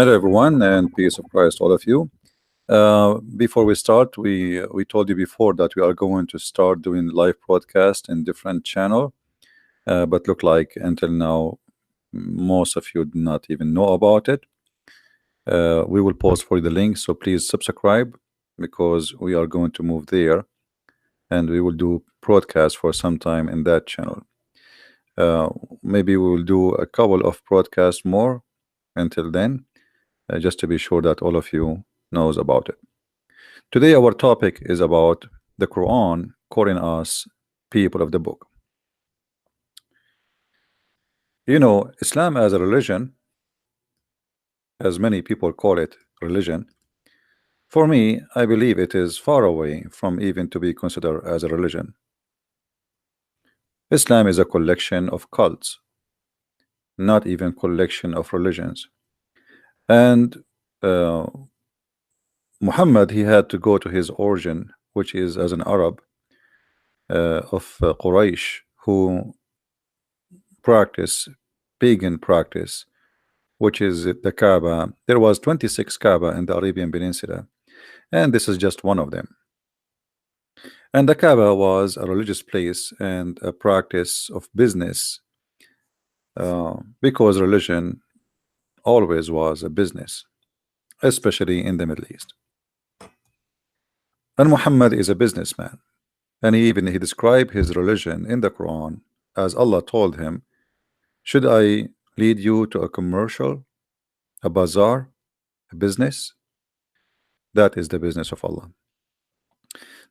Hello, everyone, and peace of Christ, all of you. Before we start, we told you before that we are going to start doing live broadcast in different channel, but look like until now, most of you do not even know about it. We will post for you the link, so please subscribe because we are going to move there, and we will do broadcast for some time in that channel. Uh, Maybe we will do a couple of broadcasts more until then, just to be sure that all of you knows about it. Today our topic is about the Quran calling us people of the book. You know, Islam as a religion, as many people call it religion, for me, I believe it is far away from even to be considered as a religion. Islam is a collection of cults, not even collection of religions. And uh, Muhammad, he had to go to his origin, which is as an Arab of Quraysh, who practice pagan practice, which is the Kaaba. There was 26 Kaaba in the Arabian Peninsula, and this is just one of them. And the Kaaba was a religious place and a practice of business, because religion always was a business, especially in the Middle East. And Muhammad is a businessman, and he described his religion in the Quran as Allah told him, "Should I lead you to a commercial, a bazaar, a business?" That is the business of Allah.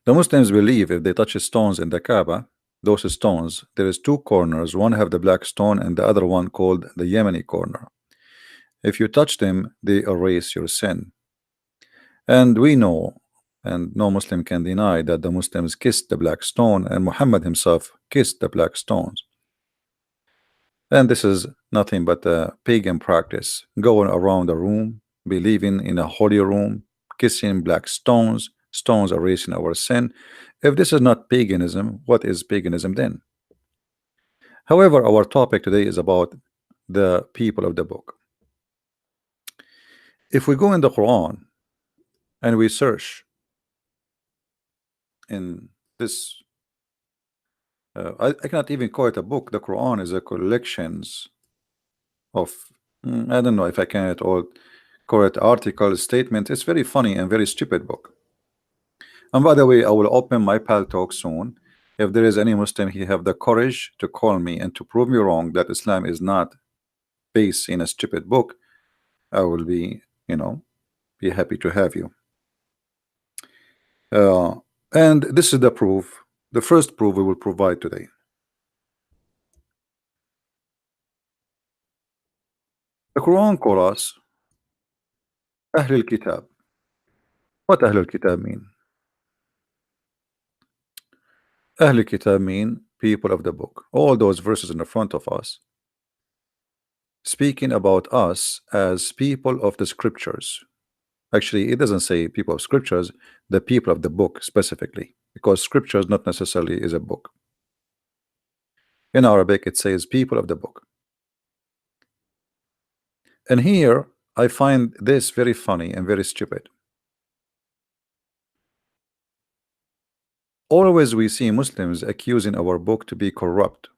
The Muslims believe if they touch stones in the Kaaba, those stones, there is two corners. One have the black stone and the other one called the Yemeni corner. If you touch them, they erase your sin. And we know, and no Muslim can deny, that the Muslims kissed the black stone, and Muhammad himself kissed the black stones. And this is nothing but a pagan practice, going around a room, believing in a holy room, kissing black stones. Stones erasing our sin. If this is not paganism, what is paganism then? However, our topic today is about the people of the book. If we go in the Quran and we search in this, I cannot even call it a book. The Quran is a collections of, I don't know if I can at all call it article, statement. It's very funny and very stupid book. And by the way, I will open my pal talk soon. If there is any Muslim, he have the courage to call me and to prove me wrong that Islam is not based in a stupid book, I will be, be happy to have you. And this is the proof, the first proof we will provide today. The Quran calls us Ahl al-Kitab. What Ahl al-Kitab mean? Ahl al-Kitab mean people of the book. All those verses in the front of us speaking about us as people of the scriptures. Actually, it doesn't say people of scriptures, the people of the book specifically, because scriptures not necessarily is a book. In Arabic, it says people of the book. And here, I find this very funny and very stupid. Always we see Muslims accusing our book to be corrupt.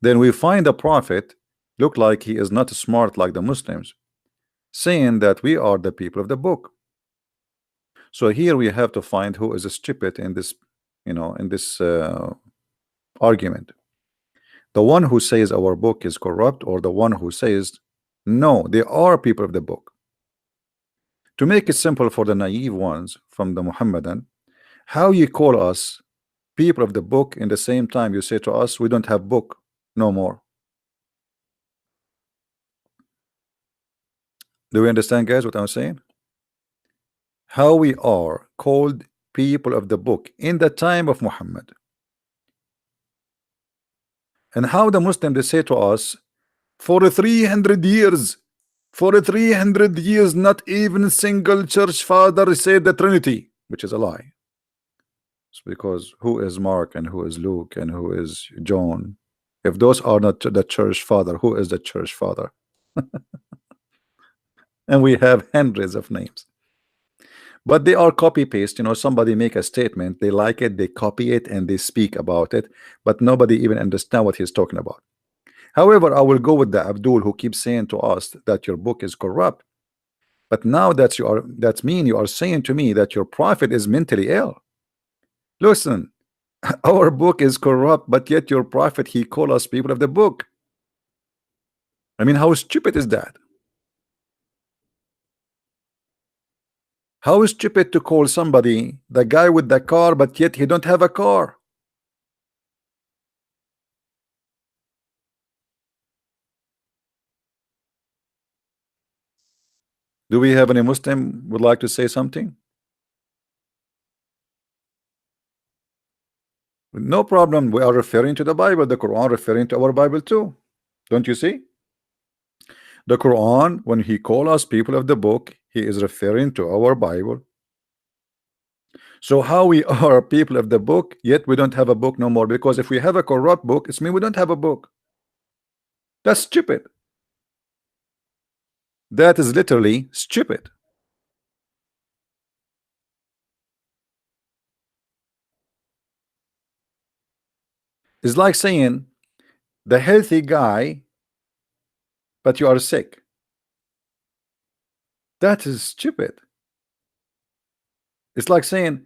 Then we find a prophet look like he is not smart like the Muslims, saying that we are the people of the book. So here we have to find who is stupid in this, in this argument. The one who says our book is corrupt, or the one who says no, they are people of the book. To make it simple for the naive ones from the Muhammadan, how you call us people of the book in the same time you say to us we don't have book no more? Do we understand, guys, what I'm saying? How we are called people of the book in the time of Muhammad, and how the Muslims they say to us for 300 years, not even a single church father said the Trinity, which is a lie. It's because who is Mark and who is Luke and who is John? If those are not the church father, who is the church father? And we have hundreds of names, but they are copy paste. Somebody make a statement, they like it, they copy it, and they speak about it, but nobody even understand what he's talking about. However, I will go with the Abdul who keeps saying to us that your book is corrupt. But now that's mean you are saying to me that your prophet is mentally ill. Listen, our book is corrupt, but yet your prophet, he call us people of the book. I mean, how stupid is that? How stupid to call somebody the guy with the car, but yet he don't have a car. Do we have any Muslim would like to say something? No problem. We are referring to the Bible, the Quran referring to our Bible too. Don't you see? The Quran, when he call us people of the book, he is referring to our Bible. So how we are people of the book, yet we don't have a book no more? Because if we have a corrupt book, it's mean we don't have a book. That's stupid. That is literally stupid. It's like saying the healthy guy, but you are sick. That is stupid. It's like saying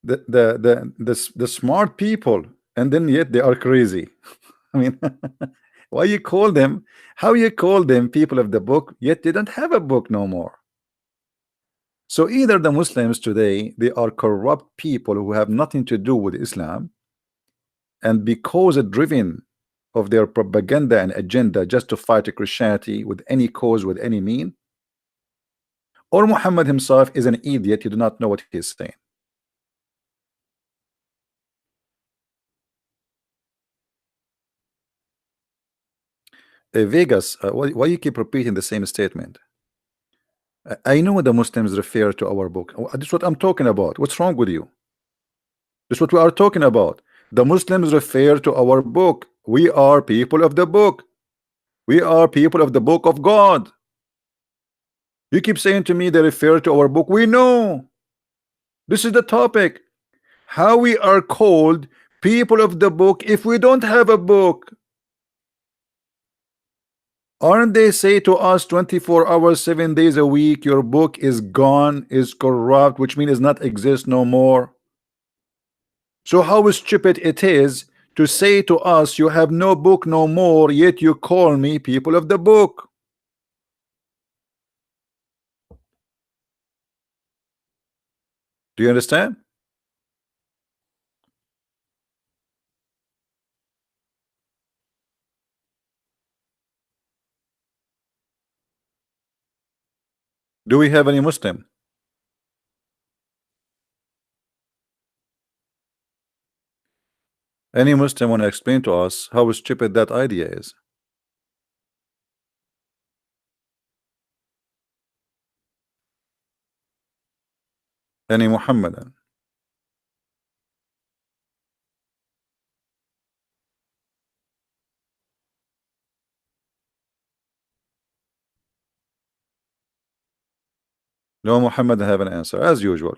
the smart people, and then yet they are crazy. I mean, why you call them? How you call them people of the book, yet they don't have a book no more? So either the Muslims today, they are corrupt people who have nothing to do with Islam, and because driven of their propaganda and agenda just to fight Christianity with any cause, with any mean, or Muhammad himself is an idiot, you do not know what he's saying. Vegas, why you keep repeating the same statement? I know the Muslims refer to our book. This is what I'm talking about. What's wrong with you? This is what we are talking about. The Muslims refer to our book. We are people of the book. We are people of the book of God. You keep saying to me they refer to our book. We know. This is the topic. How we are called people of the book if we don't have a book. Aren't they say to us 24 hours, 7 days a week, your book is gone, is corrupt, which means not exist no more? So how stupid it is to say to us, you have no book no more, yet you call me people of the book. Do you understand? Do we have any Muslim? Any Muslim want to explain to us how stupid that idea is? Any Muhammadan? No Muhammadan have an answer, as usual.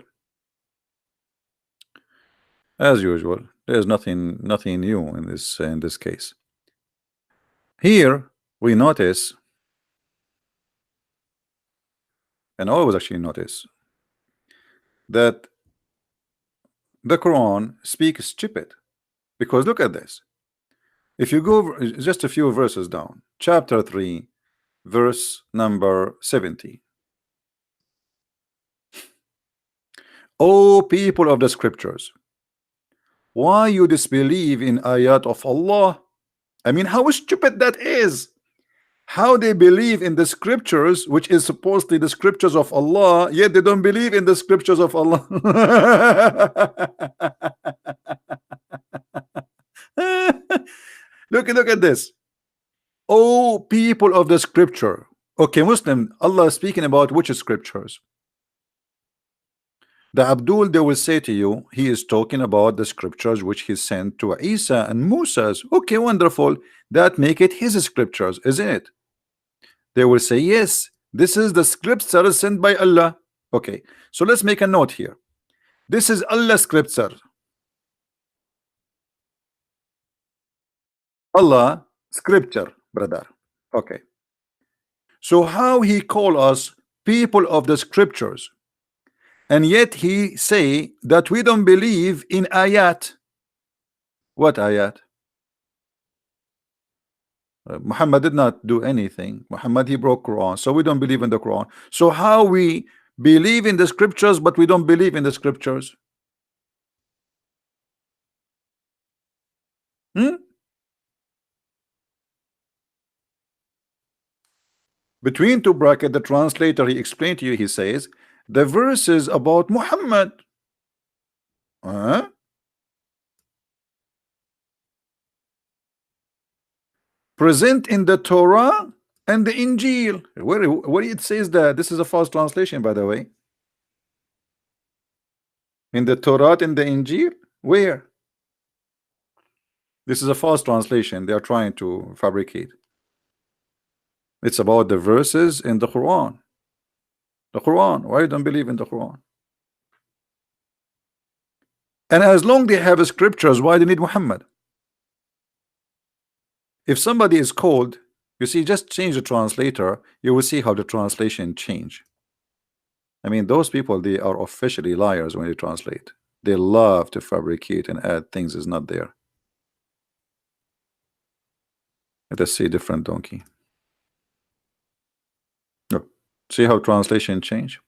As usual, there's nothing new in this case. Here we notice, and always actually notice, that the Quran speaks stupid. Because look at this. If you go just a few verses down, chapter 3, verse number 70. O people of the scriptures, why you disbelieve in ayat of Allah? I mean, how stupid that is. How they believe in the scriptures, which is supposedly the scriptures of Allah, yet they don't believe in the scriptures of Allah. Look at this. Oh, people of the scripture. Okay, Muslim, Allah is speaking about which scriptures? The Abdul, they will say to you, he is talking about the scriptures which he sent to Isa and Moses. Okay, wonderful. That make it his scriptures, isn't it? They will say, yes, This is the scripture sent by Allah. Okay, so let's make a note here. This is Allah's scripture. Allah scripture, brother. Okay. So how he call us people of the scriptures, and yet he say that we don't believe in ayat. What ayat? Muhammad did not do anything. Muhammad, he broke Quran, so we don't believe in the Quran. So how we believe in the scriptures but we don't believe in the scriptures? Hmm? Between two brackets, the translator, he explained to you, he says the verses about Muhammad. Huh? Present in the Torah and the Injil. Where it says that? This is a false translation, by the way. In the Torah and the Injil? Where? This is a false translation. They are trying to fabricate. It's about the verses in the Quran. The Quran. Why you don't believe in the Quran? And as long they have scriptures, why they need Muhammad? If somebody is called, you see, just change the translator, you will see how the translation change. I mean, those people, they are officially liars when they translate. They love to fabricate and add things is not there. Let us see different donkey. Look, see how translation change?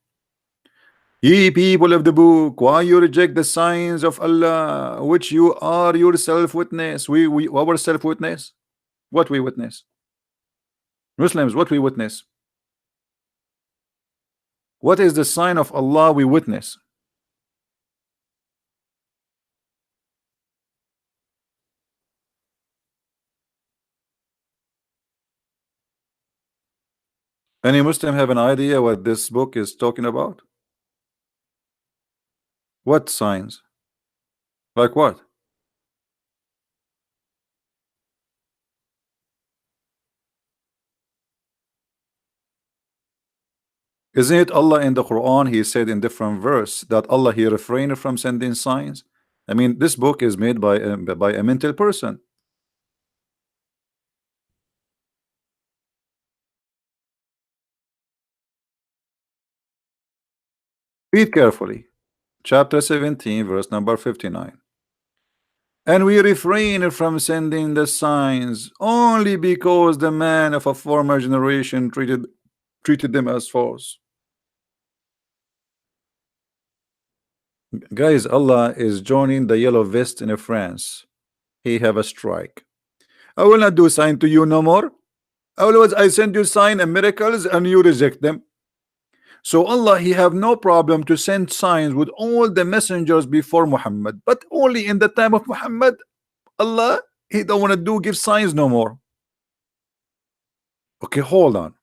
Ye people of the book, why you reject the signs of Allah, which you are yourself witness? We our self witness. What we witness? Muslims, what we witness? What is the sign of Allah we witness? Any Muslim have an idea what this book is talking about? What signs? Like what? Isn't it Allah in the Quran? He said in different verse that Allah he refrained from sending signs. I mean, this book is made by a mental person. Read carefully. Chapter 17, verse number 59. And we refrain from sending the signs only because the man of a former generation treated them as false. Guys, Allah is joining the yellow vest in France. He have a strike. I will not do sign to you no more. Always I send you sign and miracles and you reject them. So Allah he have no problem to send signs with all the messengers before Muhammad, but only in the time of Muhammad, Allah he don't want to give signs no more. Okay, hold on.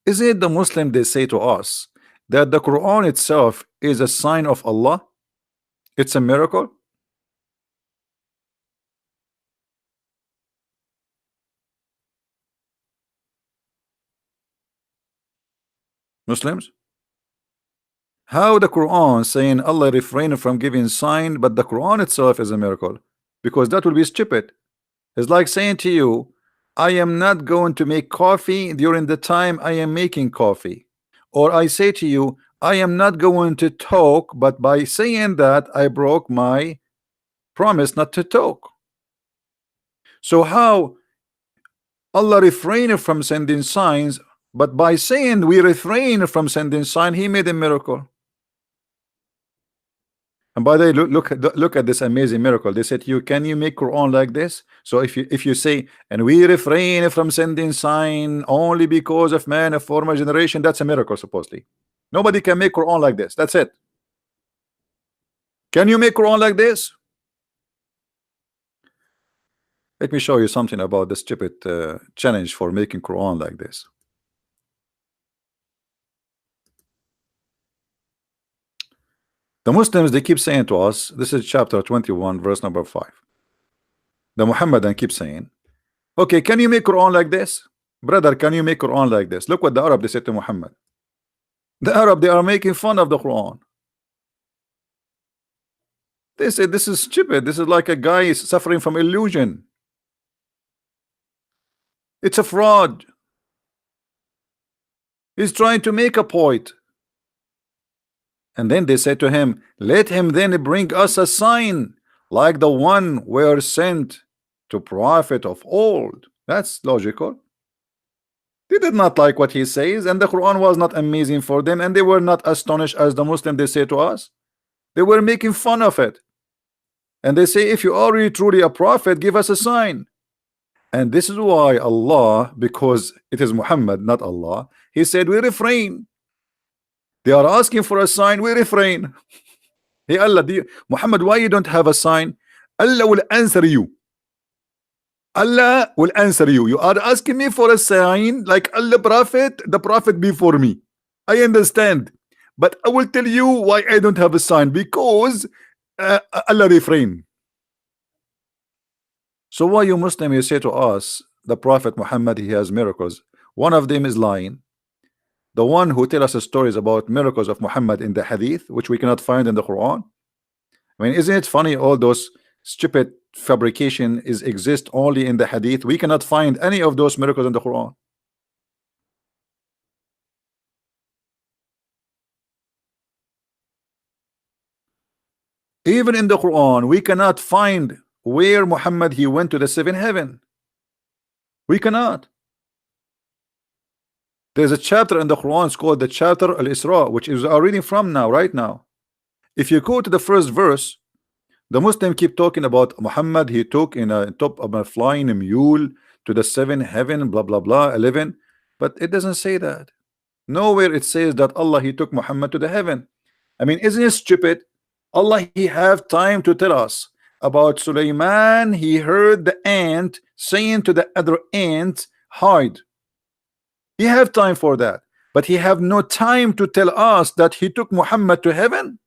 Is it the Muslim they say to us that the Quran itself is a sign of Allah? It's a miracle? Muslims? How the Quran saying Allah refrained from giving sign, but the Quran itself is a miracle? Because that will be stupid. It's like saying to you, I am not going to make coffee during the time I am making coffee. Or I say to you, I am not going to talk, but by saying that I broke my promise not to talk. So how Allah refrained from sending signs, but by saying we refrain from sending sign, he made a miracle. And by the way, look at this amazing miracle. They said, "You can you make Quran like this?" So if you say, "And we refrain from sending sign only because of man of former generation," that's a miracle supposedly. Nobody can make Quran like this. That's it. Can you make Quran like this? Let me show you something about the stupid challenge for making Quran like this. The Muslims they keep saying to us, this is chapter 21, verse number 5. The Muhammadan keep saying, okay, can you make Quran like this? Brother, can you make Quran like this? Look what the Arab they said to Muhammad. The Arab, they are making fun of the Quran. They said this is stupid. This is like a guy suffering from illusion. It's a fraud. He's trying to make a point. And then they said to him, let him then bring us a sign like the one were sent to prophet of old. That's logical. They did not like what he says, and the Quran was not amazing for them, and they were not astonished as the Muslim they say to us. They were making fun of it. And they say, if you are really truly a prophet, give us a sign. And this is why Allah, because it is Muhammad, not Allah, he said, we refrain. They are asking for a sign, we refrain. Hey Allah, Muhammad, why you don't have a sign? Allah will answer you. Allah will answer you. You are asking me for a sign like Allah Prophet, the Prophet before me. I understand. But I will tell you why I don't have a sign. Because Allah refrain. So why you Muslim, you say to us, the Prophet Muhammad, he has miracles. One of them is lying. The one who tell us stories about miracles of Muhammad in the Hadith, which we cannot find in the Quran. I mean, isn't it funny? All those stupid fabrication exist only in the Hadith. We cannot find any of those miracles in the Quran. Even in the Quran, we cannot find where Muhammad he went to the seventh heaven. We cannot. There's a chapter in the Quran, it's called the chapter Al-Isra, which is our reading from now, right now. If you go to the first verse, the Muslim keep talking about Muhammad, he took in a top of a flying mule to the seventh heaven, blah blah blah, 11. But it doesn't say that. Nowhere it says that Allah he took Muhammad to the heaven. I mean, isn't it stupid? Allah he have time to tell us about Sulaiman. He heard the ant saying to the other ant, hide. He have time for that, but he have no time to tell us that he took Muhammad to heaven.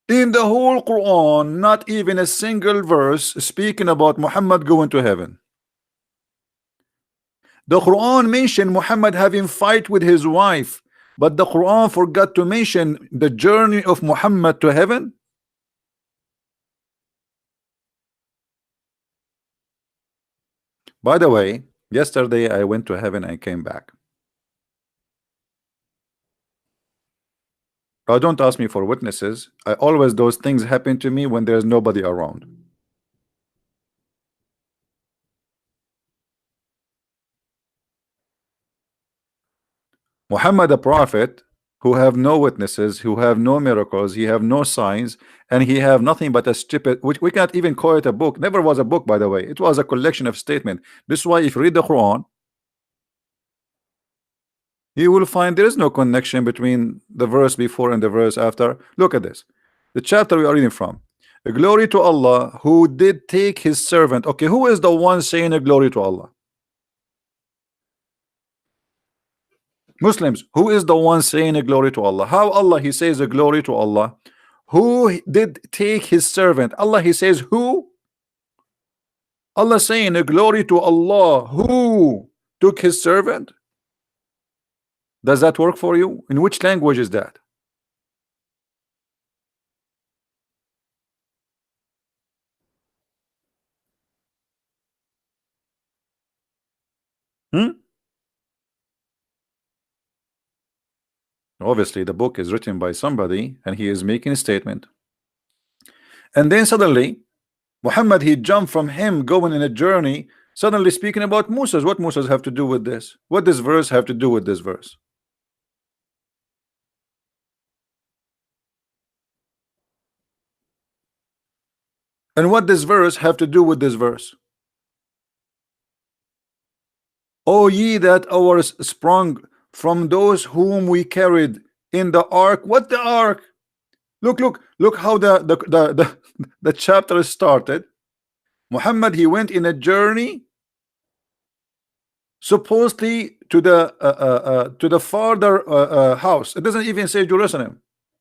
In the whole Quran, not even a single verse speaking about Muhammad going to heaven. The Quran mentioned Muhammad having fight with his wife, but the Quran forgot to mention the journey of Muhammad to heaven. By the way, yesterday I went to heaven and came back. Don't ask me for witnesses. I always those things happen to me when there's nobody around. Muhammad the Prophet, who have no witnesses, who have no miracles, he have no signs, and he have nothing but a stupid, which we can't even call it a book. Never was a book, by the way. It was a collection of statements. This is why if you read the Quran, you will find there is no connection between the verse before and the verse after. Look at this. The chapter we are reading from. Glory to Allah who did take his servant. Okay, who is the one saying a glory to Allah? Muslims, who is the one saying a glory to Allah? How Allah he says a glory to Allah? Who did take his servant? Allah he says who? Allah saying a glory to Allah who took his servant? Does that work for you? In which language is that? Obviously the book is written by somebody and he is making a statement, and then suddenly Muhammad he jumped from him going in a journey, suddenly speaking about Moses. What Moses have to do with this? What does verse have to do with this verse? And what does verse have to do with this verse? O ye that ours sprung from those whom we carried in the ark. What the ark? Look how the chapter started. Muhammad he went in a journey supposedly to the farther house. It doesn't even say Jerusalem.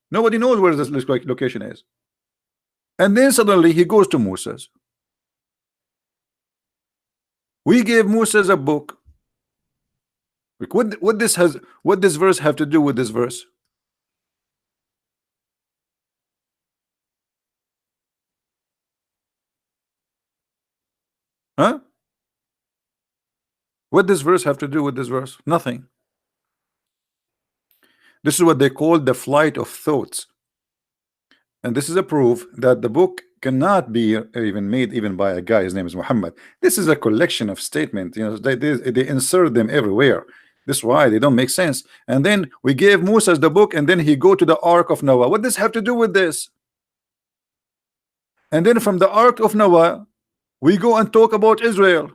Nobody knows where this location is. And then suddenly he goes to Moses. We gave Moses a book. Like, what this verse have to do with this verse? Huh? What this verse have to do with this verse? Nothing. This is what they call the flight of thoughts. And this is a proof that the book cannot be even made even by a guy. His name is Muhammad. This is a collection of statements. You know, they insert them everywhere. This is why they don't make sense. And then we gave Moses the book, and then he go to the Ark of Noah. What does have to do with this? And then from the Ark of Noah, we go and talk about Israel.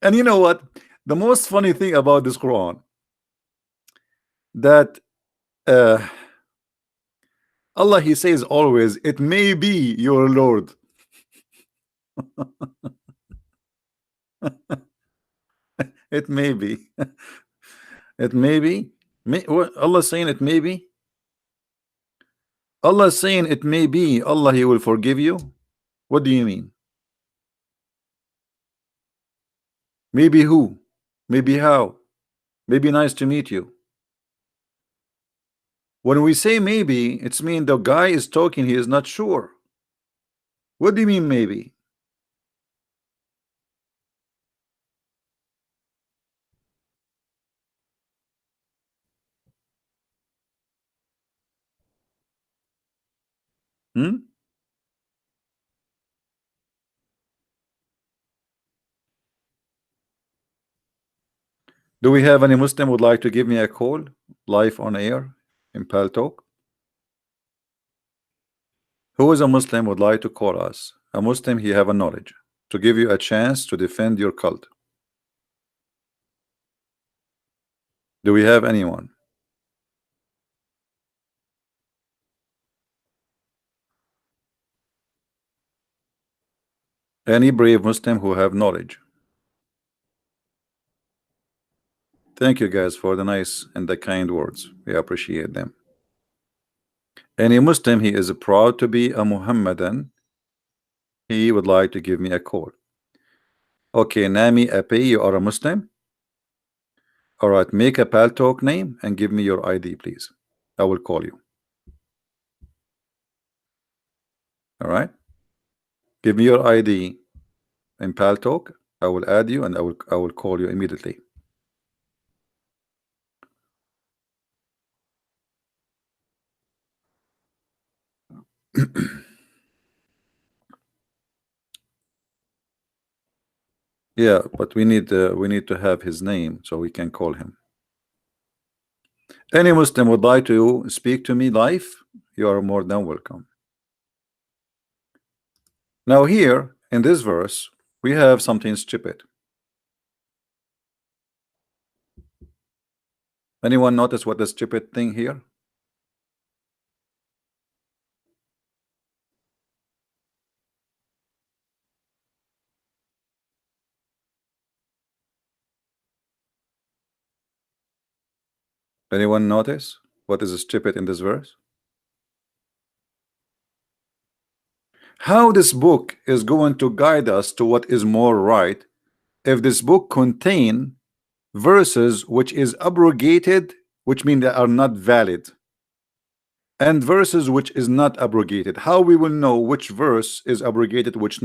And you know what? The most funny thing about this Quran, that Allah, he says always, it may be your Lord. It may be. It may be. What Allah saying it may be? Allah saying it may be Allah, he will forgive you. What do you mean? Maybe who? Maybe how? Maybe nice to meet you. When we say maybe, it's mean the guy is talking, he is not sure. What do you mean maybe? Hmm? Do we have any Muslim would like to give me a call live on air in Pal Talk? Who is a Muslim would like to call us? A Muslim, he have a knowledge to give you a chance to defend your cult. Do we have anyone? Any brave Muslim who have knowledge? Thank you guys for the nice and the kind words. We appreciate them. Any Muslim, he is proud to be a Muhammadan. He would like to give me a call. Okay, Nami Ape, you are a Muslim? All right, make a Pal Talk name and give me your ID, please. I will call you. All right, give me your ID in Pal Talk. I will add you and I will call you immediately. Yeah, but we need to have his name so we can call him. Any Muslim would like to speak to me live? You are more than welcome. Now here in this verse we have something stupid. Anyone notice what the stupid thing here? Anyone notice what is stupid in this verse? How this book is going to guide us to what is more right if this book contain verses which is abrogated, which mean they are not valid, and verses which is not abrogated? How we will know which verse is abrogated, which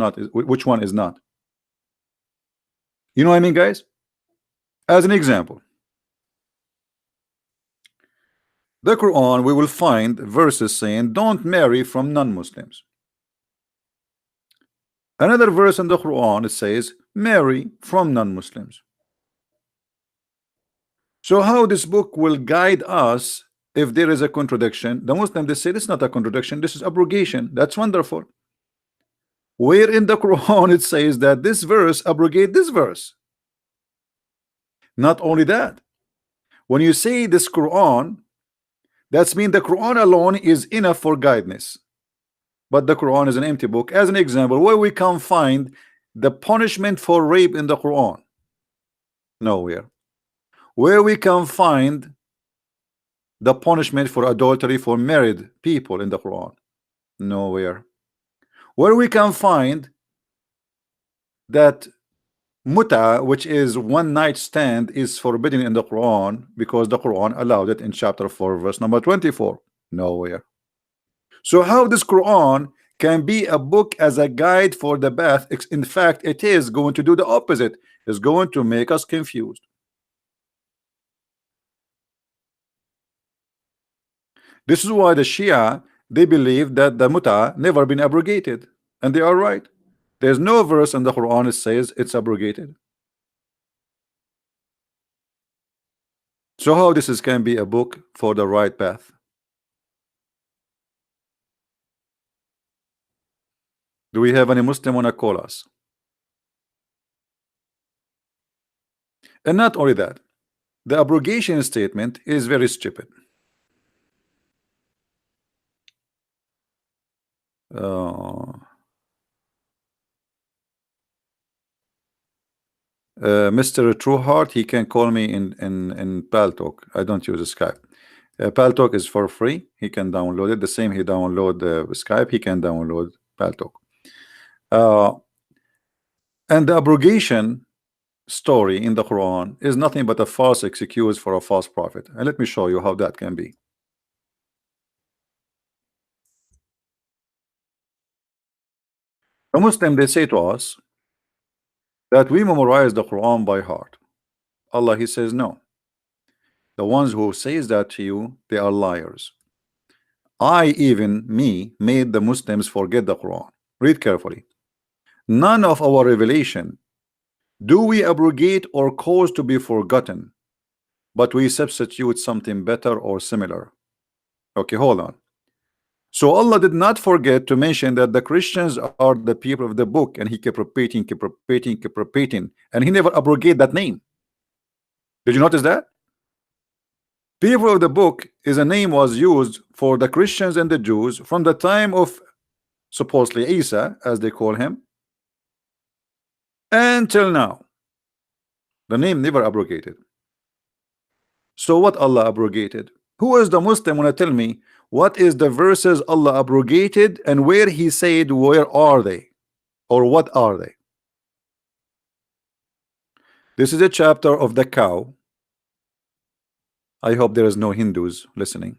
one is not? You know what I mean, guys? As an example, the Quran, we will find verses saying don't marry from non-Muslims. Another verse in the Quran, it says marry from non-Muslims. So how this book will guide us if there is a contradiction? The Muslim, they say this is not a contradiction, this is abrogation. That's wonderful. Where in the Quran it says that this verse abrogate this verse? Not only that, when you say this Quran, that's mean the Quran alone is enough for guidance, but the Quran is an empty book. As an example, where we can find the punishment for rape in the Quran? Nowhere. Where we can find the punishment for adultery for married people in the Quran? Nowhere. Where we can find that muta, which is one night stand, is forbidden in the Quran because the Quran allowed it in chapter 4 verse number 24? Nowhere. So how this Quran can be a book as a guide for the path? In fact, it is going to do the opposite. It's going to make us confused. This is why the Shia, they believe that the muta never been abrogated, and they are right. There's no verse in the Quran that says it's abrogated. So how this is can be a book for the right path? Do we have any Muslim wanna call us? And not only that, the abrogation statement is very stupid. Mr. Trueheart, he can call me in Paltalk. I don't use Skype. Paltalk is for free. He can download it. The same he download Skype, he can download Paltalk. And the abrogation story in the Quran is nothing but a false excuse for a false prophet. And let me show you how that can be. A Muslim, they say to us that we memorize the Quran by heart. Allah, he says no. The ones who says that to you, they are liars. I, even me, made the Muslims forget the Quran. Read carefully. None of our revelation do we abrogate or cause to be forgotten, but we substitute something better or similar. Okay, hold on. So Allah did not forget to mention that the Christians are the people of the book, and he kept repeating, and he never abrogate that name. Did you notice that? People of the book is a name was used for the Christians and the Jews from the time of supposedly Isa, as they call him, until now. The name never abrogated. So what Allah abrogated? Who is the Muslim wanna tell me what is the verses Allah abrogated and where he said where are they or what are they? This is a chapter of the cow. I hope there is no Hindus listening,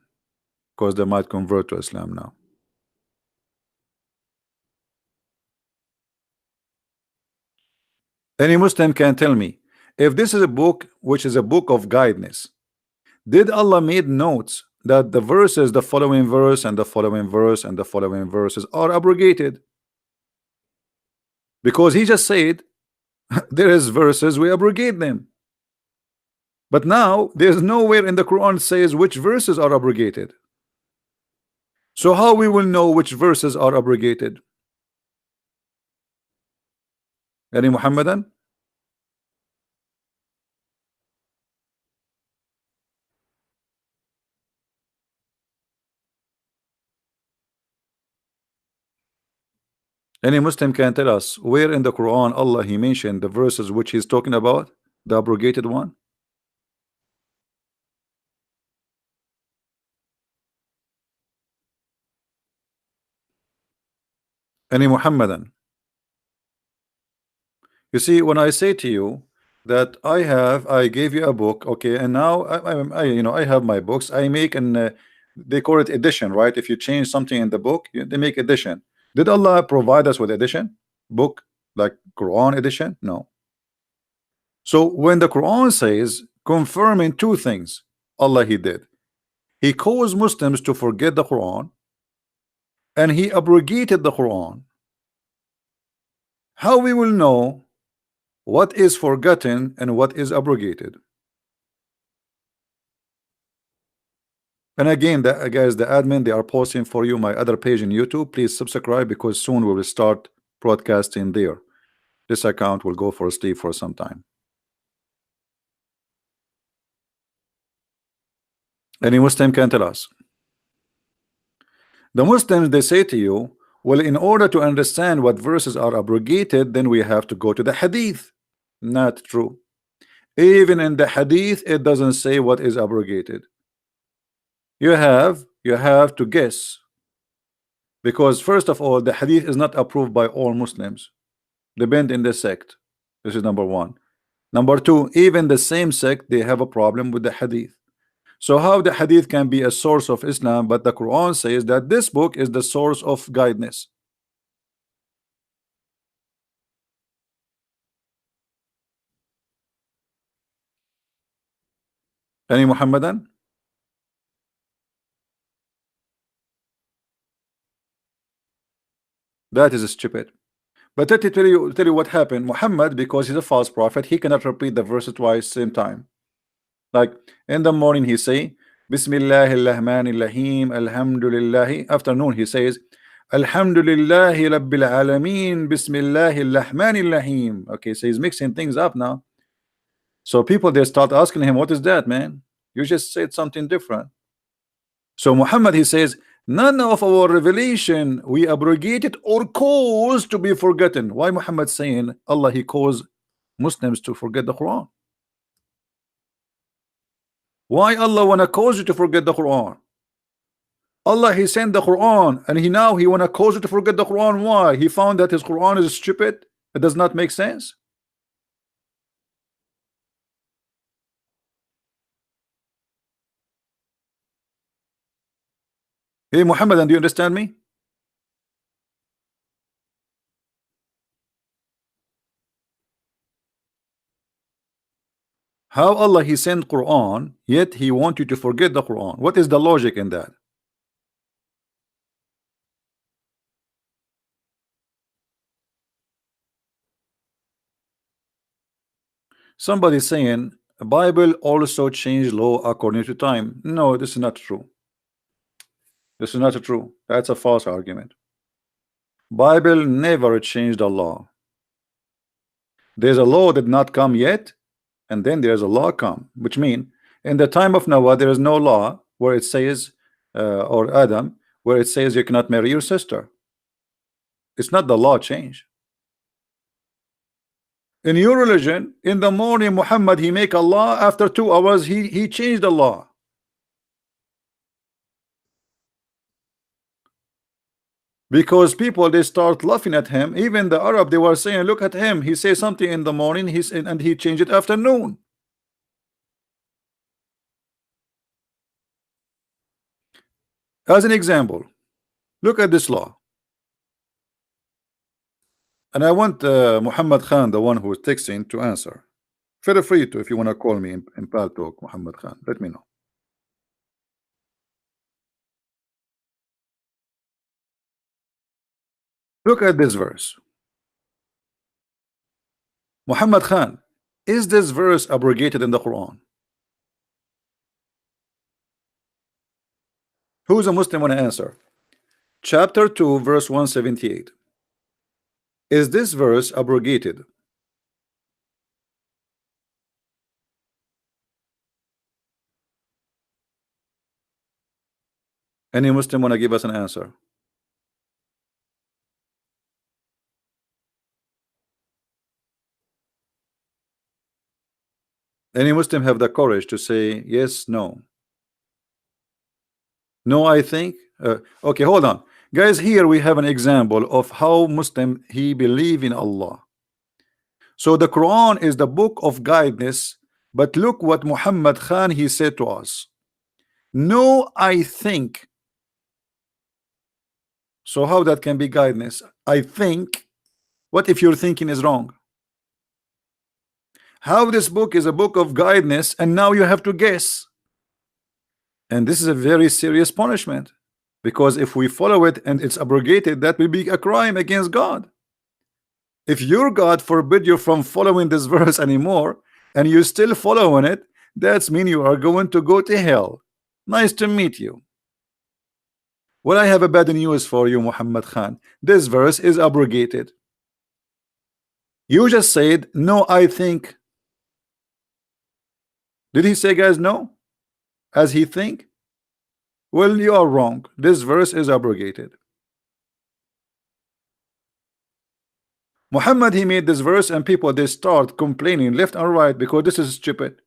because they might convert to Islam now. Any Muslim can tell me if this is a book which is a book of guidance, did Allah made notes that the verses, the following verse and the following verse and the following verses are abrogated? Because he just said there is verses we abrogate them. But now there's nowhere in the Quran says which verses are abrogated. So how we will know which verses are abrogated? Any Muhammadan? Any Muslim can tell us where in the Quran Allah he mentioned the verses which he's talking about, the abrogated one? Any Muhammadan? You see, when I say to you that I gave you a book, okay, and now I have my books. I make an they call it edition, right? If you change something in the book, they make edition. Did Allah provide us with edition book like Quran edition? No. So when the Quran says confirming two things, Allah he did. He caused Muslims to forget the Quran, and he abrogated the Quran. How we will know what is forgotten and what is abrogated? And again, guys, the admin, they are posting for you my other page in YouTube. Please subscribe, because soon we will start broadcasting there. This account will go for sleep for some time. Any Muslim can tell us. The Muslims, they say to you, well, in order to understand what verses are abrogated, then we have to go to the hadith. Not true. Even in the hadith, it doesn't say what is abrogated. You have to guess, because first of all, the hadith is not approved by all Muslims. Depend in the sect. This is number one. Number two, even the same sect, they have a problem with the hadith. So how the hadith can be a source of Islam, but the Quran says that this book is the source of guidance? Any Muhammadan? That is stupid. But let me tell you what happened. Muhammad, because he's a false prophet, he cannot repeat the verse twice same time. Like in the morning he say Bismillahirrahmanirrahim, Alhamdulillah. Afternoon he says Alhamdulillahi Rabbil Alameen, Bismillahirrahmanirrahim. Okay, so he's mixing things up now. So people, they start asking him, what is that, man? You just said something different. So Muhammad, he says, none of our revelation we abrogated or caused to be forgotten. Why Muhammad saying Allah he caused Muslims to forget the Quran? Why Allah wanna cause you to forget the Quran? Allah he sent the Quran, and he wanna cause you to forget the Quran. Why? He found that his Quran is stupid. It does not make sense. Hey Muhammad, and do you understand me? How Allah he sent Quran, yet he want you to forget the Quran? What is the logic in that? Somebody saying Bible also changed law according to time. No, this is not true. This is not true. That's a false argument. Bible never changed a law. There's a law that not come yet, and then there's a law come, which mean in the time of Noah there is no law where it says or Adam, where it says you cannot marry your sister. It's not the law change. In your religion, in the morning Muhammad he make a law, after 2 hours he changed the law. Because people, they start laughing at him. Even the Arab, they were saying, look at him, he says something in the morning, and he changed it afternoon. As an example, look at this law. And I want Muhammad Khan, the one who is texting, to answer. Feel free to, if you want to call me in Pal Talk, Muhammad Khan, let me know. Look at this verse. Muhammad Khan, is this verse abrogated in the Quran? Who's a Muslim want to answer? Chapter 2, verse 178. Is this verse abrogated? Any Muslim want to give us an answer? Any Muslim have the courage to say yes, no? No, I think. Okay, hold on, guys. Here we have an example of how Muslim he believe in Allah. So the Quran is the book of guidance, but look what Muhammad Khan he said to us. No, I think. So how that can be guidance? I think. What if your thinking is wrong? How this book is a book of guidance, and now you have to guess? And this is a very serious punishment, because if we follow it and it's abrogated, that will be a crime against God. If your God forbid you from following this verse anymore, and you still following it, that's mean you are going to go to hell. Nice to meet you. Well, I have a bad news for you, Muhammad Khan. This verse is abrogated. You just said no, I think. Did he say, guys, no? As he think? Well, you are wrong. This verse is abrogated. Muhammad, he made this verse, and people, they start complaining left and right because this is stupid.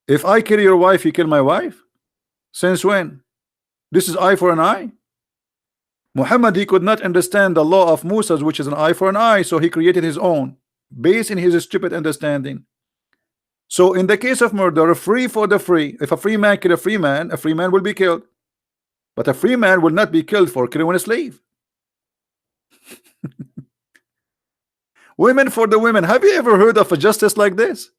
If I kill your wife, you kill my wife? Since when? This is eye for an eye. Muhammad, he could not understand the law of Musa, which is an eye for an eye, so he created his own based in his stupid understanding. So in the case of murder, free for the free. If a free man kill a free man will be killed. But a free man will not be killed for killing a slave. Women for the women. Have you ever heard of a justice like this?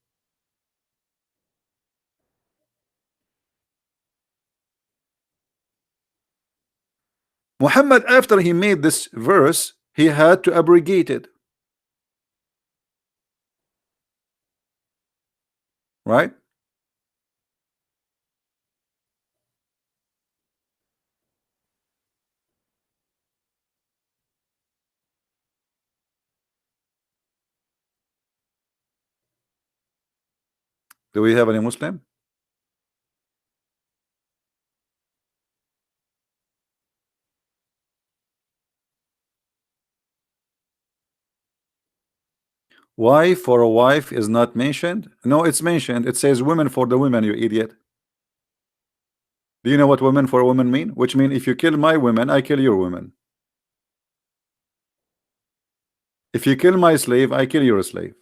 Muhammad, after he made this verse, he had to abrogate it. Right? Do we have any Muslim? Wife for a wife is not mentioned. No, it's mentioned. It says women for the women, you idiot. Do you know what women for a woman mean? Which mean if you kill my women, I kill your women. If you kill my slave, I kill your slave.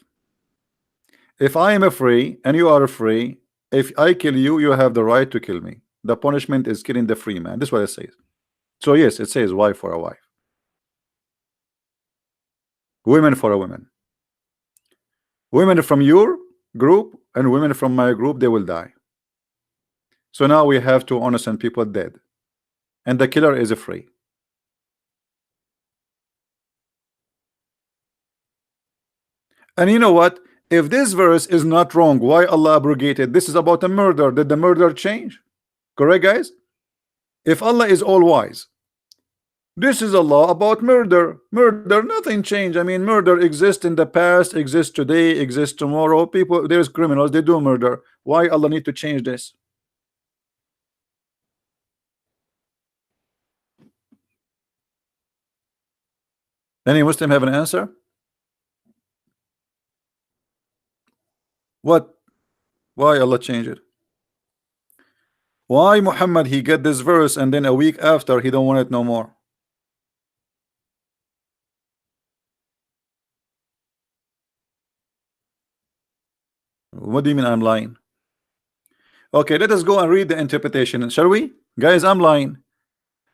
If I am a free and you are a free, if I kill you, you have the right to kill me. The punishment is killing the free man. This is what it says. So yes, it says wife for a wife. Women for a woman. Women from your group and women from my group, they will die. So now we have two innocent people dead. And the killer is free. And you know what? If this verse is not wrong, why Allah abrogated? This is about a murder. Did the murder change? Correct, guys? If Allah is all wise, this is a law about murder. Murder, nothing changed. I mean, murder exists in the past, exists today, exists tomorrow. People, there's criminals, they do murder. Why Allah need to change this? Any Muslim have an answer? What? Why Allah changed it? Why Muhammad he get this verse and then a week after he don't want it no more? What do you mean I'm lying? Okay, let us go and read the interpretation. Shall we? Guys, I'm lying.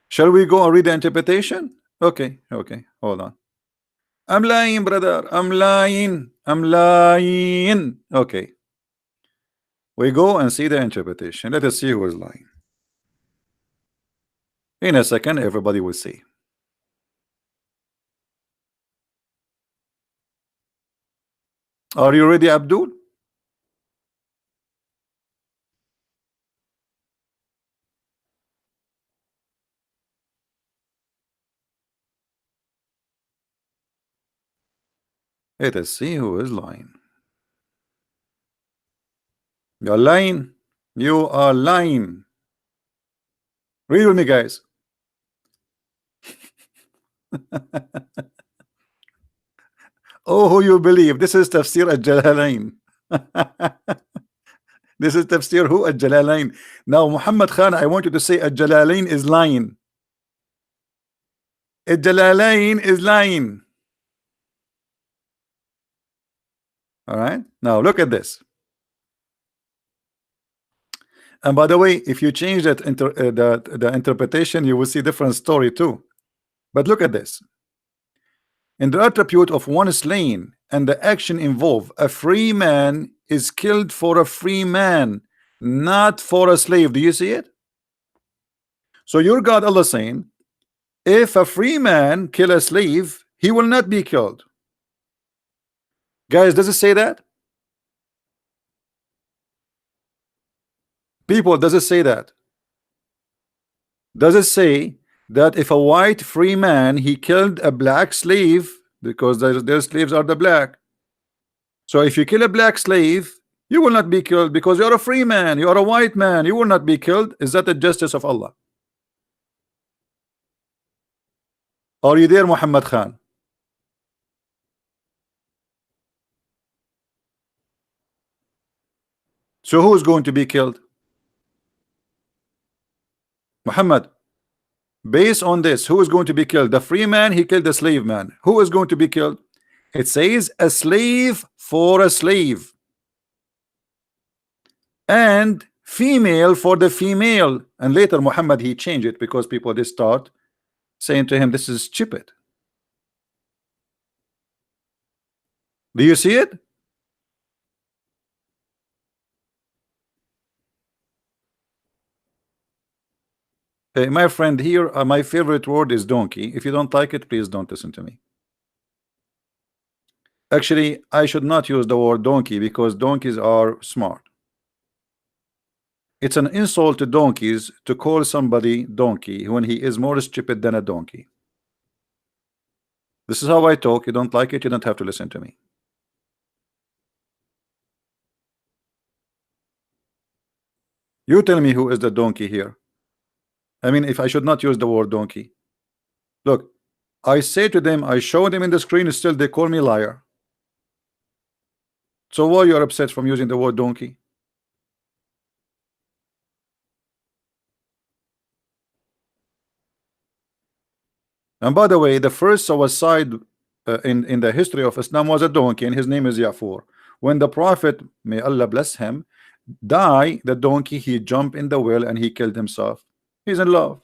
Shall we go and read the interpretation? Okay, okay, hold on. I'm lying, brother. I'm lying. I'm lying. Okay. We go and see the interpretation. Let us see who is lying. In a second, everybody will see. Are you ready, Abdul? Let us see who is lying. You're lying. You are lying. Read with me, guys. Oh, who you believe? This is Tafsir al-Jalalain. This is Tafsir who? Al-Jalalain. Now, Muhammad Khan, I want you to say al-Jalalain is lying. Al-Jalalain is lying. All right. Now, look at this. And by the way, if you change that the interpretation, you will see different story too. But look at this. In the attribute of one slain and the action involved, a free man is killed for a free man, not for a slave. Do you see it? So your God Allah saying, if a free man kill a slave, he will not be killed. Guys, does it say that? People, does it say that? Does it say that if a white free man he killed a black slave, because their slaves are the black, so if you kill a black slave, you will not be killed because you are a free man, you are a white man, you will not be killed? Is that the justice of Allah? Are you there, Muhammad Khan? So who is going to be killed? Muhammad. Based on this, who is going to be killed? The free man, he killed the slave man. Who is going to be killed? It says a slave for a slave, and female for the female. And later Muhammad, he changed it because people they start saying to him, this is stupid. Do you see it? Hey, my friend, here my favorite word is donkey. If you don't like it, please don't listen to me. Actually, I should not use the word donkey because donkeys are smart. It's an insult to donkeys to call somebody donkey when he is more stupid than a donkey. This is how I talk. You don't like it, you don't have to listen to me. You tell me who is the donkey here. I mean, if I should not use the word donkey. Look, I say to them, I show them in the screen, still they call me liar. So why you are upset from using the word donkey? And by the way, the first suicide in the history of Islam was a donkey, and his name is Yafur. When the Prophet, may Allah bless him, died, the donkey, he jumped in the well and he killed himself. He's in love.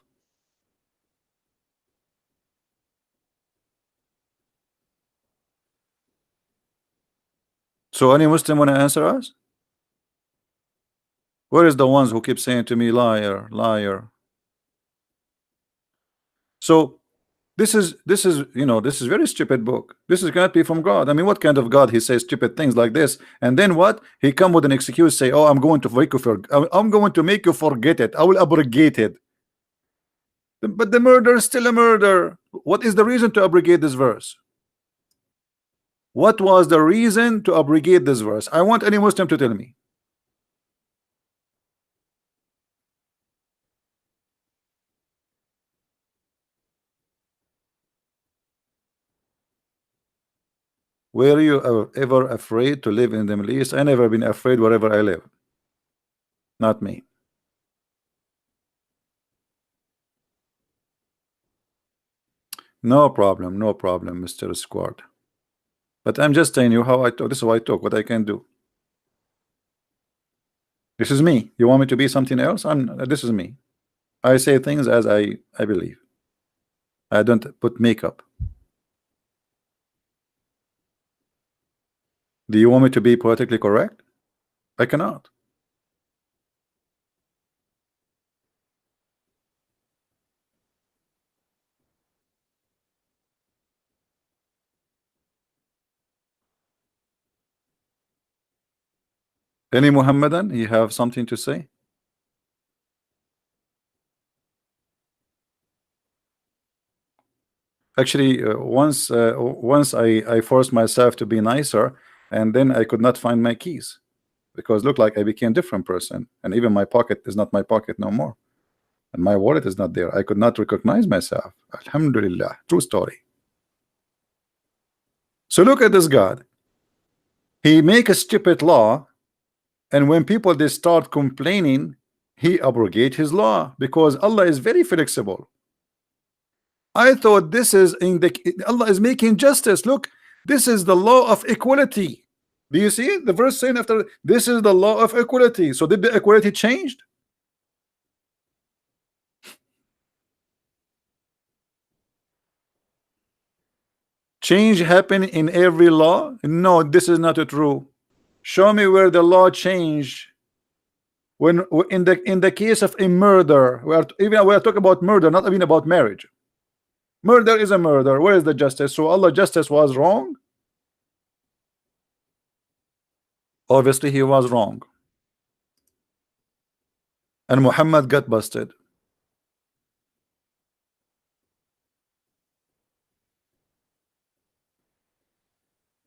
So any Muslim want to answer us? Where is the ones who keep saying to me, liar, liar? So this is you know, this is very stupid book. This is cannot be from God. I mean, what kind of God he says stupid things like this, and then what he come with an excuse, say, oh, I'm going to make you I'm going to make you forget it. I will abrogate it. But the murder is still a murder. What is the reason to abrogate this verse? What was the reason to abrogate this verse? I want any Muslim to tell me. Were you ever afraid to live in the Middle East? I never been afraid wherever I live. Not me. No problem, no problem, Mr. Squad. But I'm just telling you how I talk. This is how I talk, what I can do. This is me. You want me to be something else? This is me. I say things as I believe. I don't put makeup. Do you want me to be politically correct? I cannot. Any Muhammadan, you have something to say? Actually, once I forced myself to be nicer, and then I could not find my keys because looked like I became a different person, and even my pocket is not my pocket no more, and my wallet is not there. I could not recognize myself. Alhamdulillah, true story. So look at this God. He make a stupid law, and when people they start complaining, he abrogate his law because Allah is very flexible. I thought this is in the Allah is making justice. Look, this is the law of equality. Do you see the verse saying after this is the law of equality? So did the equality changed? Change happen in every law? No, this is not true. Show me where the law changed. When in the case of a murder, we are talking about murder, not even about marriage. Murder is a murder. Where is the justice? So Allah justice was wrong? Obviously he was wrong. And Muhammad got busted.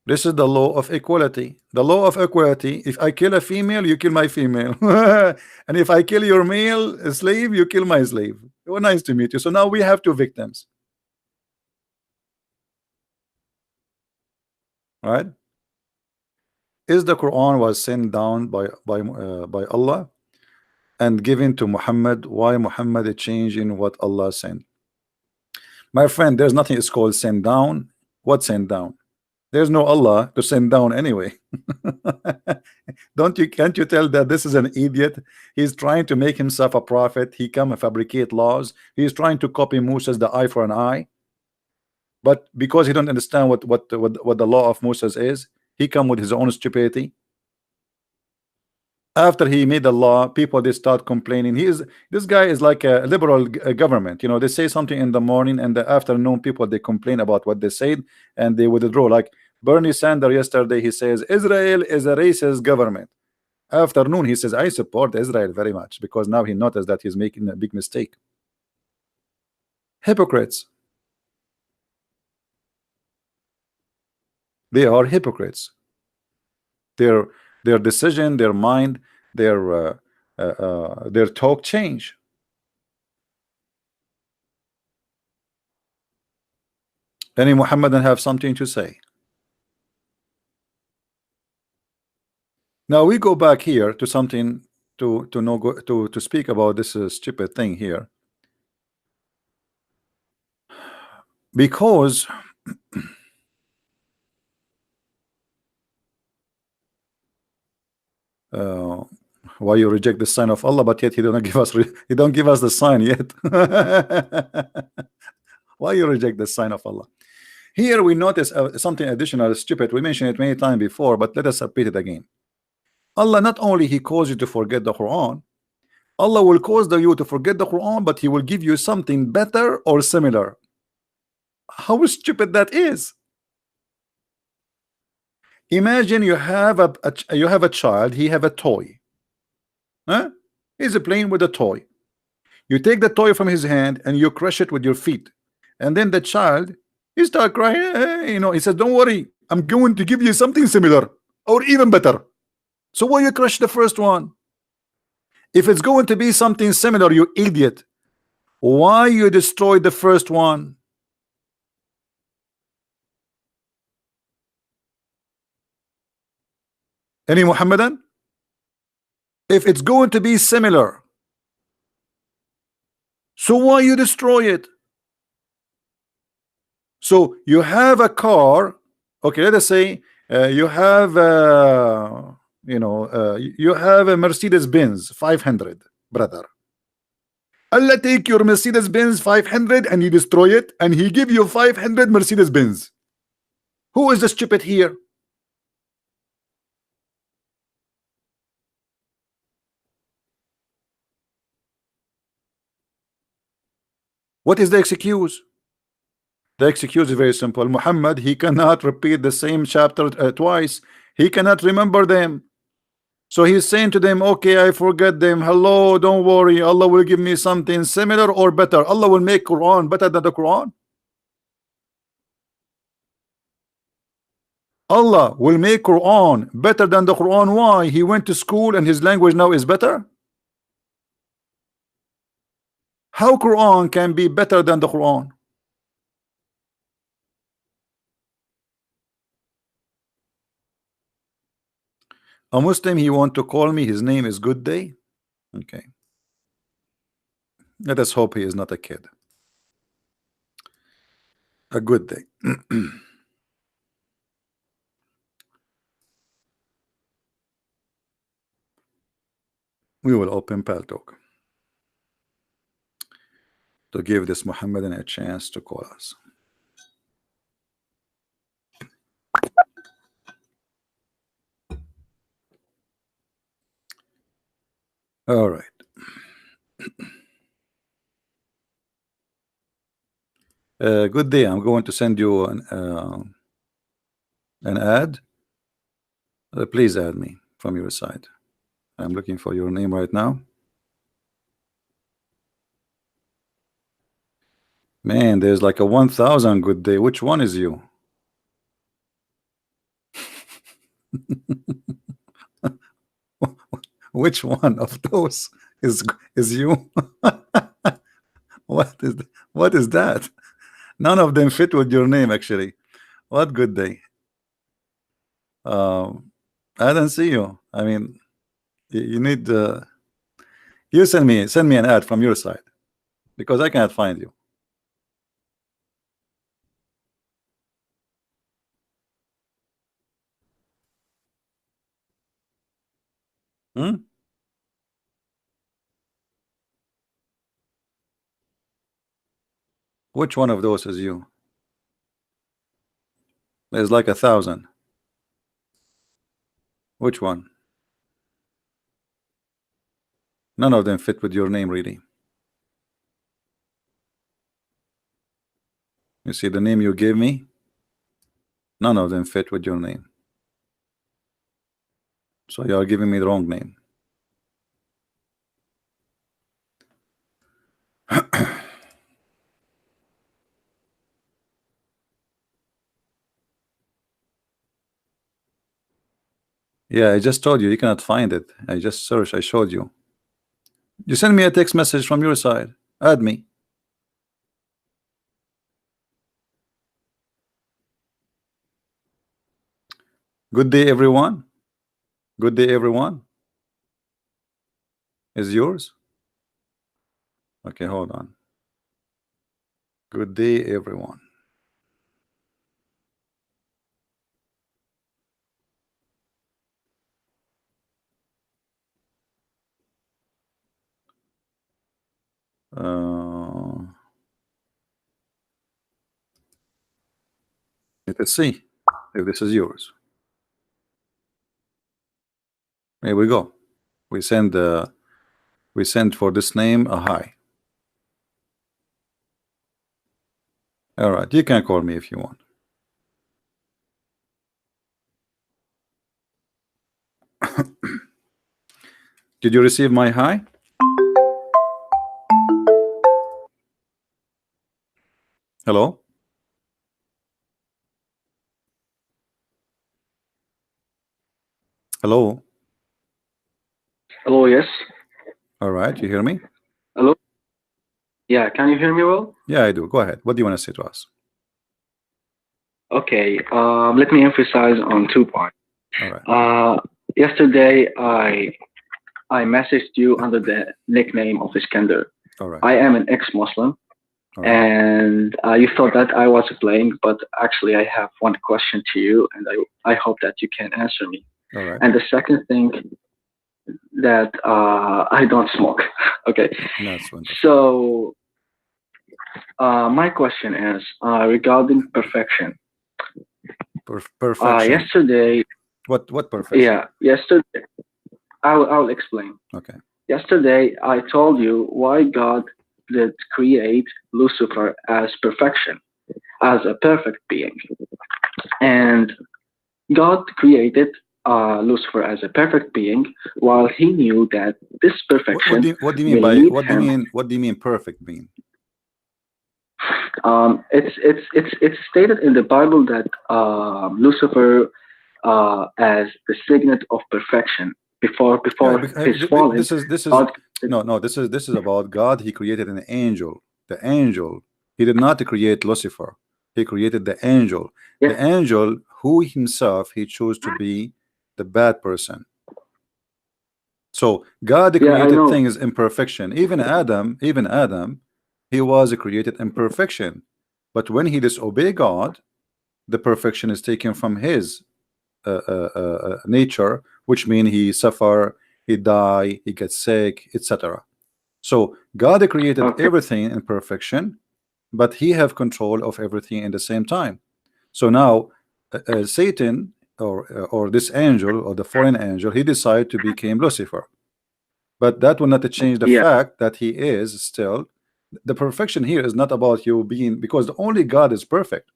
This is the law of equality. The law of equality, if I kill a female, you kill my female. And if I kill your male slave, you kill my slave. Well, nice to meet you. So now we have two victims. Right? Is the Quran was sent down by Allah and given to Muhammad? Why Muhammad is changing what Allah sent? My friend, there's nothing is called send down. What send down? There's no Allah to send down anyway. Don't you can't you tell that this is an idiot? He's trying to make himself a prophet. He come and fabricate laws. He's trying to copy Moses, the eye for an eye. But because he don't understand what the law of Moses is, he come with his own stupidity. After he made the law, people they start complaining. This guy is like a liberal government. You know, they say something in the morning and the afternoon people they complain about what they said and they withdraw. Like Bernie Sanders yesterday, he says Israel is a racist government. Afternoon he says I support Israel very much because now he noticed that he's making a big mistake. Hypocrites. They are hypocrites. Their decision, their mind, their talk change. Any Muhammadan have something to say? Now we go back here to something to speak about this stupid thing here, because why you reject the sign of Allah, but yet he don't give us he don't give us the sign yet. Why you reject the sign of Allah? Here we notice something additional stupid. We mentioned it many times before, but let us repeat it again. Allah not only he calls you to forget the Quran, Allah will cause you to forget the Quran, but he will give you something better or similar. How stupid that is. Imagine you have a child, he have a toy. Huh? He's playing with a toy. You take the toy from his hand and you crush it with your feet. And then the child, he start crying, you know, he says, don't worry, I'm going to give you something similar or even better. So why you crush the first one? If it's going to be something similar, you idiot, why you destroy the first one? Any Muhammadan? If it's going to be similar, so why you destroy it? So you have a car, okay, let us say you have you have a Mercedes-Benz 500, brother. Allah take your Mercedes-Benz 500 and he destroy it and he give you 500 Mercedes-Benz. Who is the stupid here? What is the excuse? The excuse is very simple. Muhammad, he cannot repeat the same chapter twice. He cannot remember them. So he's saying to them, okay, I forget them. Hello, don't worry. Allah will give me something similar or better. Allah will make Quran better than the Quran. Allah will make Quran better than the Quran. Why? He went to school and his language now is better. How Quran can be better than the Quran? A Muslim, he want to call me, his name is Good Day. Okay, let us hope he is not a kid. A good day. We will open Paltalk to give this Muhammadan a chance to call us. All right. Good day. I'm going to send you an ad. Please add me from your side. I'm looking for your name right now. Man, there's like a 1,000 good day. Which one is you? Which one of those is you? What is that? None of them fit with your name actually. What good day? I don't see you. I mean, you need you send me an ad from your side because I cannot find you. Hmm? Which one of those is you? There's like 1,000. Which one? None of them fit with your name, really. You see the name you gave me? None of them fit with your name. So you are giving me the wrong name. Yeah, I just told you, you cannot find it. I just searched, I showed you. You send me a text message from your side. Add me. Good day, everyone. Good day, everyone. Is yours? Okay, hold on. Good day, everyone. Let's see if this is yours. Here we go. We send for this name a hi. All right, you can call me if you want. Did you receive my hi? Hello? Hello? Hello, yes. All right, you hear me? Hello. Yeah, can you hear me well? Yeah, I do. Go ahead. What do you want to say to us? Okay. Let me emphasize on 2 points. All right. Yesterday, I messaged you under the nickname of Iskender. All right. I am an ex-Muslim, All right. and you thought that I was playing, but actually, I have one question to you, and I hope that you can answer me. All right. And the second thing, that I don't smoke. Okay. That's wonderful. So my question is regarding perfection. Perfection. Yesterday, What perfection? yeah, yesterday, I'll explain. Okay. Yesterday, I told you why God did create Lucifer as perfection, as a perfect being. And God created Lucifer as a perfect being while he knew that this perfection What do you mean will by lead what do him. you mean perfect mean? It's stated in the Bible that Lucifer as the signet of perfection before Yeah, his falling. this is God, no, this is about God. He created an angel. The angel. He did not create Lucifer. He created the angel. yeah, The angel who himself he chose to be the bad person. So God yeah, I created know. things in perfection. Even Adam, he was created in perfection. But when he disobeyed God, the perfection is taken from his nature, which means he suffer, he die, he gets sick, etc. So God created Okay, everything in perfection, but he have control of everything in the same time. So now Satan or this angel or the fallen angel, he decided to become Lucifer. But that will not change the yeah, fact that he is still the perfection. Here is not about you being, because only God is perfect.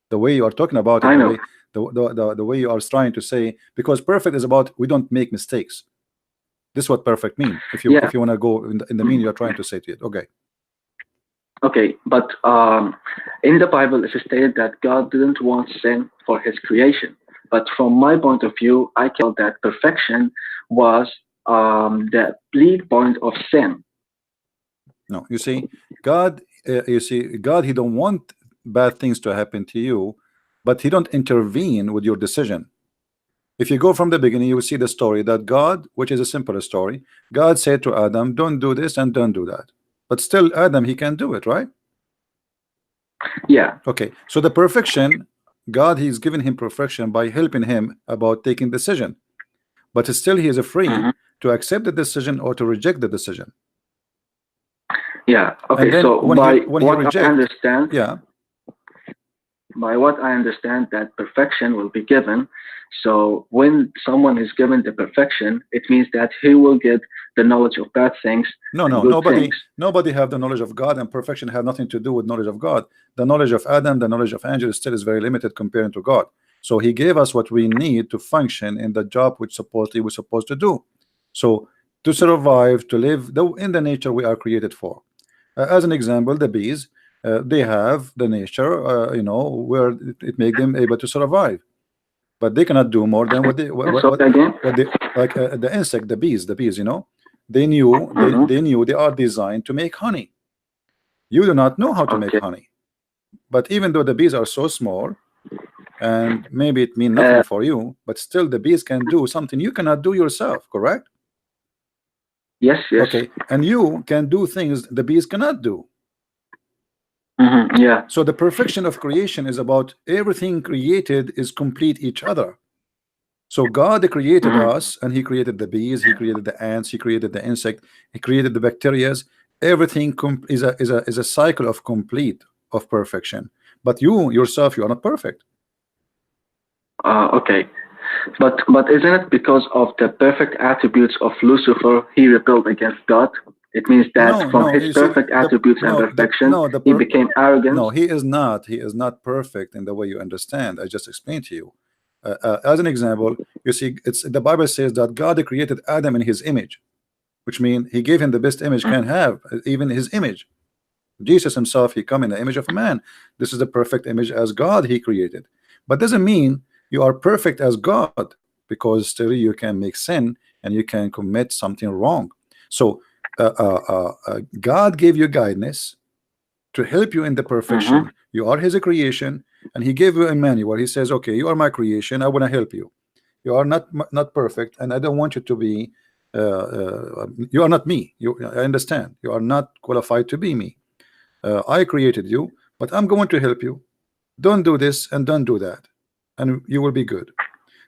The way you are talking about it, I know. the way you are trying to say, because perfect is about we don't make mistakes. This is what perfect mean. Yeah, If you want to go in the meaning you are trying to say to it. Okay. okay, but in the Bible it's stated that God didn't want sin for his creation. But from my point of view, I can tell that perfection was the lead point of sin. No, you see, God, God, he don't want bad things to happen to you, but he don't intervene with your decision. If you go from the beginning, you will see the story that God, which is a simple story, God said to Adam, don't do this and don't do that. But still, Adam, he can do it, right? Yeah. Okay, so the perfection, God, he's given him perfection by helping him about taking decision. But still, he is free Hmm. to accept the decision or to reject the decision. Yeah. And Okay. then So by when he what I reject, understand, yeah, that perfection will be given. So when someone is given the perfection, it means that he will get the knowledge of bad things no, and no, good things. nobody have the knowledge of God, and perfection have nothing to do with knowledge of God. The knowledge of Adam, the knowledge of angels still is very limited compared to God. So he gave us what we need to function in the job which supposedly we're supposed to do. So to survive, to live in the nature we are created for. As an example, the bees, they have the nature, where it make them able to survive, but they cannot do more than what they And so again. what they like. The insect, the bees, they knew Hmm. they knew they are designed to make honey. You do not know how to make Okay. honey, but even though the bees are so small and maybe it mean nothing Uh, for you, but still the bees can do something you cannot do yourself, correct? yes. Yes. Okay, and you can do things the bees cannot do. Hmm. Yeah. So the perfection of creation is about everything created is complete each other. So God created Hmm. us, and he created the bees, he created the ants, he created the insect, he created the bacteria. Everything is a cycle of complete of perfection. But you yourself, you are not perfect. Okay. But isn't it because of the perfect attributes of Lucifer he rebelled against God? It means that No, from no, his you see, perfect the attributes and no, the perfection, no, the he per became arrogant. no, he is not perfect in the way you understand. I just explained to you. As an example, you see, it's the Bible says that God created Adam in his image, which means he gave him the best image can have, even his image. Jesus himself, he come in the image of a man. This is the perfect image as God he created. But doesn't mean you are perfect as God, because still you can make sin and you can commit something wrong. So God gave you guidance to help you in the Hmm. perfection. You are his creation, and he gave you a manual. He says, okay, you are my creation, I want to help you. You are not perfect, and I don't want you to be you are not me. I understand you are not qualified to be me. I created you, but I'm going to help you. Don't do this and don't do that, and you will be good.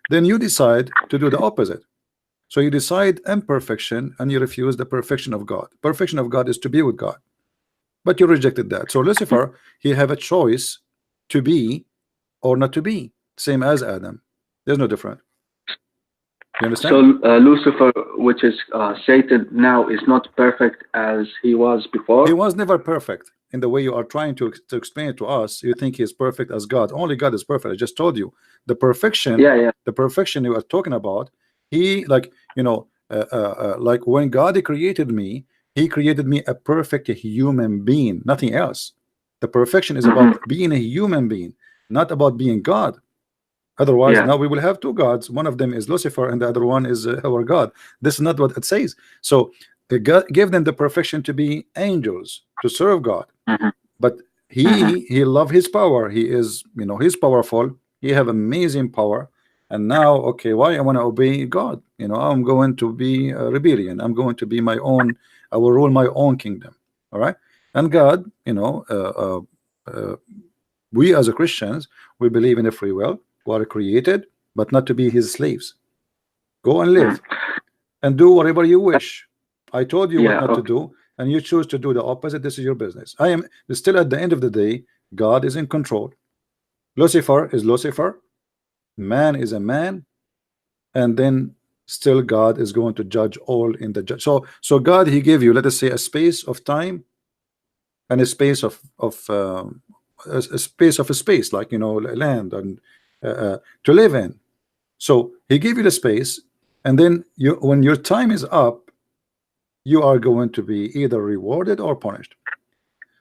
Then you decide to do the opposite. So you decide imperfection and you refuse the perfection of God. Perfection of God is to be with God, but you rejected that. So Lucifer, he have a choice to be or not to be, same as Adam. There's no different. You So understand? Lucifer, which is Satan now, is not perfect as he was He before. was never perfect in the way you are trying to explain it to us. You think he is perfect as God. Only God is perfect. I just told you the perfection, Yeah, yeah. the perfection you are talking about. He, like, like when God created me, he created me a perfect human being, nothing else. The perfection is Hmm. about being a human being, not about being God. Otherwise, Yeah. now we will have two gods. One of them is Lucifer, and the other one is our God. This is not what it says. So God gave them the perfection to be angels, to serve God. Hmm. But Hmm. he love his power. He is, he's powerful. He have amazing power. And now, okay, why I want to obey God? I'm going to be a rebellion. I'm going to be my own. I will rule my own kingdom. All right. And God, uh, we as a Christians, we believe in a free will. We are created, but not to be his slaves. Go and Hmm. live and do whatever you wish. I told you what Yeah. not to Okay. do, and you choose to do the opposite. This is your business. I am still, at the end of the day, God is in control. Lucifer is Lucifer, man is a man, and then still God is going to judge all in the judge. So God, he gave you, let us say, a space of time and a space of a space, like land and to live in. So he gave you the space, and then when your time is up, you are going to be either rewarded or punished.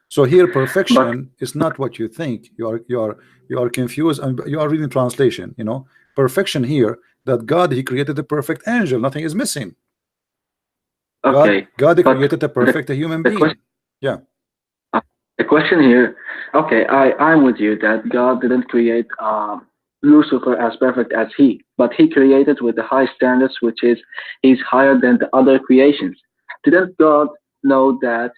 So here, But perfection is not what you think. You are confused, and you are reading translation. Perfection here, that God, he created a perfect angel. Nothing is missing. God, okay. God But created a the perfect human the question being. Yeah. the question here. Okay, I'm with you that God didn't create Lucifer as perfect as he, but he created with the high standards, which is he's higher than the other creations. Didn't God know that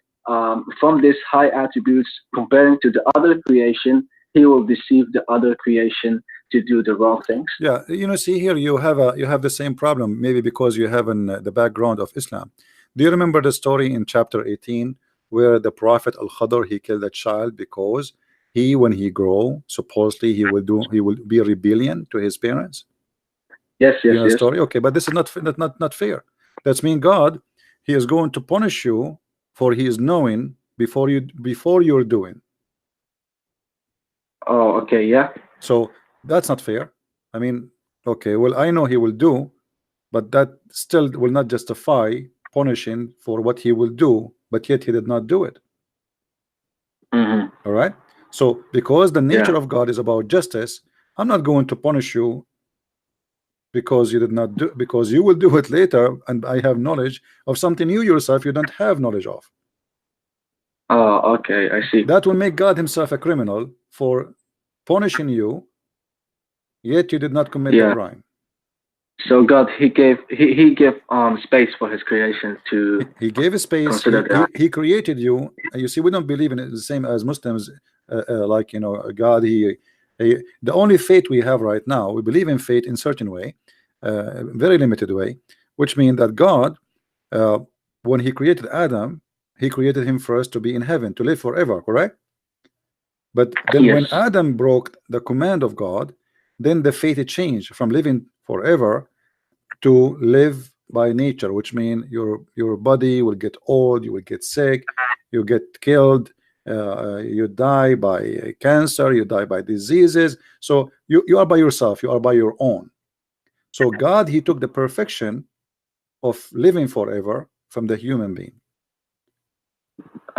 from these high attributes, comparing to the other creation, he will deceive the other creation to do the wrong things? Yeah, see here you have the same problem, maybe because you have in the background of Islam. Do you remember the story in chapter 18 where the Prophet Al-Khadr, he killed a child because he, when he grow, supposedly he will be rebellion to his parents? Yes, You yes, know the yes. story? Okay, but this is not fair. That's mean God, he is going to punish you for he is knowing before you're doing. Oh, okay, yeah. So that's not fair. I mean, okay, well, I know he will do, but that still will not justify punishing for what he will do, but yet he did not do it. Hmm. All right. So because the nature Yeah. of God is about justice, I'm not going to punish you because you did not do, because you will do it later, and I have knowledge of something you don't have knowledge of. Oh, okay, I see. That will make God himself a criminal for punishing you, yet you did not commit the Yeah. crime. So God, he gave space for his creation to He gave a space. consider that. He created you. And you see, we don't believe in it the same as Muslims. Like God. The only faith we have right now, we believe in faith in certain way, very limited way, which means that God, uh, when He created Adam, He created him first to be in heaven, to live forever. Correct? But then Yes. when Adam broke the command of God, then the fate changed from living forever to live by nature, which means your body will get old, you will get sick, you get killed, you die by cancer, you die by diseases. So you are by yourself, you are by your own. So God, he took the perfection of living forever from the human being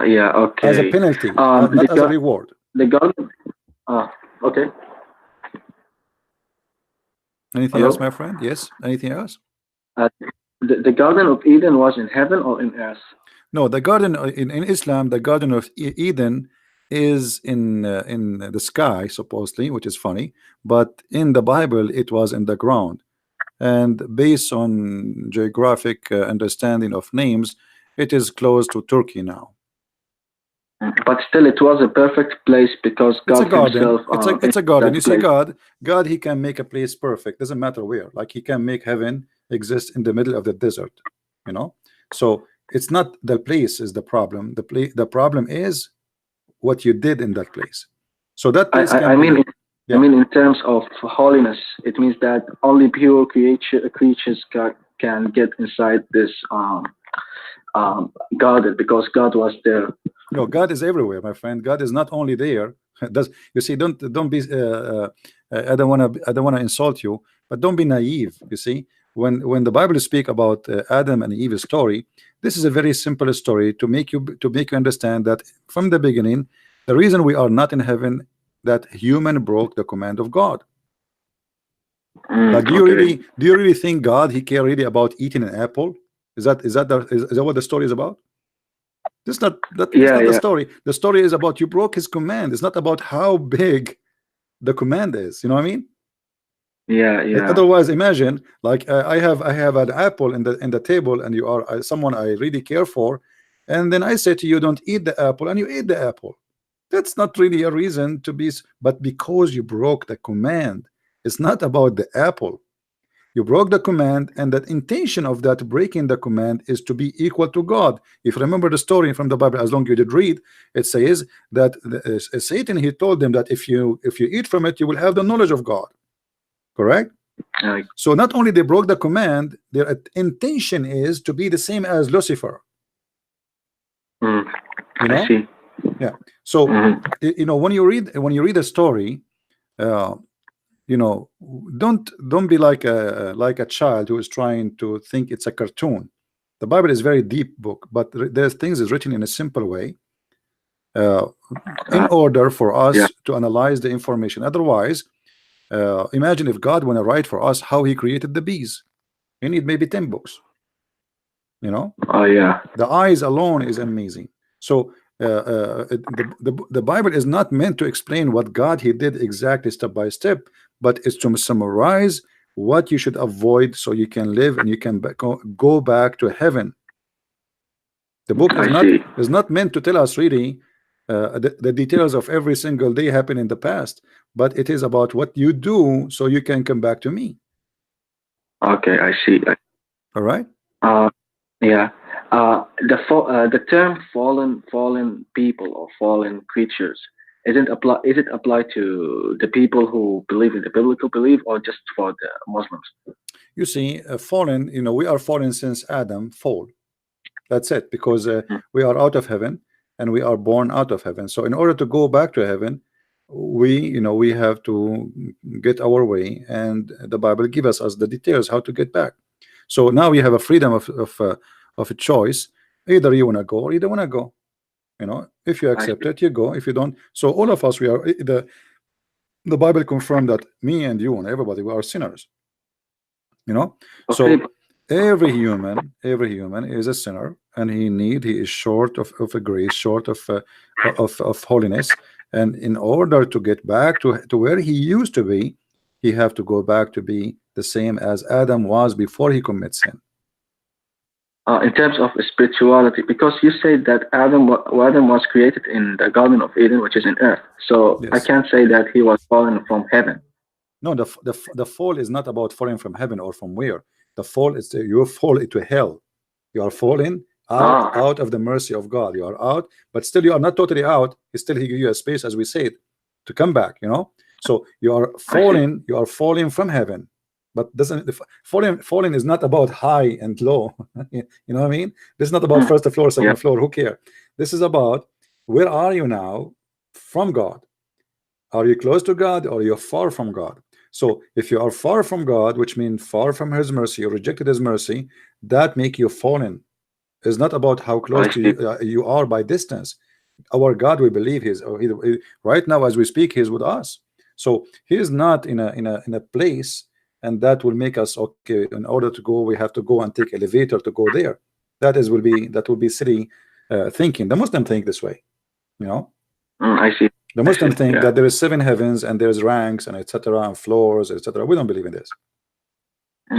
Yeah. as a Okay. penalty, The not as a God, reward. the God. Okay. Anything else, Hello. my friend? Yes, anything else? Uh, the Garden of Eden was in heaven or in earth? No, the garden in Islam, the Garden of Eden is in the sky, supposedly, which is funny. But in the Bible, it was in the ground. And based on geographic understanding of names, it is close to Turkey now. But still, it was a perfect place because It's a God garden. Himself It's in a garden. You that see, place. God, He can make a place perfect. Doesn't matter where. Like He can make heaven exist in the middle of the desert. You know. So it's not the place is the problem. The problem is what you did in that place. So that I, place I, can I mean, be, I yeah. mean, in terms of holiness, it means that only pure creatures can get inside this garden because God was there. No, God is everywhere, my friend. God is not only there. Does you see? Don't be. I don't wanna insult you, but don't be naive. You see, when the Bible speak about Adam and Eve's story, this is a very simple story to make you understand that from the beginning, the reason we are not in heaven, that human broke the command of God. Like, Okay. do you really think God he care really about eating an apple? Is that what the story is about? That's Yeah, not the yeah, story. The story is about you broke his command. It's not about how big the command is. You know what I mean? yeah, yeah, Otherwise, imagine like I have an apple in the table, and you are someone I really care for, and then I say to you, don't eat the apple, and you eat the apple. That's not really a reason to be, but because you broke the command. It's not about the apple. You broke the command, and that intention of that breaking the command is to be equal to God. If you remember the story from the Bible, as long as you did read, it says that Satan, he told them that if you eat from it, you will have the knowledge of God. Correct? uh, So not only they broke the command, their intention is to be the same as Lucifer. mm, You I know? see. Yeah. So Hmm. when you read a story, uh, you know, don't be like a child who is trying to think it's a cartoon. The Bible is very deep book, but there's things is written in a simple way, uh, in Uh, order for yeah. us to analyze the information. Otherwise, imagine if God want to write for us how he created the bees. You need maybe 10 books. You know, Oh, yeah. the eyes alone is amazing. So the Bible is not meant to explain what God he did exactly step by step, but it's to summarize what you should avoid so you can live and you can go back to heaven. The book I see. is not meant to tell us really the details of every single day happen in the past, but it is about what you do so you can come back to me. Okay, I see. All right. Uh, yeah. The term fallen people or fallen creatures is it applied to the people who believe in the biblical belief or just for the Muslims? You see, fallen, we are fallen since Adam fall. That's it, because Mm, we are out of heaven and we are born out of heaven. So in order to go back to heaven, we have to get our way, and the Bible gives us the details how to get back. So now you have a freedom of a choice. Either you want to go or you don't want to go. If you I accept see. it, you go. If you don't, so all of us, we are the Bible confirmed that me and you and everybody, we are sinners. Okay, So every human is a sinner, and he is short of a grace, short of holiness, and in order to get back to where he used to be, he have to go back to be the same as Adam was before he commits sin. in terms of spirituality, because you said that Adam was created in the Garden of Eden, which is in earth. So I Yes. can't say that he was fallen from heaven. No, the fall is not about falling from heaven or from where. The fall is you fall into hell. You are falling Ah, out of the mercy of God. You are out, but still you are not totally out. Still, he give you a space, as we said, to come back. So you are I see. falling. You are falling from heaven, but doesn't the falling is not about high and low. You know what I mean? This is not about Mm, first floor, yeah, second floor. Who care? This is about where are you now from God. Are you close to God or you're far from God? So if you are far from God, which means far from his mercy, you rejected his mercy, that make you fallen. It's not about how close I to see. you are by distance. Our God, we believe right now as we speak, he's with us. So he is not in a place, and that will make us okay. In order to go, we have to go and take elevator to go there. That will be silly thinking. The Muslim think this way, you know. I see. The I Muslim see. think Yeah. that there is seven heavens and there's ranks and etc. and floors, etc. We don't believe in this.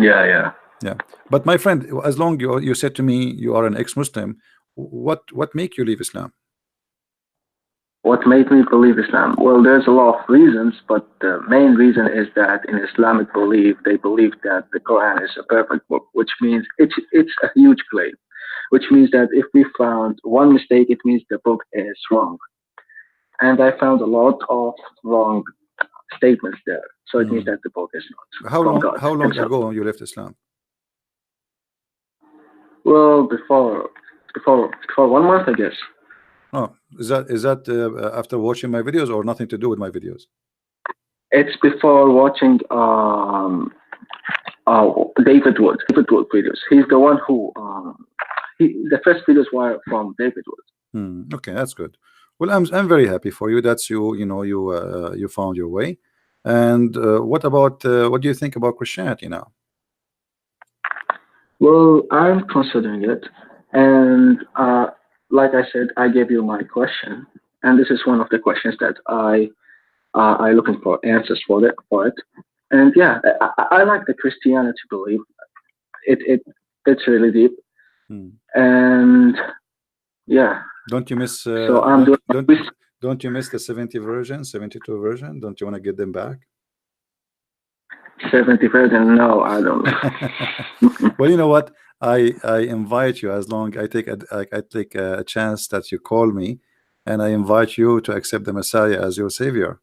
Yeah. Yeah. Yeah, but my friend, as long you said to me you are an ex-Muslim, what make you leave Islam? What made me believe Islam? Well, there's a lot of reasons, but the main reason is that in Islamic belief, they believe that the Quran is a perfect book, which means it's a huge claim. Which means that if we found one mistake, it means the book is wrong. And I found a lot of wrong statements there. So it means Hmm. that the book is not How from long God how long Himself. ago you left Islam? Well, before 1 month, I guess. Oh, is that after watching my videos or nothing to do with my videos? It's before watching David Wood videos. He's the one who the first videos were from David Wood. Okay, that's good. Well, I'm very happy for you. That's you found your way. And what do you think about Christianity now? Well, I'm considering it, and like I said, I gave you my question, and this is one of the questions that I looking for answers for it. And yeah, I like the Christianity belief. It's really deep, Hmm. and yeah. Don't you miss So I'm doing don't you miss the 70 version, 72 version? Don't you want to get them back? 70%. No, I don't. Well, you know what? I invite you, as long I take a chance that you call me, and I invite you to accept the Messiah as your savior.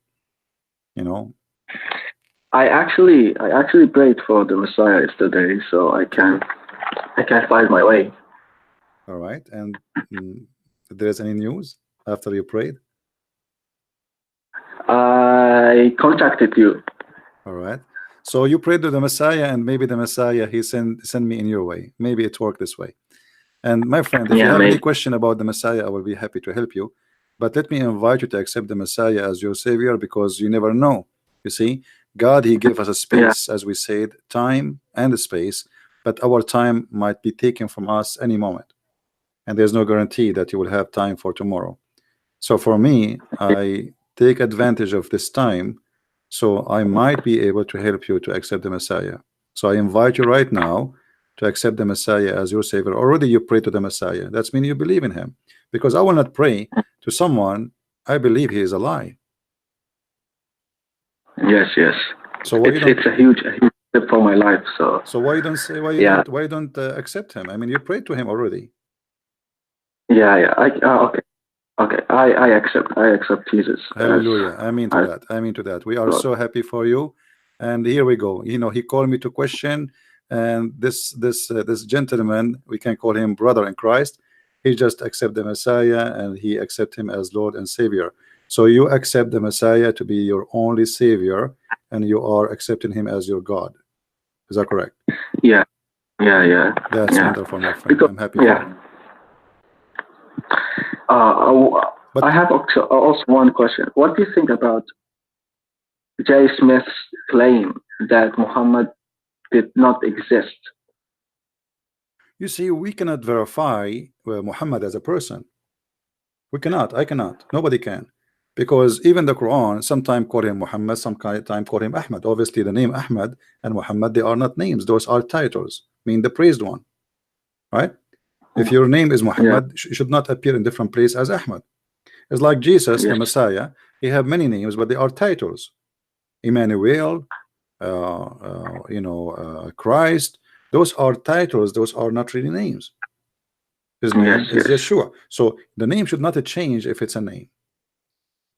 You know. I actually prayed for the Messiah yesterday, so I can find my way. All right. And if there's any news after you prayed? I contacted you. All right. So you prayed to the Messiah, and maybe the Messiah he send me in your way. Maybe it worked this way. And my friend, if you Yeah, have any maybe. question about the Messiah, I will be happy to help you. But let me invite you to accept the Messiah as your savior, because you never know. You see, God, he gave us a Yeah, space, as we said, time and a space, but our time might be taken from us any moment. And there's no guarantee that you will have time for tomorrow. So for me, I take advantage of this time So I might be able to help you to accept the Messiah. So I invite you right now to accept the Messiah as your Savior. Already you pray to the Messiah. That's mean you believe in him. Because I will not pray to someone I believe he is a lie. Yes, yes. So why you It's don't? a huge step for my life. So So why you don't say yeah, why you don't accept him? I mean, you prayed to him already. yeah, yeah. Okay, okay. I accept Jesus as Hallelujah. I mean to as that. I mean to that. We are Lord. so happy for you. And here we go. You know, he called me to question, and this gentleman, we can call him brother in Christ. He just accept the Messiah and he accept him as Lord and Savior. So you accept the Messiah to be your only Savior, and you are accepting him as your God. Is that correct? Yeah, yeah, yeah, That's yeah. wonderful, my friend. Because I'm happy for yeah, you. I But have also one question. What do you think about J. Smith's claim that Muhammad did not exist? you see, we cannot verify Muhammad as a person. We cannot. I cannot. Nobody can. Because even the Quran sometimes call him Muhammad, time call him Ahmad. Obviously, the name Ahmad and Muhammad, they are not names. Those are titles, mean the praised one, right? If your name is Yeah, Muhammad, should not appear in different place as Ahmad. It's like Jesus, the yes, Messiah. He have many names, but they are titles. Emmanuel, Christ. Those are titles. Those are not really names. His yes, name is yes, Yeshua. So the name should not change if it's a name.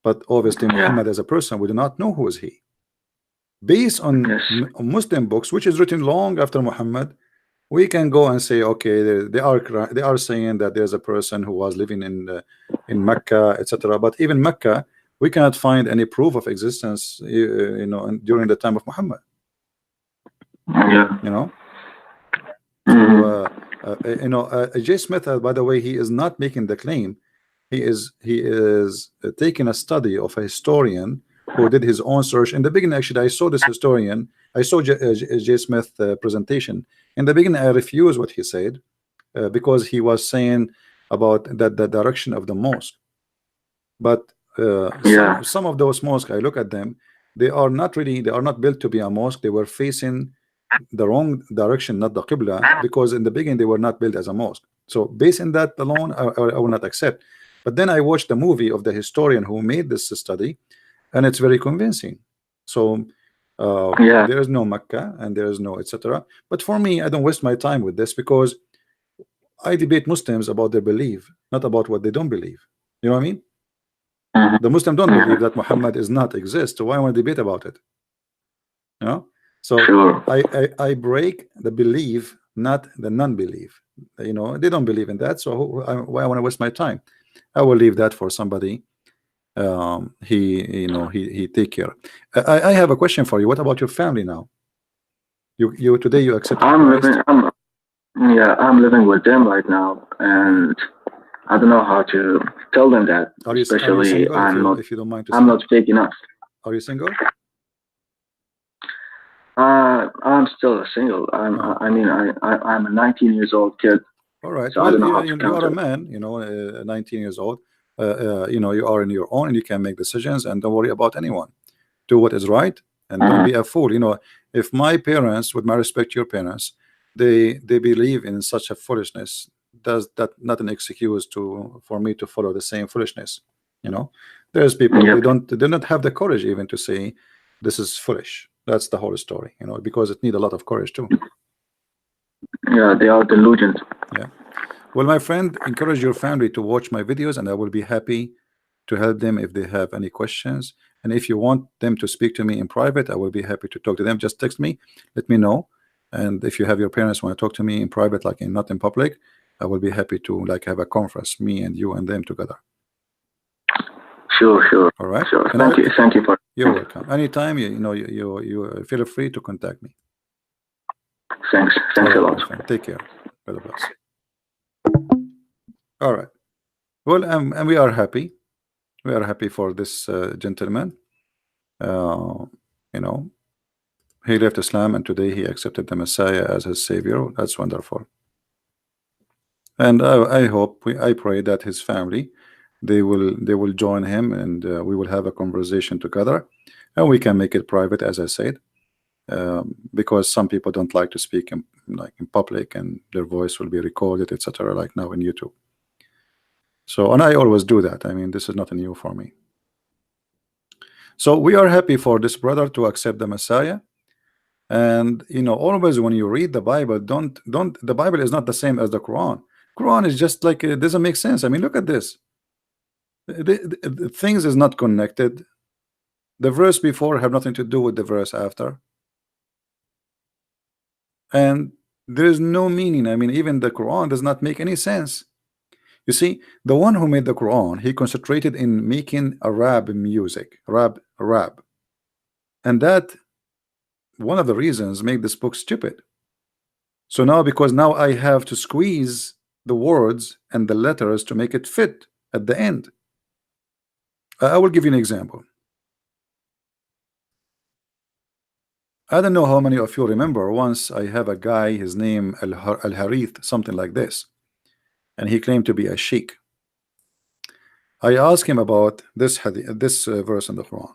But obviously, yeah, Muhammad as a person, we do not know who is he. Based on yes, Muslim books, which is written long after Muhammad, we can go and say, okay, they are saying that there's a person who was living in Mecca, etc. But even Mecca, we cannot find any proof of existence, during the time of Muhammad. yeah. You know, so Hmm. J. Smith, by the way, he is not making the claim. He is taking a study of a historian who did his own search. In the beginning, actually, I saw this historian. I saw J. Smith presentation. In the beginning, I refused what he said because he was saying about that the direction of the mosque. But Yeah, some of those mosques, I look at them, they are not built to be a mosque. They were facing the wrong direction, not the Qibla, because in the beginning they were not built as a mosque. So based on that alone, I will not accept. But then I watched the movie of the historian who made this study, and it's very convincing. So yeah, there is no Mecca and there is no etc. But for me, I don't waste my time with this because I debate Muslims about their belief, not about what they don't believe. You know what I mean? hmm, The Muslim don't believe hmm, that Muhammad is not exist. So why want to debate about it? You know, so sure. I break the belief, not the non-belief. They don't believe in that, so why I want to waste my time? I will leave that for somebody. He take care. I have a question for you. What about your family now? You today you accepted I'm living. Christ. I'm living with them right now, and I don't know how to tell them that. Are you Especially, single? If you don't mind to I'm say, not big enough. are you single? I'm still a single. Oh, I'm a 19 years old kid, all right. so I Well, don't know how to you are a counter. man. 19 years old. You are in your own, and you can make decisions, and don't worry about anyone. Do what is right and don't Hmm. be a fool. If my parents, with my respect to your parents, they believe in such a foolishness, does that not an excuse to for me to follow the same foolishness? There's people Yep. they do not have the courage even to say this is foolish. That's the whole story, because it need a lot of courage too. Yeah, they are delusional. Yeah. Well, my friend, encourage your family to watch my videos, and I will be happy to help them if they have any questions. And if you want them to speak to me in private, I will be happy to talk to them. Just text me, let me know. And if you have your parents want to talk to me in private, like not in public, I will be happy to like have a conference, me and you and them together. Sure, sure, All right. sure. And Thank you for. you're welcome. Anytime you feel free to contact me. Thanks, All thanks a right, lot. my friend. Take care. God bless. All right. Well, and we are happy. We are happy for this gentleman. Uh, you know, he left Islam and today he accepted the Messiah as his savior. That's wonderful. And I hope, I pray that his family, they will join him, and we will have a conversation together and we can make it private, as I said, because some people don't like to speak in, like in public, and their voice will be recorded, etc., like now in YouTube. So, and I always do that. I mean, this is not new for me. So we are happy for this brother to accept the Messiah. And you know, always when you read the Bible, don't the Bible is not the same as the Quran. Quran is just like, it doesn't make sense. I mean, look at this. The things is not connected. The verse before have nothing to do with the verse after, and there is no meaning. I mean, even the Quran does not make any sense. You see, the one who made the Quran, he concentrated in making Arab music, Arab, and that one of the reasons make this book stupid. So now, because now I have to squeeze the words and the letters to make it fit at the end. I will give you an example. I don't know how many of you remember, once I have a guy, his name Al Harith, something like this, and he claimed to be a sheikh. I asked him about this hadith, this verse in the Quran.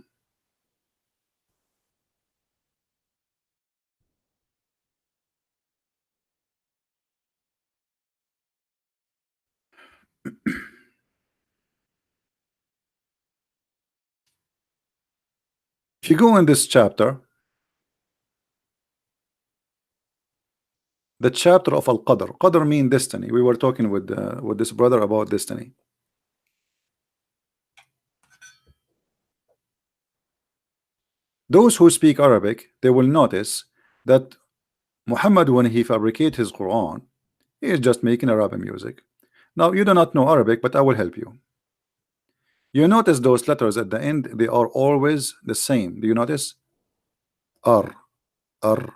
If you go in this chapter, the chapter of Al-Qadr. Qadr mean destiny. We were talking with this brother about destiny. Those who speak Arabic, they will notice that Muhammad, when he fabricated his Quran, he is just making Arabic music. Now, you do not know Arabic, but I will help you. You notice those letters at the end, they are always the same. Do you notice? R, R,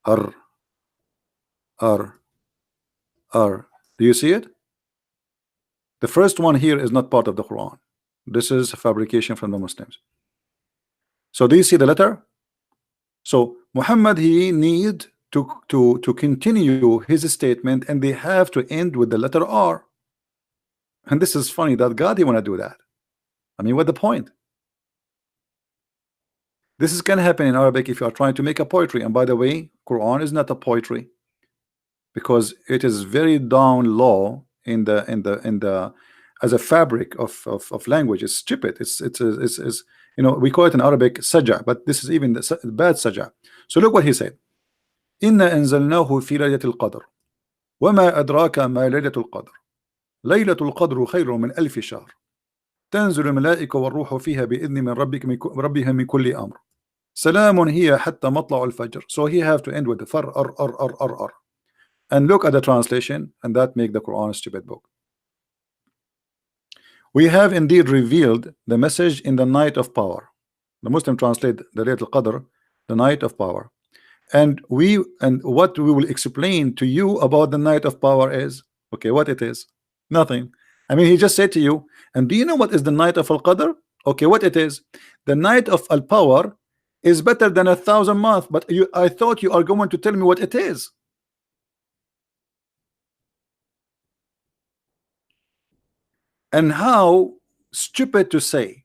R, R, R. Do you see it? The first one here is not part of the Quran. This is fabrication from the Muslims. So do you see the letter? So Muhammad, he need to continue his statement, and they have to end with the letter R. And this is funny that God, he want to do that. I mean, what the point? This is can happen in Arabic if you are trying to make a poetry. And by the way, Quran is not a poetry, because it is very down low in the as a fabric of language. It's stupid. It's you know, we call it in Arabic saja, but this is even the bad saja. So look what he said. Inna anzalnahu fi laylatil qadr wama adraka ma laylatul qadr laylatul qadru khayrun min alf shahr تنزل الملائكة والروح فيها بإذن من ربها من كل أمر سلام هي حتى مطلع الفجر. So he have to end with the far r. And look at the translation, and that make the Quran a stupid book. We have indeed revealed the message in the night of power. The Muslim translate the Laylatul Qadr, the night of power. And what we will explain to you about the night of power is, okay, what it is? Nothing. I mean, he just said to you, and do you know what is the night of Al-Qadr? Okay, what it is? The night of Al-Power is better than 1,000 months, but I thought you are going to tell me what it is. And how stupid to say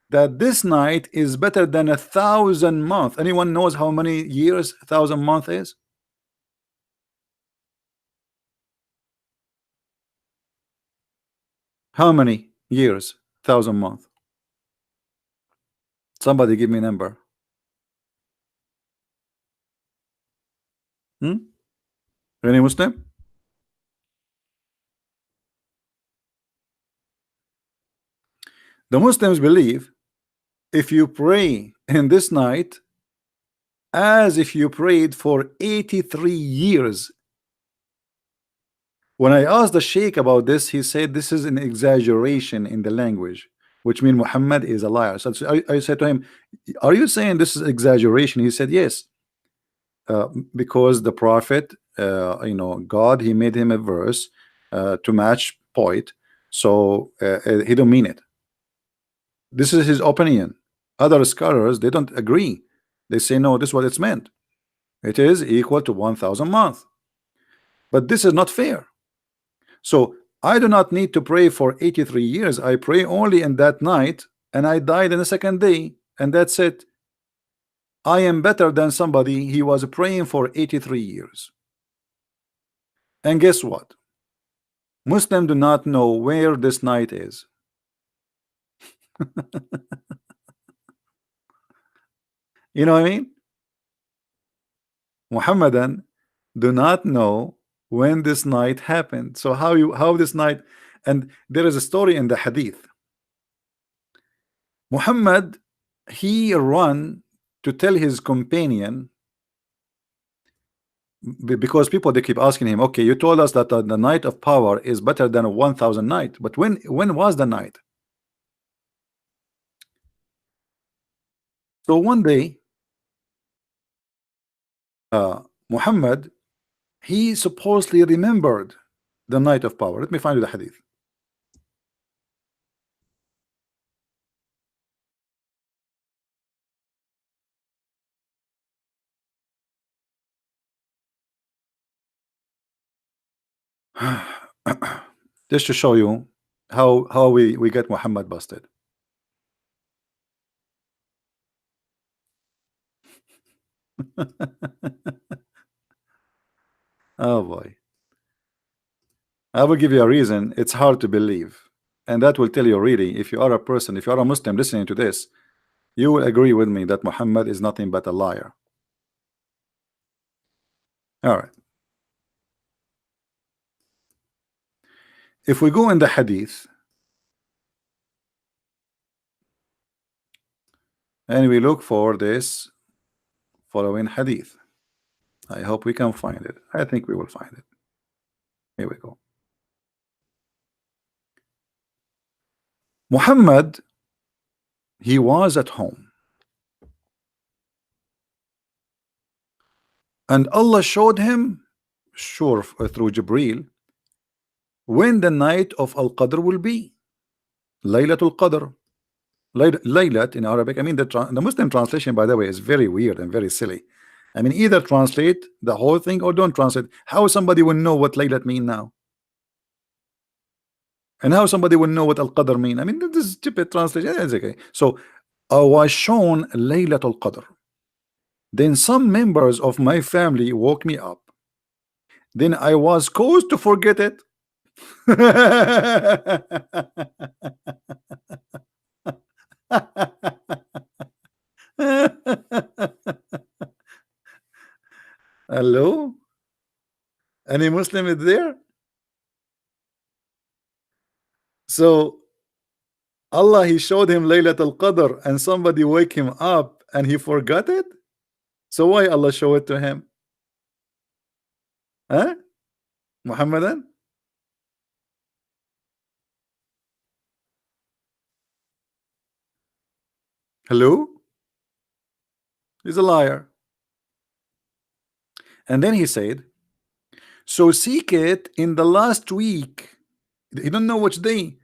that this night is better than 1,000 months. Anyone knows how many years 1,000 months is? How many years 1,000 months? Somebody give me a number. Any Muslim? The Muslims believe if you pray in this night as if you prayed for 83 years. When I asked the Sheikh about this, he said this is an exaggeration in the language, which means Muhammad is a liar. So I said to him, are you saying this is exaggeration? He said yes, because the Prophet, you know, God, he made him a verse to match poet, so he don't mean it. This is his opinion. Other scholars, they don't agree. They say no, this is what it's meant. It is equal to 1,000 months. But this is not fair. So I do not need to pray for 83 years. I pray only in that night, and I died in the second day. and that's it. I am better than somebody he was praying for 83 years. And guess what? Muslims do not know where this night is. You know what I mean? Muhammadan do not know when this night happened. So how this night, and there is a story in the hadith. Muhammad, he run to tell his companion, because people they keep asking him, okay, you told us that the night of power is better than a 1,000 night, but when was the night? So one day, Muhammad, he supposedly remembered the night of power. Let me find you the hadith. Just to show you how we get Muhammad busted. Oh boy. I will give you a reason. It's hard to believe. And that will tell you really, if you are a person, if you are a Muslim listening to this, you will agree with me that Muhammad is nothing but a liar. All right. If we go in the hadith and we look for this following hadith, I hope we can find it. I think we will find it. Here we go. Muhammad, he was at home, and Allah showed him, sure, through Jibreel, when the night of Al-Qadr will be. Laylatul Qadr. Laylat in Arabic, I mean the Muslim translation, by the way, is very weird and very silly. I mean, either translate the whole thing or don't translate. How somebody will know what Laylat mean now? And how somebody will know what Al-Qadr mean? I mean, this is stupid translation. Yeah, it's okay. So I was shown Laylatul Qadr. Then some members of my family woke me up. Then I was caused to forget it. Hello? Any Muslim is there? So Allah, he showed him Laylatul Qadr and somebody wake him up and he forgot it. So why Allah show it to him? Huh? Muhammadan? Hello? He's a liar. And then he said, so seek it in the last week. He don't know which day.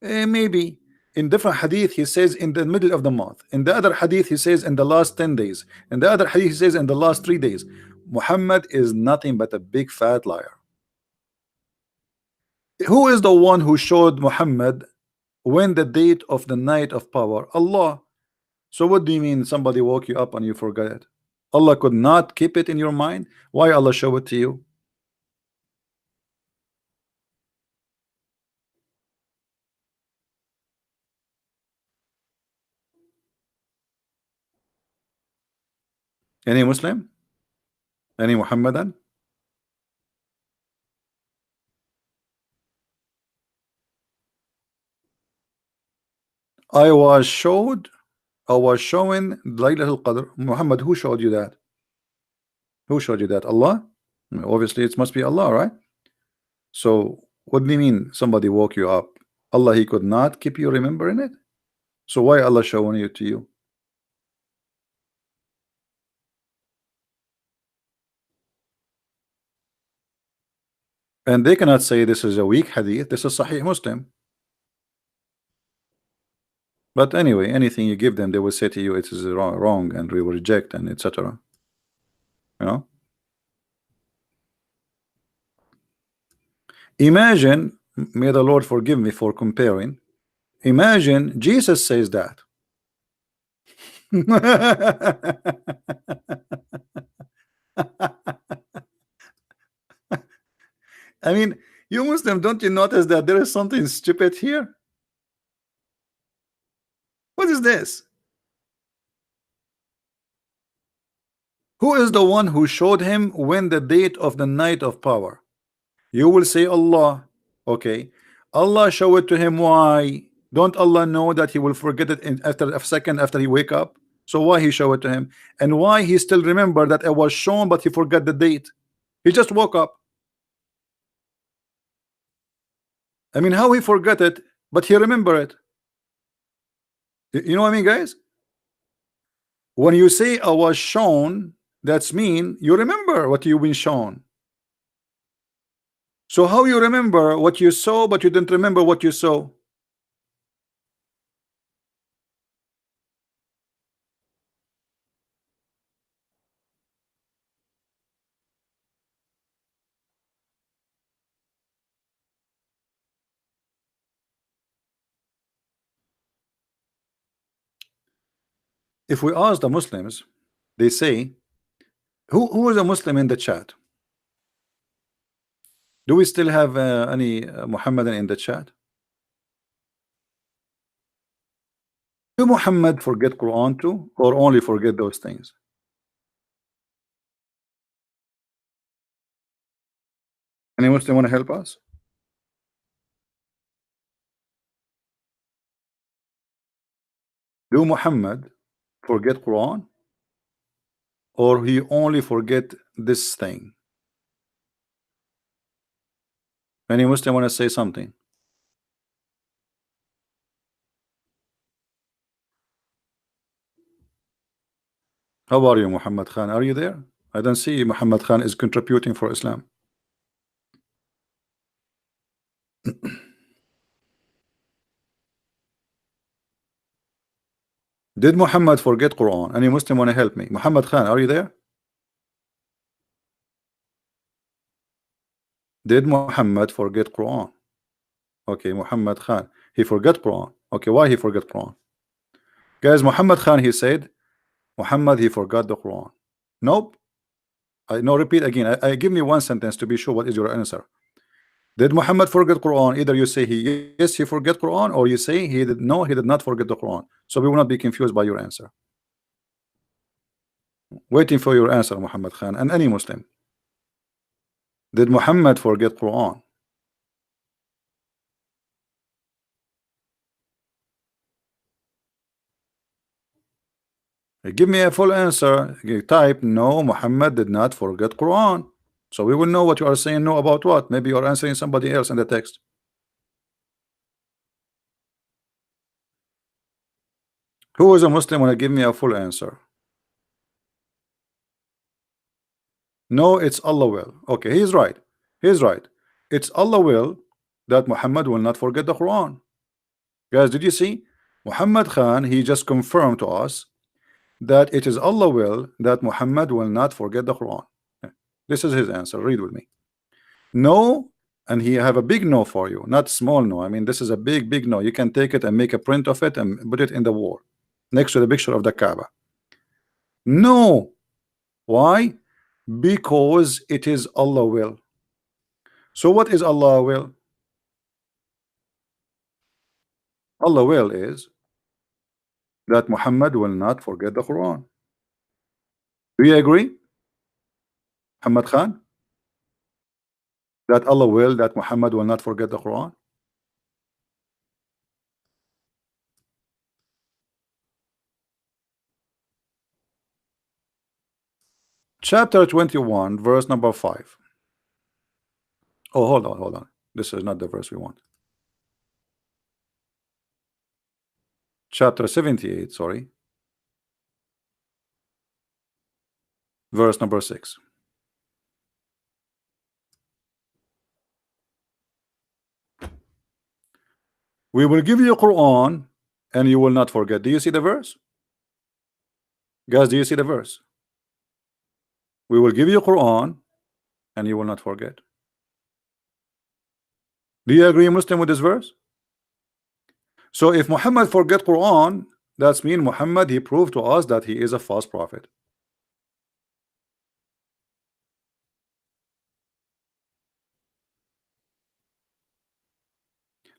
Maybe in different hadith he says in the middle of the month. In the other hadith he says in the last 10 days. In the other hadith he says in the last 3 days. Muhammad is nothing but a big fat liar. Who is the one who showed Muhammad when the date of the night of power? Allah. So what do you mean somebody woke you up and you forgot it? Allah could not keep it in your mind. Why Allah show it to you? Any Muslim? Any Muhammadan? I was showing Laylatul Qadr. Muhammad, who showed you that? Who showed you that? Allah? Obviously it must be Allah, right? So what do you mean somebody woke you up? Allah, he could not keep you remembering it? So why Allah showing it to you? And they cannot say this is a weak hadith. This is Sahih Muslim. But anyway, anything you give them, they will say to you it is wrong and we will reject and etc. You know? Imagine, may the Lord forgive me for comparing. Imagine Jesus says that. I mean, you Muslim, don't you notice that there is something stupid here? What is this? Who is the one who showed him when the date of the night of power? You will say Allah. Okay. Allah showed it to him. Why? Don't Allah know that he will forget it in after a second after he wake up? So why he showed it to him? And why he still remember that it was shown but he forgot the date? He just woke up. I mean, how he forgot it but he remember it? You know what I mean, guys? When you say I was shown, that's mean you remember what you've been shown. So how you remember what you saw but you didn't remember what you saw? If we ask the Muslims, they say, who is a Muslim in the chat? Do we still have any Muhammadan in the chat? Do Muhammad forget Quran too, or only forget those things? Any Muslim want to help us? Do Muhammad forget Quran, or he only forget this thing? Any Muslim want to say something? How are you, Muhammad Khan? Are you there? I don't see Muhammad Khan is contributing for Islam. Did Muhammad forget Quran? Any Muslim want to help me? Muhammad Khan, are you there? Did Muhammad forget Quran? Okay, Muhammad Khan, he forgot Quran. Okay, why he forgot Quran? Guys, Muhammad Khan, he said Muhammad, he forgot the Quran. Nope. I no, repeat again. I give me one sentence to be sure what is your answer. Did Muhammad forget Quran? Either you say he yes, he forget Quran, or you say he did no, he did not forget the Quran. So we will not be confused by your answer. Waiting for your answer, Muhammad Khan, and any Muslim. Did Muhammad forget Quran? Give me a full answer. Type no, Muhammad did not forget Quran. So we will know what you are saying no about what. Maybe you are answering somebody else in the text. Who is a Muslim want to give me a full answer? No, it's Allah will. Okay, he's right. He's right. It's Allah will that Muhammad will not forget the Quran. Guys, did you see? Muhammad Khan, he just confirmed to us that it is Allah will that Muhammad will not forget the Quran. This is his answer. Read with me. No, and he have a big no for you, not small no. I mean, this is a big no. You can take it and make a print of it and put it in the wall next to the picture of the Kaaba. No. Why? Because it is Allah will. So what is Allah will? Allah will is that Muhammad will not forget the Quran. Do you agree, Muhammad Khan? That Allah will that Muhammad will not forget the Quran? Chapter 21, verse number 5. Oh, hold on. This is not the verse we want. Chapter 78, sorry. Verse number 6. We will give you Quran and you will not forget. Do you see the verse? Guys, do you see the verse? We will give you Quran and you will not forget. Do you agree, Muslim, with this verse? So if Muhammad forget Quran, That's mean Muhammad, he proved to us that he is a false prophet.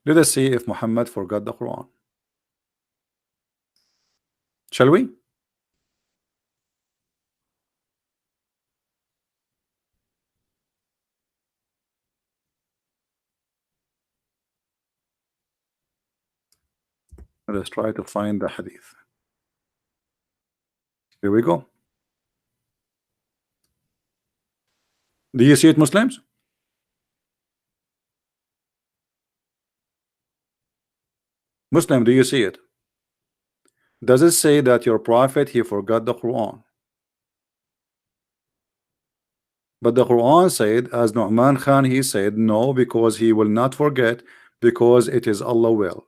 Let us see if Muhammad forgot the Quran. Shall we? Let us try to find the hadith. Here we go. Do you see it, Muslims? Muslim, do you see it? Does it say that your prophet he forgot the Quran? But the Quran said, as Nu'man Khan he said, no, because he will not forget, because it is Allah will.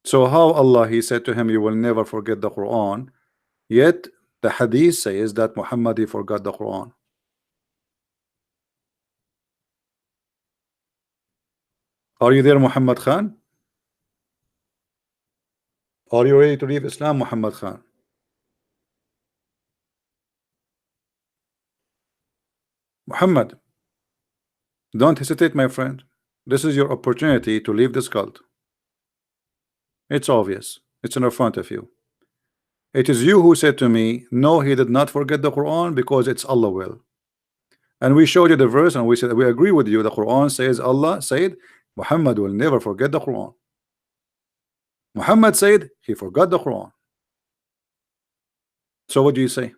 So how Allah he said to him, you will never forget the Quran, yet the hadith says that Muhammad he forgot the Quran. Are you there, Muhammad Khan? Are you ready to leave Islam, Muhammad Khan? Muhammad, don't hesitate, my friend. This is your opportunity to leave this cult. It's obvious. It's in front of you. It is you who said to me, no, he did not forget the Quran because it's Allah will. And we showed you the verse and we said we agree with you. The Quran says Allah said Muhammad will never forget the Quran. Muhammad said he forgot the Quran. So what do you say?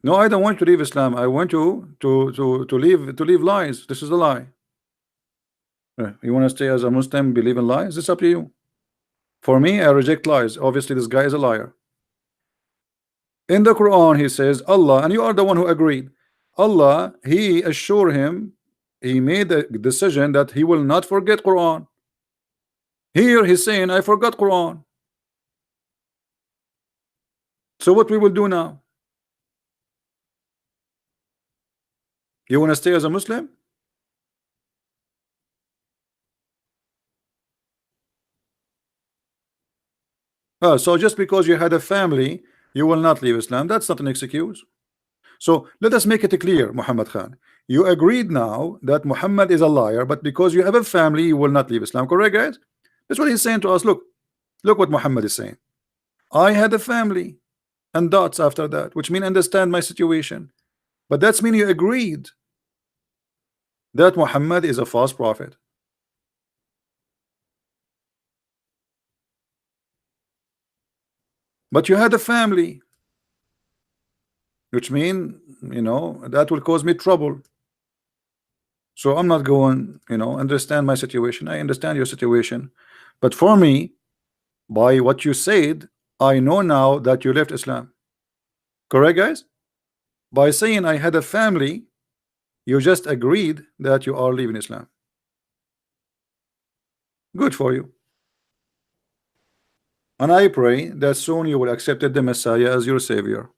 No, I don't want to leave Islam. I want you to leave lies. This is a lie. You want to stay as a Muslim, believe in lies? It's up to you. For me, I reject lies. Obviously, this guy is a liar. In the Quran, he says Allah, and you are the one who agreed. Allah, he assured him, he made a decision that he will not forget Quran. Here he's saying, I forgot Quran. So what we will do now? You want to stay as a Muslim? So just because you had a family, you will not leave Islam. That's not an excuse. So let us make it clear, Muhammad Khan. You agreed now that Muhammad is a liar, but because you have a family, you will not leave Islam. Correct, guys? That's what he's saying to us. Look what Muhammad is saying. I had a family and dots after that, which mean understand my situation. But that's mean you agreed that Muhammad is a false prophet. But you had a family, which mean, that will cause me trouble. So I'm not going, understand my situation. I understand your situation. But for me, by what you said, I know now that you left Islam. Correct, guys? By saying I had a family, you just agreed that you are leaving Islam. Good for you. And I pray that soon you will accept the Messiah as your Savior.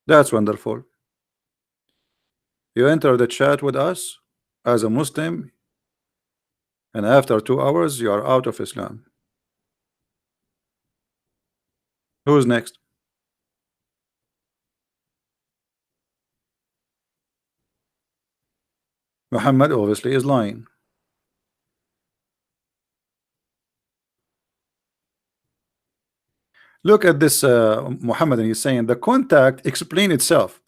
That's wonderful. You enter the chat with us as a Muslim, and after 2 hours you are out of Islam. Who's next? Muhammad obviously is lying. Look at this Muhammad, and he's saying the contact explain itself.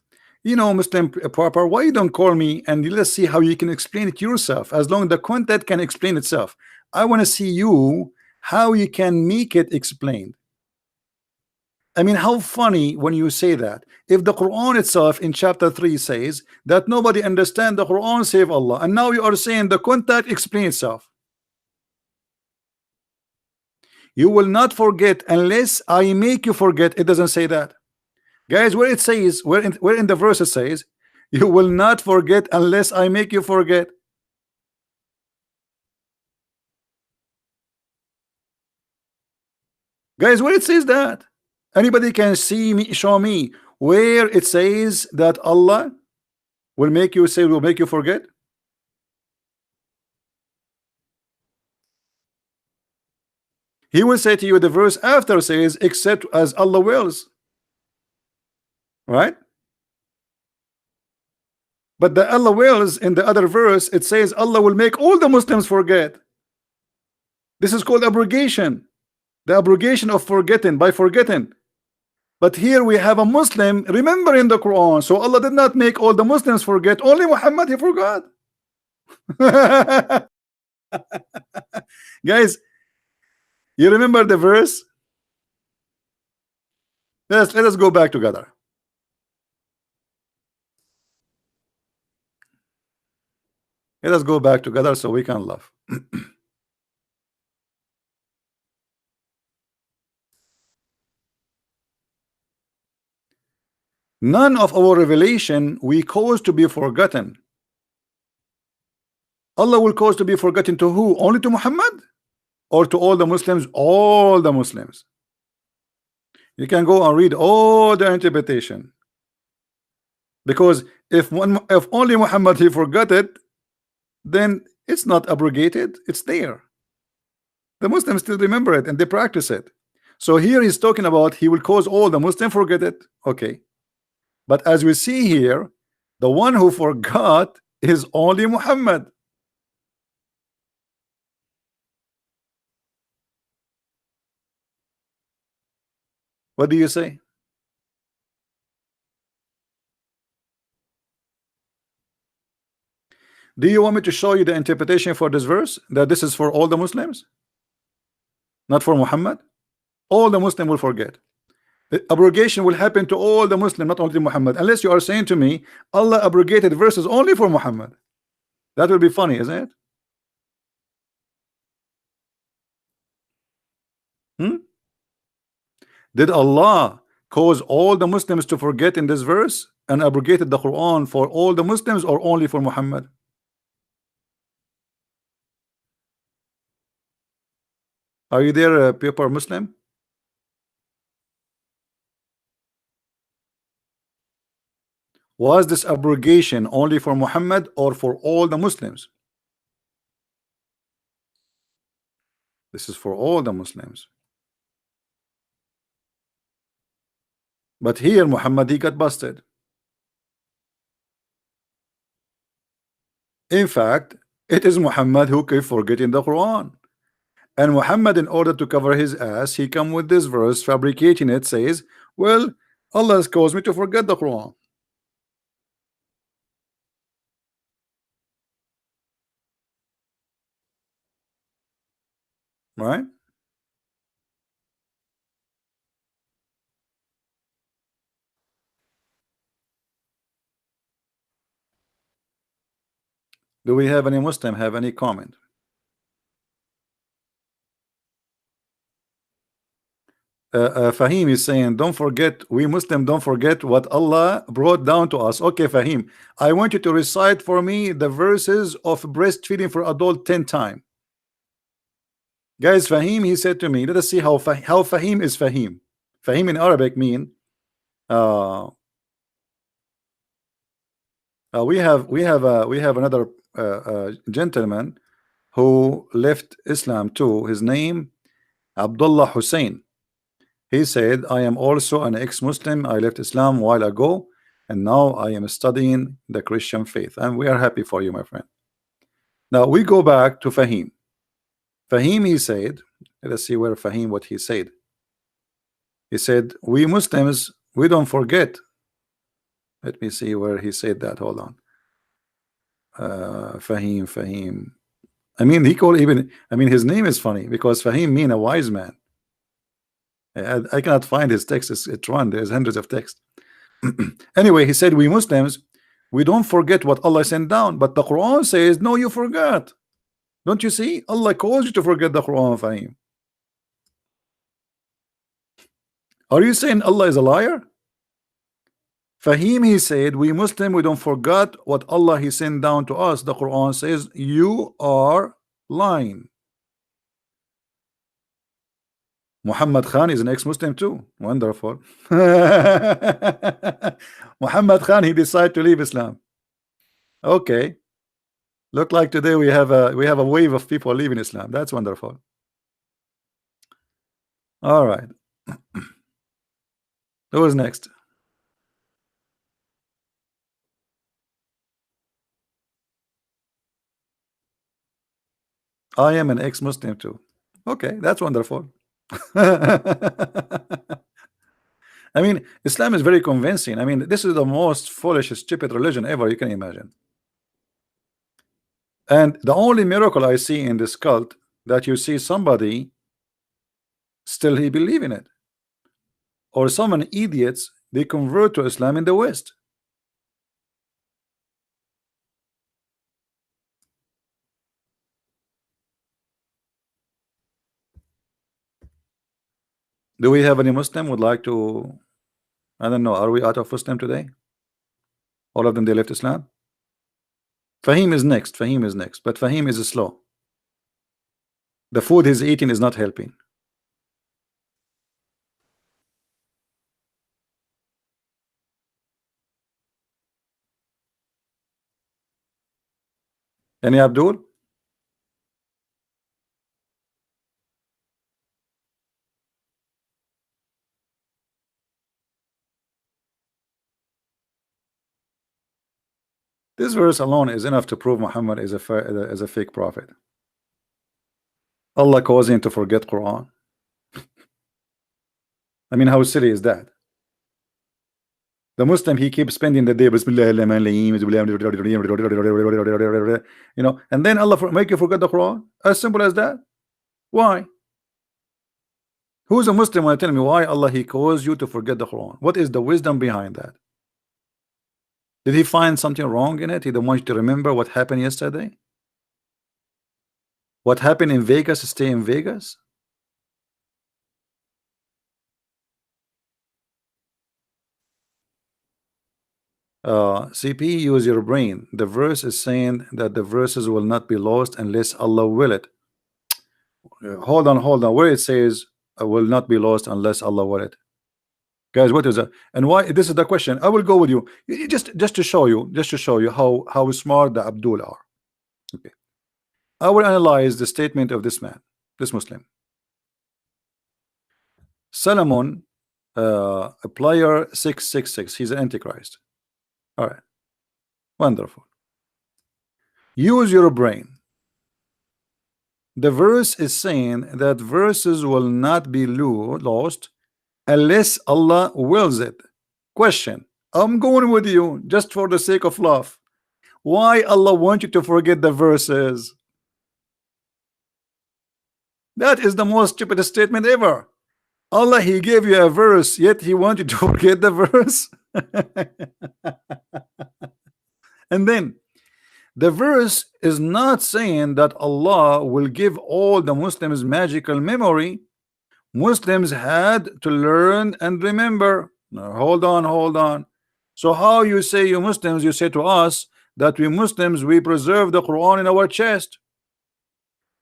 Muslim proper, why you don't call me and let's see how you can explain it yourself? As long as the content can explain itself, I want to see you how you can make it explained. I mean, how funny when you say that. If the Quran itself in chapter 3 says that nobody understand the Quran save Allah, and now you are saying the contact explain itself. You will not forget unless I make you forget. It doesn't say that, guys. Where it says, where in the verse it says, you will not forget unless I make you forget. Guys, where it says that? Anybody can see me, show me where it says that Allah will make you say, will make you forget? He will say to you, the verse after says, except as Allah wills, right? But the Allah wills in the other verse, it says Allah will make all the Muslims forget. This is called abrogation, the abrogation of forgetting by forgetting. But here we have a Muslim remembering the Quran, so Allah did not make all the Muslims forget, only Muhammad he forgot. Guys, you remember the verse? Let us go back together. Let us go back together so we can laugh. None of our revelation we cause to be forgotten. Allah will cause to be forgotten to who? Only to Muhammad? Or to all the Muslims? All the Muslims. You can go and read all the interpretation. Because if only Muhammad he forgot it, then it's not abrogated, it's there. The Muslims still remember it and they practice it. So here he's talking about he will cause all the Muslims forget it. Okay. But as we see here, the one who forgot is only Muhammad. What do you say? Do you want me to show you the interpretation for this verse, that this is for all the Muslims, not for Muhammad? All the Muslim will forget. The abrogation will happen to all the Muslim, not only Muhammad, unless you are saying to me Allah abrogated verses only for Muhammad. That will be funny, isn't it? Did Allah cause all the Muslims to forget in this verse and abrogated the Quran for all the Muslims or only for Muhammad? Are you there, paper Muslim? Was this abrogation only for Muhammad or for all the Muslims? This is for all the Muslims. But here Muhammad he got busted. In fact, it is Muhammad who kept forgetting the Quran. And Muhammad, in order to cover his ass, he come with this verse, fabricating it, says, well, Allah has caused me to forget the Quran. Right? Do we have any Muslim have any comment? Fahim is saying, don't forget, we Muslim don't forget what Allah brought down to us. Okay, Fahim, I want you to recite for me the verses of breastfeeding for adult 10 times. Guys, Fahim, he said to me, let us see how Fahim is Fahim. Fahim in Arabic mean we have another gentleman who left Islam too. His name Abdullah Hussein. He said, I am also an ex-Muslim. I left Islam a while ago and now I am studying the Christian faith, and we are happy for you, my friend. Now we go back to Fahim. Fahim, he said, let us see where Fahim what he said. He said, we Muslims, we don't forget. Let me see where he said that. Hold on. Fahim. I mean, he called even, I mean, his name is funny because Fahim mean a wise man. I cannot find his text. It's one. There's hundreds of texts. Anyway, he said, we Muslims, we don't forget what Allah sent down, but the Quran says, no, you forgot. Don't you see? Allah caused you to forget the Quran, Fahim. Are you saying Allah is a liar? Fahim, he said, we Muslim, we don't forget what Allah he sent down to us. The Quran says, you are lying. Muhammad Khan is an ex-Muslim too. Wonderful. Muhammad Khan, he decided to leave Islam. Okay. Look like today we have a wave of people leaving Islam. That's wonderful. All right. Who is next? I am an ex-Muslim too. Okay, that's wonderful. I mean, Islam is very convincing. I mean, this is the most foolish, stupid religion ever you can imagine. And the only miracle I see in this cult that you see somebody still he believe in it, or some idiots they convert to Islam in the West. Do we have any Muslim would like to? I don't know. Are we out of Muslim today? All of them they left Islam. Fahim is next. Fahim is next, but Fahim is slow. The food he's eating is not helping. Any Abdul? This verse alone is enough to prove Muhammad is a fake prophet. Allah caused him to forget Quran. I mean, how silly is that? The Muslim he keeps spending the day Bismillah, you know, and then Allah make you forget the Quran. As simple as that. Why? Who's a Muslim want to tell me why Allah he caused you to forget the Quran? What is the wisdom behind that? Did he find something wrong in it? He don't want you to remember what happened yesterday? What happened in Vegas stay in Vegas? CP, use your brain. The verse is saying that the verses will not be lost unless Allah will it. Hold on, where it says will not be lost unless Allah will it. Guys, what is that? And why? This is the question. I will go with you. Just to show you how smart the Abdul are. Okay. I will analyze the statement of this man, this Muslim. Solomon, a player 666. He's an antichrist. All right. Wonderful. Use your brain. The verse is saying that verses will not be lost unless Allah wills it. Question. I'm going with you just for the sake of love. Why Allah want you to forget the verses? That is the most stupid statement ever. Allah he gave you a verse, yet he wants you to forget the verse. And then the verse is not saying that Allah will give all the Muslims magical memory. Muslims had to learn and remember. Now, hold on. So how you say you Muslims, you say to us that we Muslims, we preserve the Quran in our chest.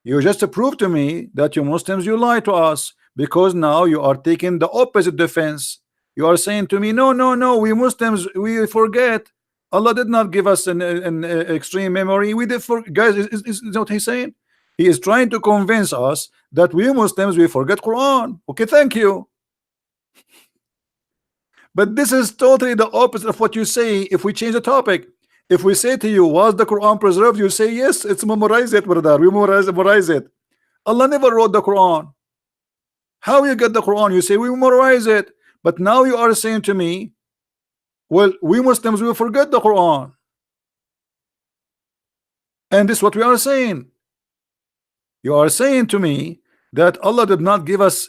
You just prove to me that you Muslims, you lie to us, because now you are taking the opposite defense. You are saying to me, no, we Muslims, we forget. Allah did not give us an extreme memory. We did for guys, is what he's saying? He is trying to convince us that we Muslims, we forget Quran. Okay, thank you. But this is totally the opposite of what you say. If we change the topic, if we say to you, was the Quran preserved? You say, yes, it's memorized it, brother. We memorize it. Allah never wrote the Quran. How you get the Quran? You say, we memorize it. But now you are saying to me, well, we Muslims will forget the Quran. And this is what we are saying. You are saying to me that Allah did not give us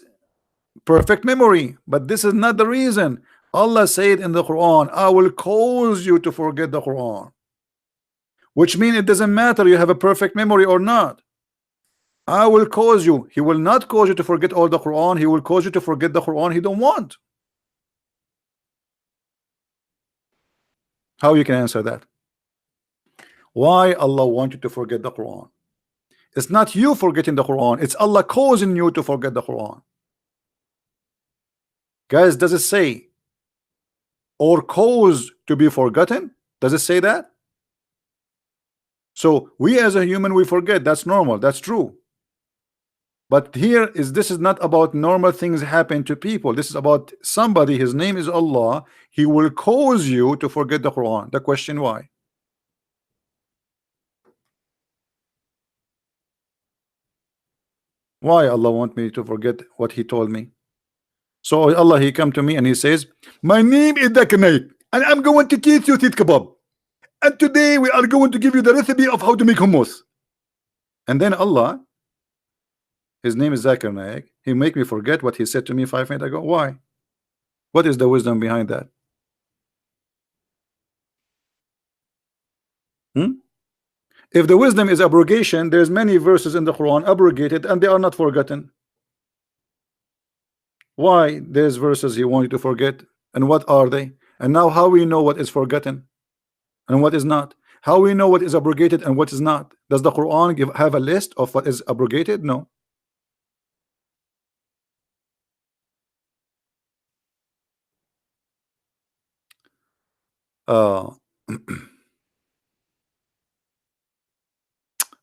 perfect memory, but this is not the reason. Allah said in the Quran, I will cause you to forget the Quran, which means it doesn't matter you have a perfect memory or not. I will cause you. He will not cause you to forget all the Quran. He will cause you to forget the Quran he don't want. How you can answer that? Why Allah want you to forget the Quran? It's not you forgetting the Quran, it's Allah causing you to forget the Quran. Guys, does it say or cause to be forgotten? Does it say that? So we as a human, we forget. That's normal, that's true. But here is this is not about normal things happen to people. This is about somebody. His name is Allah. He will cause you to forget the Quran. The question why? Why Allah want me to forget what He told me? So Allah He come to me and He says, "My name is Dakanai, and I'm going to teach you tit kebab. And today we are going to give you the recipe of how to make hummus." And then Allah, His name is Zakir Naik, He make me forget what He said to me 5 minutes ago. Why? What is the wisdom behind that? Hmm? If the wisdom is abrogation, there's many verses in the Quran abrogated and they are not forgotten. Why there's verses He want you to forget, and what are they? And now how we know what is forgotten and what is not? How we know what is abrogated and what is not? Does the Quran have a list of what is abrogated? No. Uh,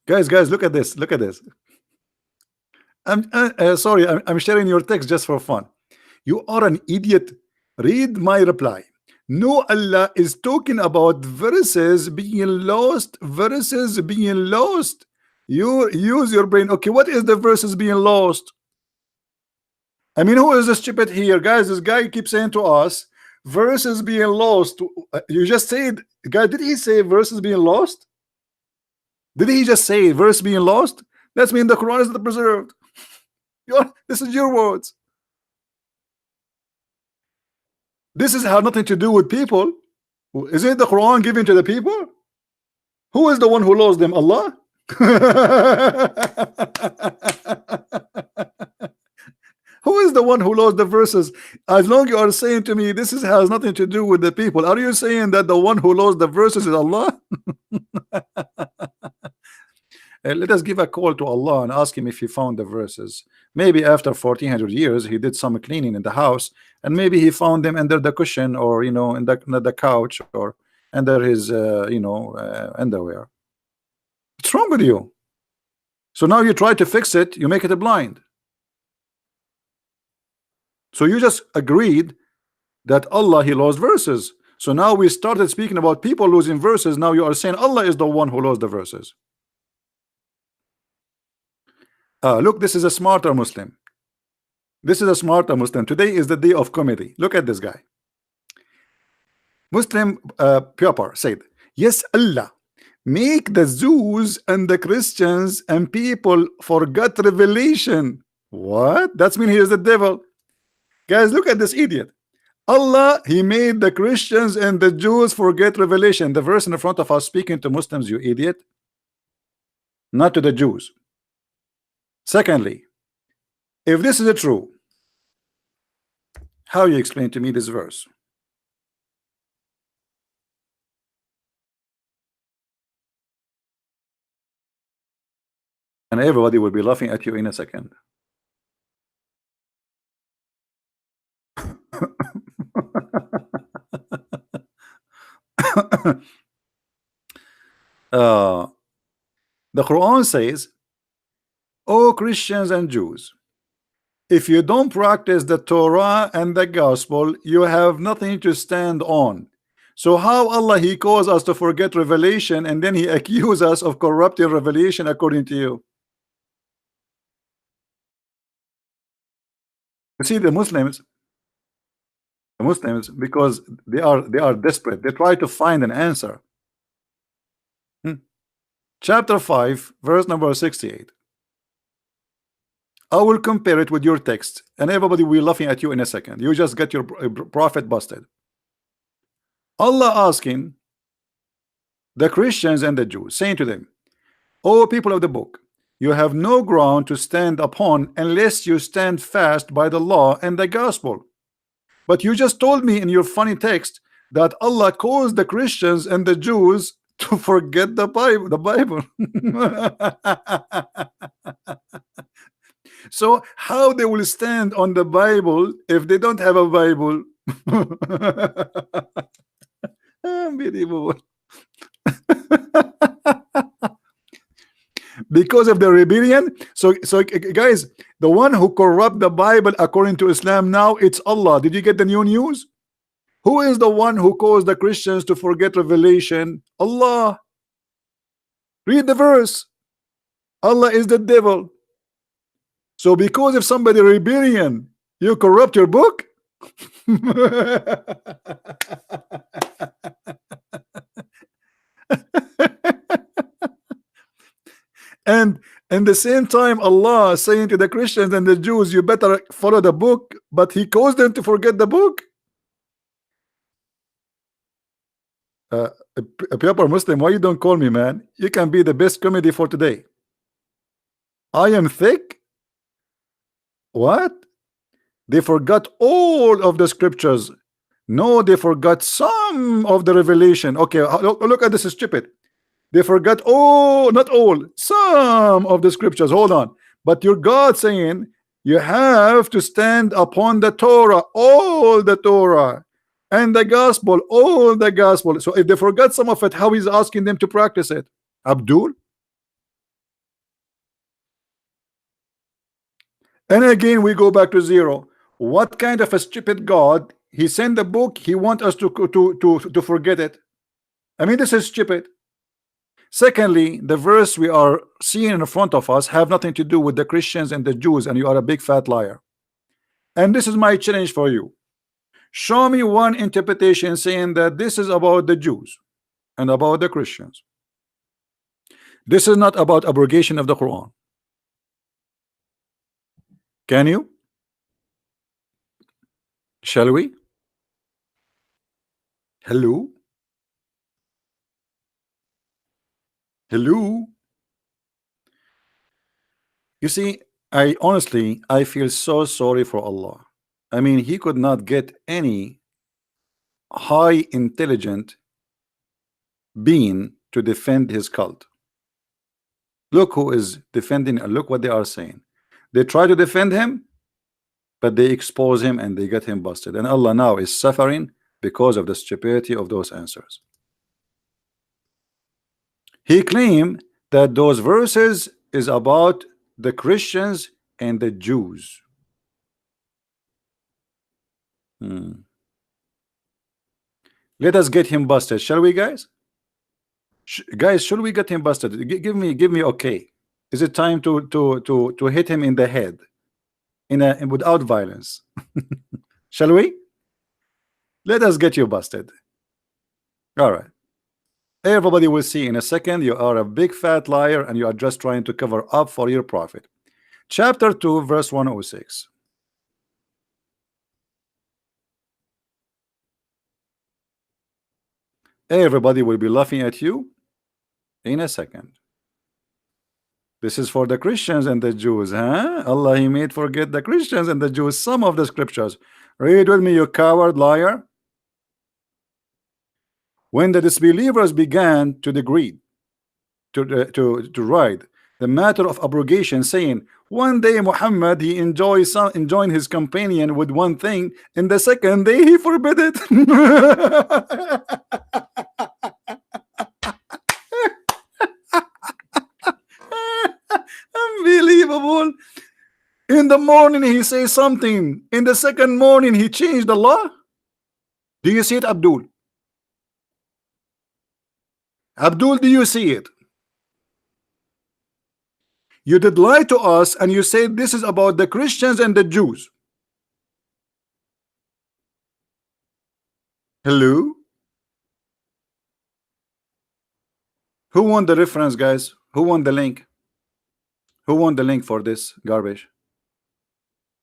guys, look at this. Look at this. I'm sorry. I'm sharing your text just for fun. You are an idiot. Read my reply. No, Allah is talking about verses being lost. Verses being lost. You use your brain. Okay, what is the verses being lost? I mean, who is the stupid here, guys? This guy keeps saying to us, verses being lost. You just said, guy, did he say verses being lost? Did he just say verse being lost? That means the Quran is not preserved. This is your words. This is have nothing to do with people. Is it the Quran given to the people? Who is the one who lost them? Allah? Who is the one who lost the verses? As long you are saying to me this has nothing to do with the people, are you saying that the one who lost the verses is Allah? Let us give a call to Allah and ask Him if He found the verses. Maybe after 1400 years He did some cleaning in the house, and maybe He found them under the cushion, or in the couch, or under his underwear. What's wrong with you? So now you try to fix it, you make it a blind. So you just agreed that Allah He lost verses. So now we started speaking about people losing verses. Now you are saying Allah is the one who lost the verses. Look, this is a smarter Muslim. This is a smarter Muslim. Today is the day of comedy. Look at this guy. Muslim Piyapar said, yes, Allah make the Jews and the Christians and people forget revelation. What? That's mean he is the devil. Guys, look at this idiot. Allah, He made the Christians and the Jews forget revelation. The verse in the front of us speaking to Muslims, you idiot, not to the Jews. Secondly, if this is true, how you explain to me this verse? And everybody will be laughing at you in a second. The Quran says, "O Christians and Jews, if you don't practice the Torah and the gospel, you have nothing to stand on." So how Allah He calls us to forget revelation, and then He accuses us of corrupting revelation according to you? You see, the Muslims, because they are desperate, they try to find an answer. Chapter 5, verse number 68. I will compare it with your text, and everybody will be laughing at you in a second. You just get your prophet busted. Allah asking the Christians and the Jews, saying to them, "O people of the book, you have no ground to stand upon unless you stand fast by the law and the gospel." But you just told me in your funny text that Allah caused the Christians and the Jews to forget the Bible. So how they will stand on the Bible if they don't have a Bible? Unbelievable. because of the rebellion. So guys, the one who corrupt the Bible according to Islam now, it's Allah. Did you get the new news? Who is the one who caused the Christians to forget revelation? Allah. Read the verse. Allah is the devil. So because if somebody rebellion, you corrupt your book. And in the same time, Allah saying to the Christians and the Jews, you better follow the book, but he caused them to forget the book. A proper Muslim, why you don't call me, man? You can be the best comedy for today. I am thick. What? They forgot all of the scriptures. No, they forgot some of the revelation. Okay, look at this, is stupid. They forgot all, not all, some of the scriptures. Hold on. But your God saying you have to stand upon the Torah, all the Torah, and the gospel, all the gospel. So if they forgot some of it, how is asking them to practice it? Abdul? And again, we go back to zero. What kind of a stupid God? He sent the book. He wants us to forget it. I mean, this is stupid. Secondly, the verse we are seeing in front of us have nothing to do with the Christians and the Jews, and you are a big fat liar. And this is my challenge for you. Show me one interpretation saying that this is about the Jews and about the Christians. This is not about abrogation of the Quran. Can you? Shall we? Hello? Hello? You see, I honestly feel so sorry for Allah. I mean, he could not get any high intelligent being to defend his cult. Look who is defending, and look what they are saying. They try to defend him, but they expose him and they get him busted. And Allah now is suffering because of the stupidity of those answers. He claimed that those verses is about the Christians and the Jews. Let us get him busted, shall we, guys? Guys, should we get him busted? Give me okay. Is it time to hit him in the head without violence? Shall we? Let us get you busted. All right. Everybody will see in a second you are a big fat liar and you are just trying to cover up for your prophet. Chapter 2, verse 106. Everybody will be laughing at you in a second. This is for the Christians and the Jews, huh? Allah, he made forget the Christians and the Jews some of the scriptures. Read with me, you coward liar. When the disbelievers began to degrade, to write the matter of abrogation, saying, one day Muhammad he enjoying his companion with one thing, and the second day he forbid it. Unbelievable. In the morning he says something, in the second morning he changed the law. Do you see it, Abdul? Abdul, do you see it? You did lie to us and you said this is about the Christians and the Jews. Hello? Who won the reference, guys? Who won the link? Who won the link for this garbage?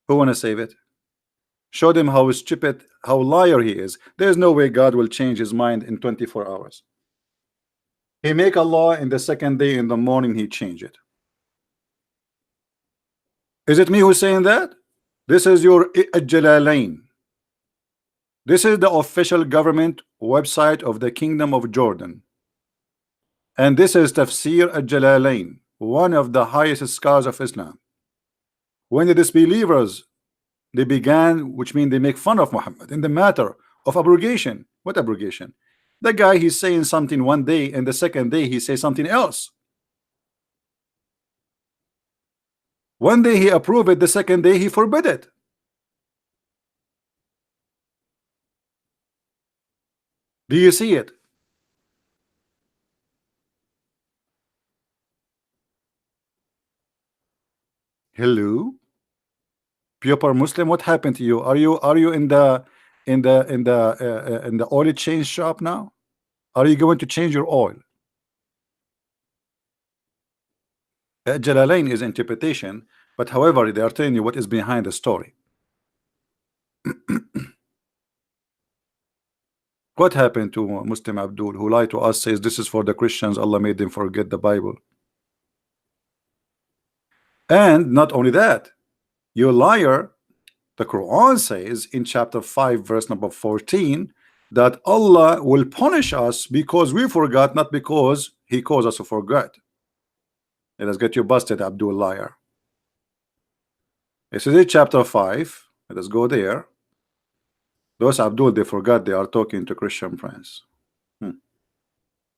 Who wanna save it? Show them how stupid, how liar he is. There's no way God will change his mind in 24 hours. He make a law in the second day in the morning he change it. Is it me who's saying that? This is your Jalalain. This is the official government website of the Kingdom of Jordan. And this is Tafsir al-Jalalain, one of the highest scholars of Islam. When the disbelievers they began, which means they make fun of Muhammad in the matter of abrogation. What abrogation? The guy he's saying something one day and the second day he says something else. One day he approved it, the second day he forbid it. Do you see it? Hello, pure Muslim. What happened to you? Are you in the in the oil change shop now? Are you going to change your oil? Jalalain is interpretation, but however, they are telling you what is behind the story. What happened to Muslim Abdul who lied to us, says this is for the Christians, Allah made them forget the Bible. And not only that, you liar, the Quran says in chapter 5 verse number 14 that Allah will punish us because we forgot, not because he caused us to forget. Let us get you busted, Abdul liar. This is in chapter 5. Let us go there. Those Abdul, they forgot they are talking to Christian friends.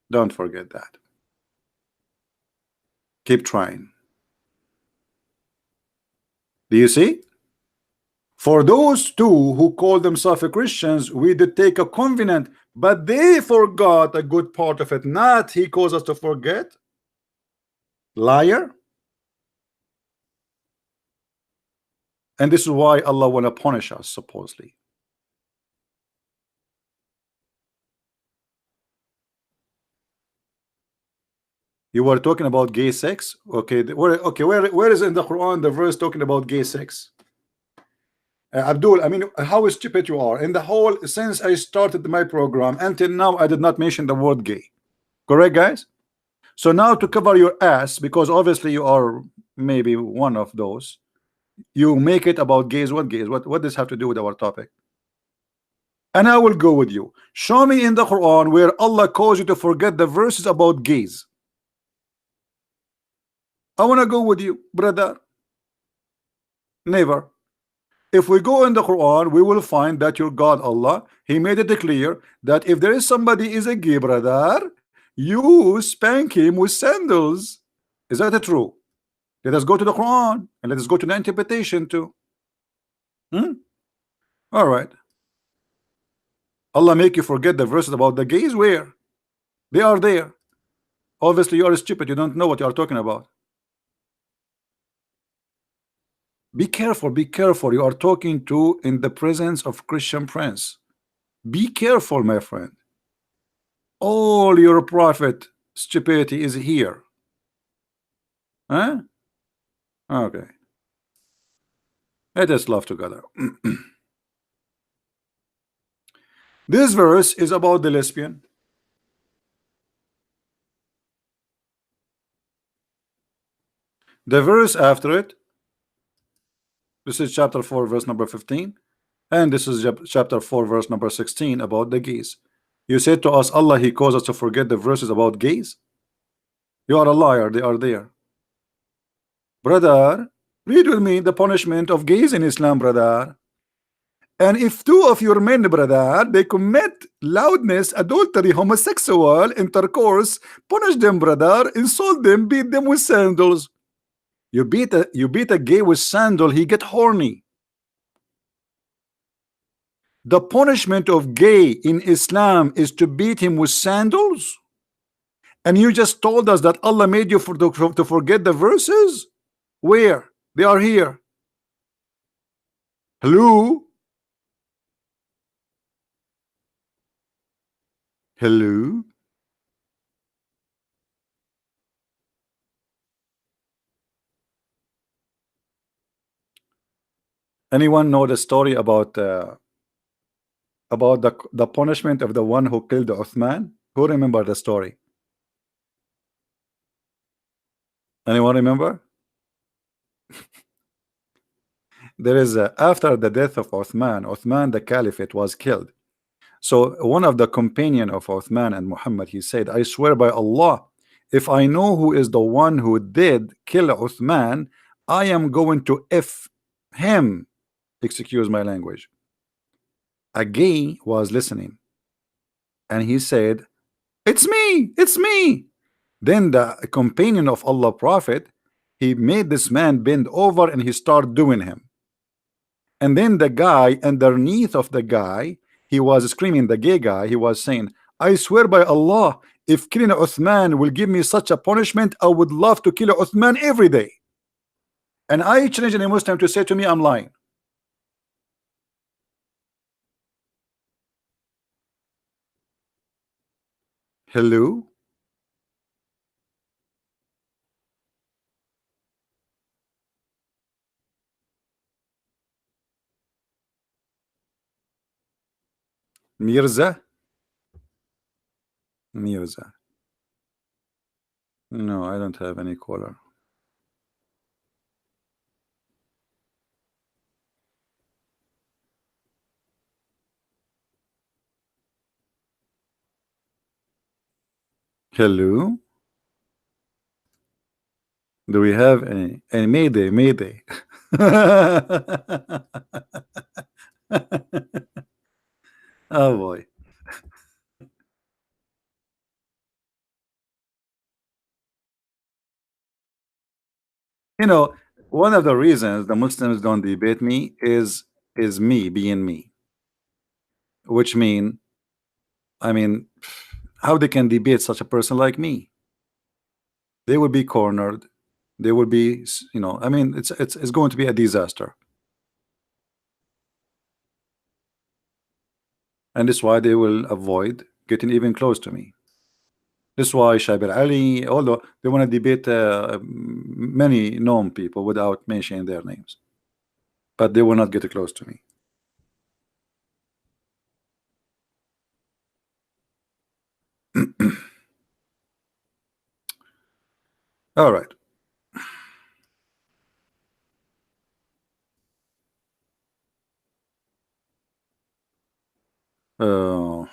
Don't forget that. Keep trying. Do you see? For those two who call themselves Christians, we did take a covenant, but they forgot a good part of it. Not he caused us to forget. Liar. And this is why Allah want to punish us, supposedly. You were talking about gay sex. Okay, where is in the Quran the verse talking about gay sex? Abdul, I mean, how stupid you are. In the whole, since I started my program until now, I did not mention the word gay. Correct, guys? So now to cover your ass, because obviously you are maybe one of those, you make it about gays. What gays? What does have to do with our topic? And I will go with you. Show me in the Quran where Allah calls you to forget the verses about gays. I want to go with you, brother. Never. If we go in the Quran, we will find that your God Allah, He made it clear that if there is somebody is a gay brother, you spank him with sandals. Is that true? Let us go to the Quran and let us go to the interpretation too. All right. Allah make you forget the verses about the gays. Where? They are there. Obviously, you are stupid. You don't know what you are talking about. Be careful, be careful. You are talking to in the presence of Christian friends. Be careful, my friend. All your prophet stupidity is here. Huh? Okay. Let us love together. This verse is about the lesbian. The verse after it, this is chapter 4 verse number 15, and this is chapter 4 verse number 16 about the gays. You said to us Allah He caused us to forget the verses about gays. You are a liar. They are there, brother. Read with me the punishment of gays in Islam, brother. And if two of your men, brother, they commit loudness, adultery, homosexual intercourse, punish them, brother, insult them, beat them with sandals. You beat a gay with sandal, he get horny. The punishment of gay in Islam is to beat him with sandals. And you just told us that Allah made you to forget the verses. Where? They are here. Hello? Hello? Anyone know the story about the punishment of the one who killed Uthman? Who remember the story? Anyone remember? There is after the death of Uthman the caliphate was killed. So one of the companion of Uthman and Muhammad, he said, I swear by Allah, if I know who is the one who did kill Uthman, I am going to F him. Excuse my language. A gay was listening and he said, it's me, it's me. Then the companion of Allah Prophet, He made this man bend over and he started doing him. And then the guy underneath of the guy, he was screaming, the gay guy, he was saying, I swear by Allah, if killing Uthman will give me such a punishment, I would love to kill Uthman every day. And I challenge any Muslim to say to me, I'm lying. Hello? Mirza? Mirza. No, I don't have any caller. Hello? Do we have any Mayday? Mayday. Oh boy. You know, one of the reasons the Muslims don't debate me is me being me, which I mean, how they can debate such a person like me? They will be cornered. They will be, I mean, it's going to be a disaster, and that's why they will avoid getting even close to me. That's why Shaibir Ali, although they want to debate many known people without mentioning their names, but they will not get close to me. All right. Uh,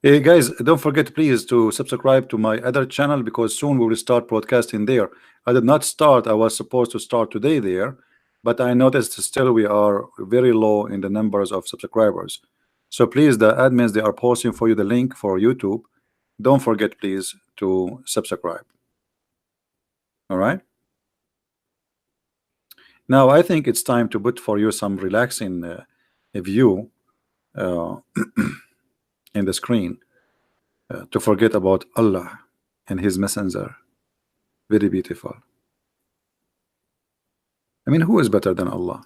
Hey guys, don't forget please to subscribe to my other channel because soon we will start broadcasting there. I did not start, I was supposed to start today there, but I noticed still we are very low in the numbers of subscribers. So please, the admins, they are posting for you the link for YouTube. Don't forget please to subscribe. All right. Now I think it's time to put for you some relaxing view uh, in the screen to forget about Allah and His Messenger. Very beautiful. I mean, who is better than Allah?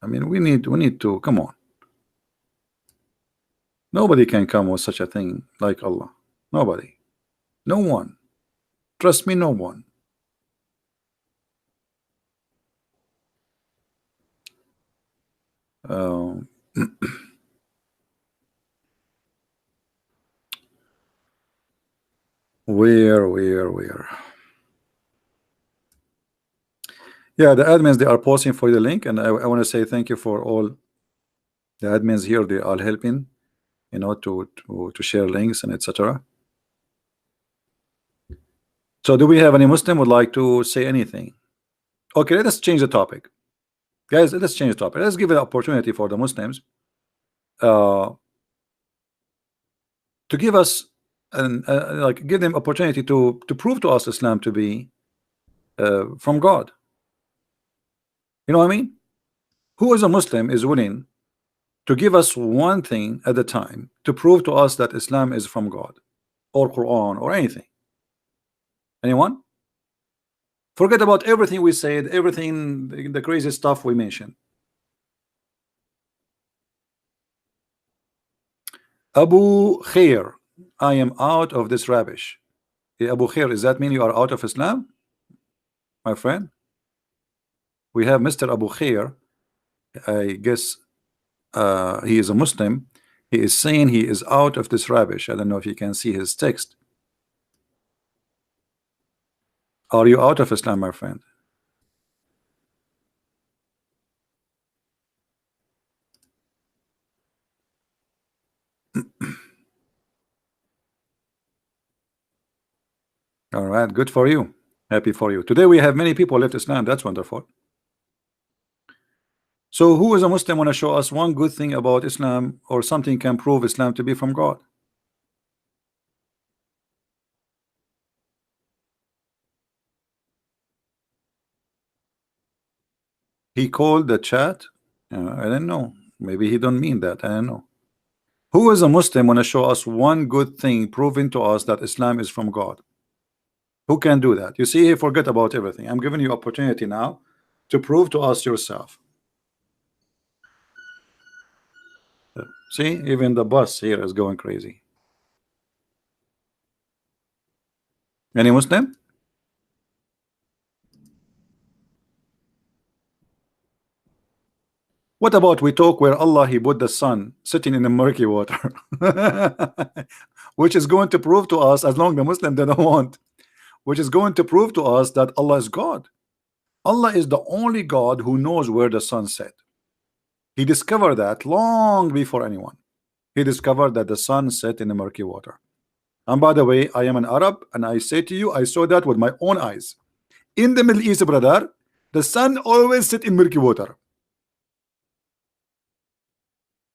I mean, we need to come on. Nobody can come with such a thing like Allah. Nobody. No one. Trust me, no one. Uh, where? Yeah, the admins, they are posting for the link, and I want to say thank you for all the admins here. They are helping, to share links and etc. So, do we have any Muslim would like to say anything? Okay, let us change the topic, guys. Let's change the topic. Let's give an opportunity for the Muslims uh, to give us like give them opportunity to prove to us Islam to be from God. You know what I mean? Who is a Muslim is willing to give us one thing at a time to prove to us that Islam is from God or Quran or anything? Anyone? Forget about everything we said, everything, the crazy stuff we mentioned. Abu Khair, I am out of this rubbish. Yeah, Abu Khair, does that mean you are out of Islam, my friend? We have Mr. Abu Khair. I guess he is a Muslim. He is saying he is out of this rubbish. I don't know if you can see his text. Are you out of Islam, my friend? All right, good for you. Happy for you. Today we have many people left Islam. That's wonderful. So who is a Muslim want to show us one good thing about Islam or something can prove Islam to be from God? He called the chat. I don't know. Maybe he don't mean that. I don't know. Who is a Muslim want to show us one good thing proving to us that Islam is from God? Who can do that? You see, he forget about everything. I'm giving you opportunity now to prove to us yourself. See, even the bus here is going crazy. Any Muslim? What about we talk where Allah he put the sun sitting in the murky water, which is going to prove to us, as long the Muslim they don't want, which is going to prove to us that Allah is God. Allah is the only God who knows where the sun set. He discovered that long before anyone. He discovered that the sun set in the murky water. And by the way, I am an Arab, and I say to you, I saw that with my own eyes. In the Middle East, brother, the sun always set in murky water.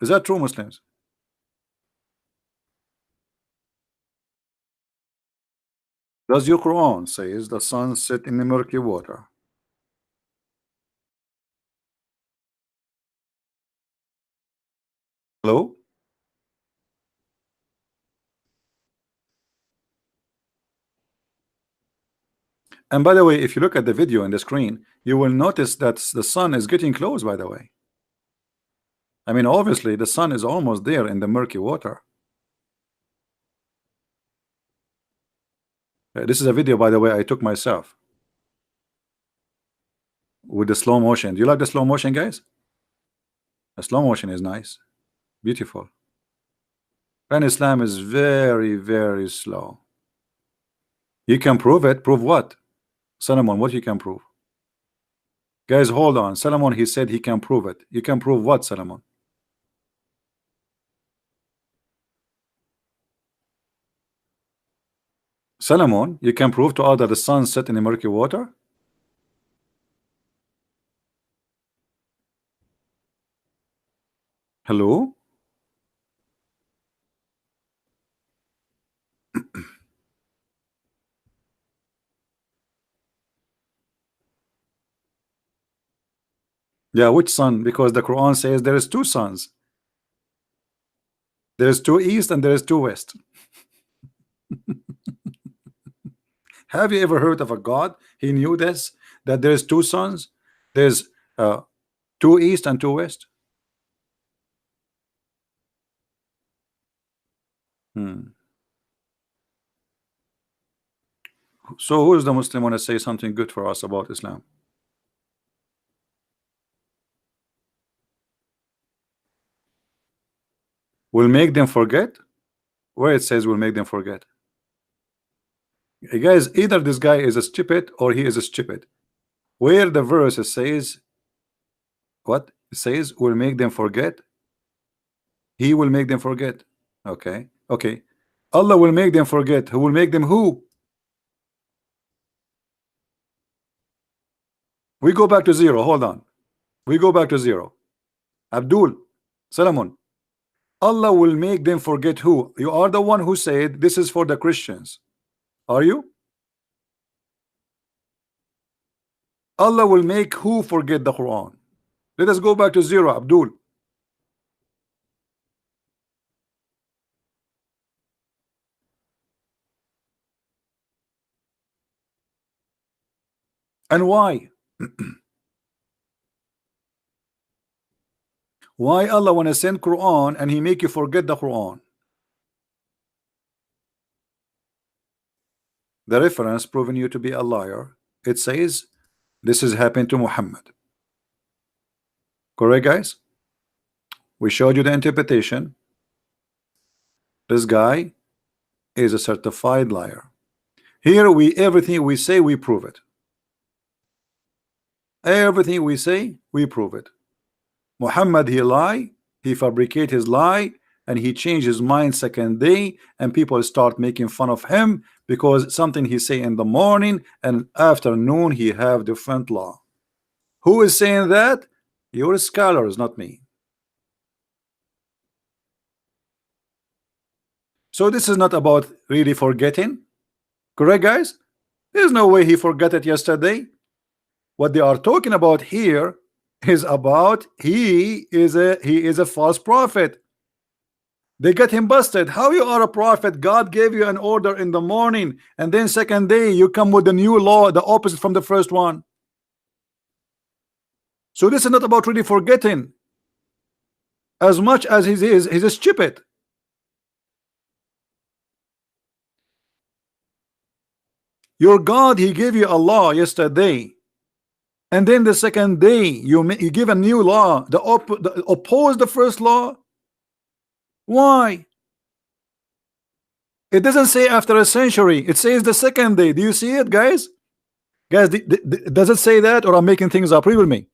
Is that true, Muslims? Does your Quran says the sun set in the murky water? Hello? And by the way, if you look at the video on the screen, you will notice that the sun is getting close, by the way. I mean, obviously, the sun is almost there in the murky water. This is a video, by the way, I took myself with the slow motion. Do you like the slow motion, guys? The slow motion is nice, beautiful. And Islam is very, very slow. You can prove it. Prove what? Solomon, what you can prove? Guys, hold on. Solomon, he said he can prove it. You can prove what, Solomon? Solomon, you can prove to us that the sun set in the murky water? Hello? Yeah, which sun? Because the Quran says there is two suns. There is two east and there is two west. Have you ever heard of a God? He knew this, that there is two suns. There's two east and two west. So who is the Muslim want to say something good for us about Islam? Will make them forget? Where it says will make them forget? Hey guys, either this guy is a stupid or he is a stupid. Where the verse says what? It says will make them forget. He will make them forget. Okay. Okay. Allah will make them forget. Who will make them who? We go back to zero. Hold on. We go back to zero. Abdul, Solomon. Allah will make them forget who? You are the one who said this is for the Christians. Are you? Allah will make who forget the Quran? Let us go back to zero, Abdul. And why? Why Allah want to send Quran and he make you forget the Quran? The reference proving you to be a liar. It says this has happened to Muhammad. Correct, guys? We showed you the interpretation. This guy is a certified liar. Here we everything we say we prove it. Everything we say we prove it. Muhammad he lie, he fabricate his lie, and he changed his mind second day, and people start making fun of him because something he say in the morning and afternoon he have different law. Who is saying that? You're scholars, not me. So this is not about really forgetting. Correct, guys? There's no way he forgot it yesterday. What they are talking about here is about he is a false prophet. They got him busted. How you are a prophet? God gave you an order in the morning, and then second day you come with a new law, the opposite from the first one. So this is not about really forgetting as much as he's stupid. Your God, he gave you a law yesterday, and then the second day you give a new law, the oppose the first law. Why? It doesn't say after a century. It says the second day. Do you see it, guys? Guys, does it say that, or I'm making things up? Read with me.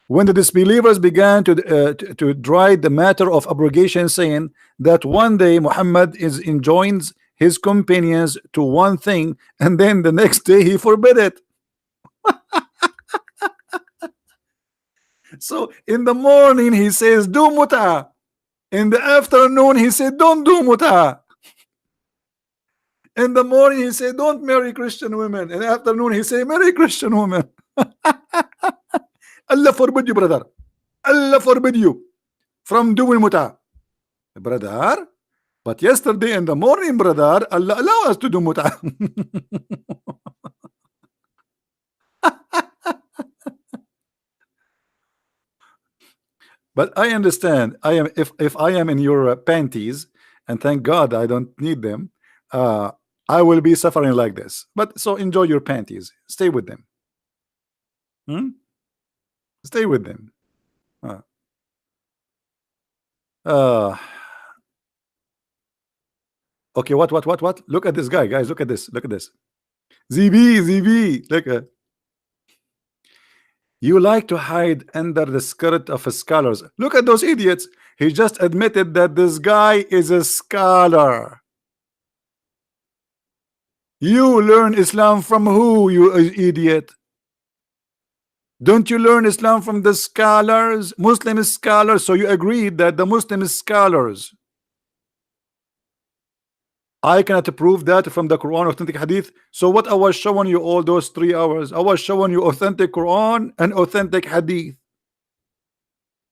When the disbelievers began to deride the matter of abrogation, saying that one day Muhammad enjoins his companions to one thing, and then the next day he forbid it. So in the morning he says do muta, in the afternoon he said don't do muta. In the morning he said don't marry Christian women, in the afternoon he say marry Christian women. Allah forbid you, brother. Allah forbid you from doing muta, brother. But yesterday in the morning, brother, Allah allow us to do muta. But I understand. I am if I am in your panties, and thank God I don't need them. I will be suffering like this. But so enjoy your panties. Stay with them. Hmm? Stay with them. Uh, uh, okay. What? Look at this guy, guys. Look at this. Look at this. ZB. Look at. You like to hide under the skirt of scholars. Look at those idiots. He just admitted that this guy is a scholar. You learn Islam from who, you idiot? Don't you learn Islam from the scholars, Muslim scholars? So you agreed that the Muslim scholars. I cannot prove that from the Quran, authentic hadith. So what I was showing you all those 3 hours, I was showing you authentic Quran and authentic hadith.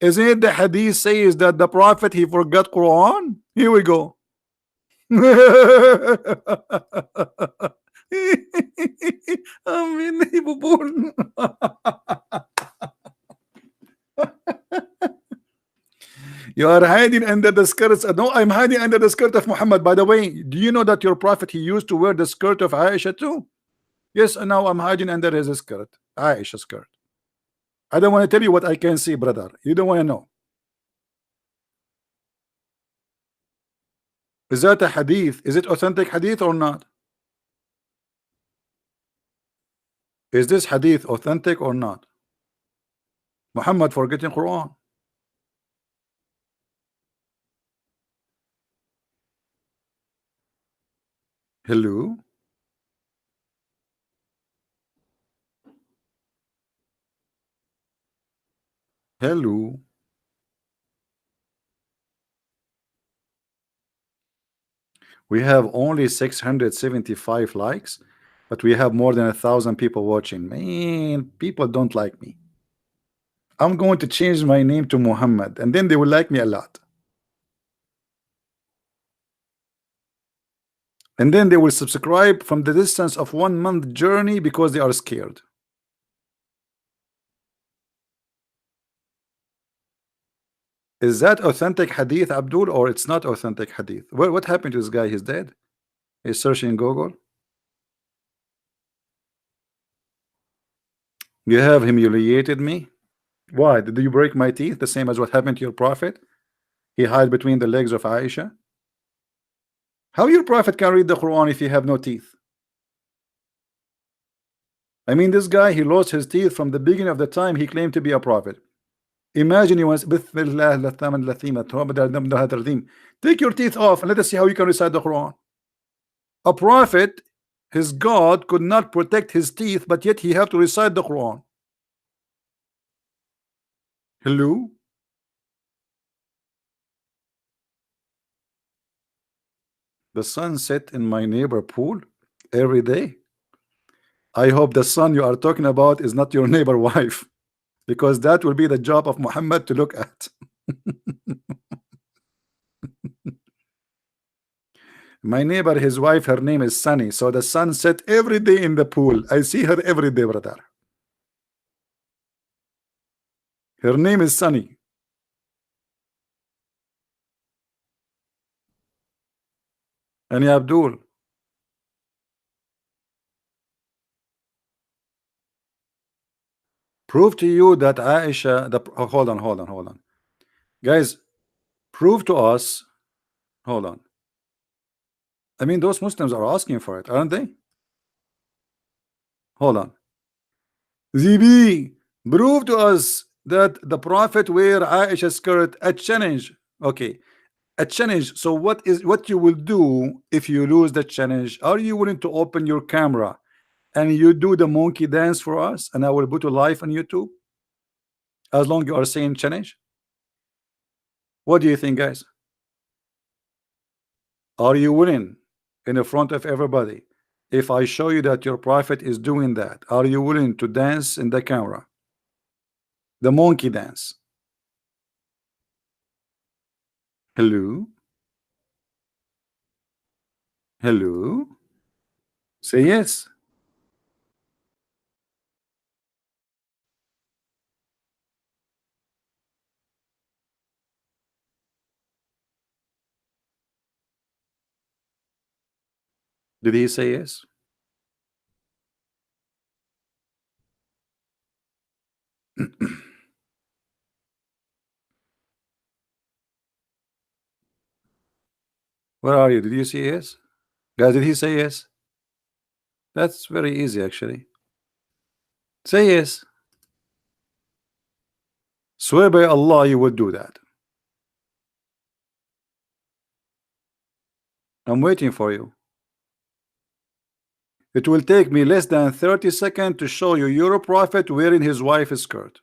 Isn't it the hadith says that the prophet he forgot Quran? Here we go. Unbelievable. You are hiding under the skirts. No, I'm hiding under the skirt of Muhammad. By the way, do you know that your prophet he used to wear the skirt of Aisha too? Yes, and now I'm hiding under his skirt, Aisha's skirt. I don't want to tell you what I can see, brother. You don't want to know. Is that a hadith? Is it authentic hadith or not? Is this hadith authentic or not? Muhammad forgetting Quran. Hello. Hello. We have only 675 likes, but we have more than 1,000 people watching. Man, people don't like me. I'm going to change my name to Muhammad, and then they will like me a lot. And then they will subscribe from the distance of 1 month journey because they are scared. Is that authentic hadith, Abdul, or it's not authentic hadith? What happened to this guy? He's dead. He's searching Google. You have humiliated me. Why? Did you break my teeth the same as what happened to your prophet? He hid between the legs of Aisha. How your prophet can read the Quran if you have no teeth? I mean, this guy, he lost his teeth from the beginning of the time he claimed to be a prophet. Imagine you once take your teeth off and let us see how you can recite the Quran. A prophet, his God could not protect his teeth, but yet he have to recite the Quran. Hello? The sun set in my neighbor pool every day. I hope the sun you are talking about is not your neighbor wife, because that will be the job of Muhammad to look at. My neighbor, his wife, her name is Sunny. So the sun set every day in the pool. I see her every day, brother. Her name is Sunny. And Abdul, prove to you that Aisha, hold on. Guys, prove to us, hold on. I mean, those Muslims are asking for it, aren't they? Hold on. ZB, prove to us that the Prophet wear Aisha skirt at challenge. Okay, a challenge. So what you will do if you lose the challenge? Are you willing to open your camera and you do the monkey dance for us, and I will put a live on YouTube as long you are saying challenge? What do you think, guys? Are you willing in the front of everybody? If I show you that your prophet is doing that, are you willing to dance in the camera? The monkey dance. Hello? Hello? Say yes. Did he say yes? Where are you? Did you say yes? Guys, did he say yes? That's very easy, actually. Say yes. Swear by Allah you would do that. I'm waiting for you. It will take me less than 30 seconds to show you your prophet wearing his wife's skirt.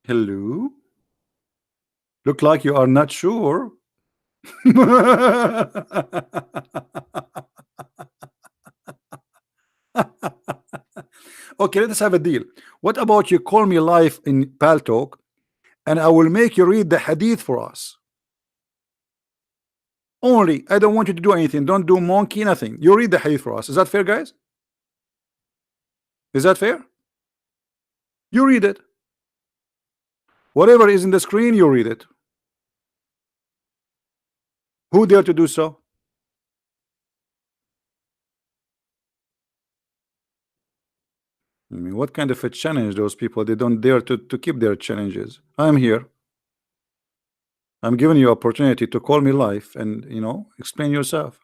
Hello? Look like you are not sure. Okay, let's have a deal. What about you call me live in Paltalk and I will make you read the hadith for us? Only, I don't want you to do anything. Don't do monkey, nothing. You read the hadith for us. Is that fair, guys? Is that fair? You read it. Whatever is in the screen, you read it. Who dare to do so? I mean, what kind of a challenge those people? They don't dare to keep their challenges. I'm here. I'm giving you opportunity to call me live and explain yourself.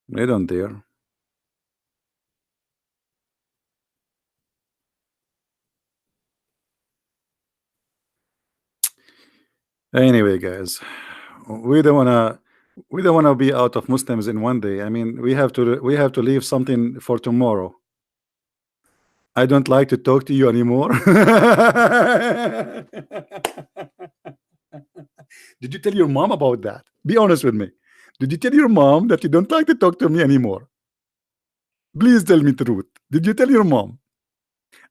They don't dare. Anyway, guys, we don't wanna be out of Muslims in one day. I mean, we have to leave something for tomorrow. I don't like to talk to you anymore. Did you tell your mom about that? Be honest with me. Did you tell your mom that you don't like to talk to me anymore? Please tell me the truth. Did you tell your mom?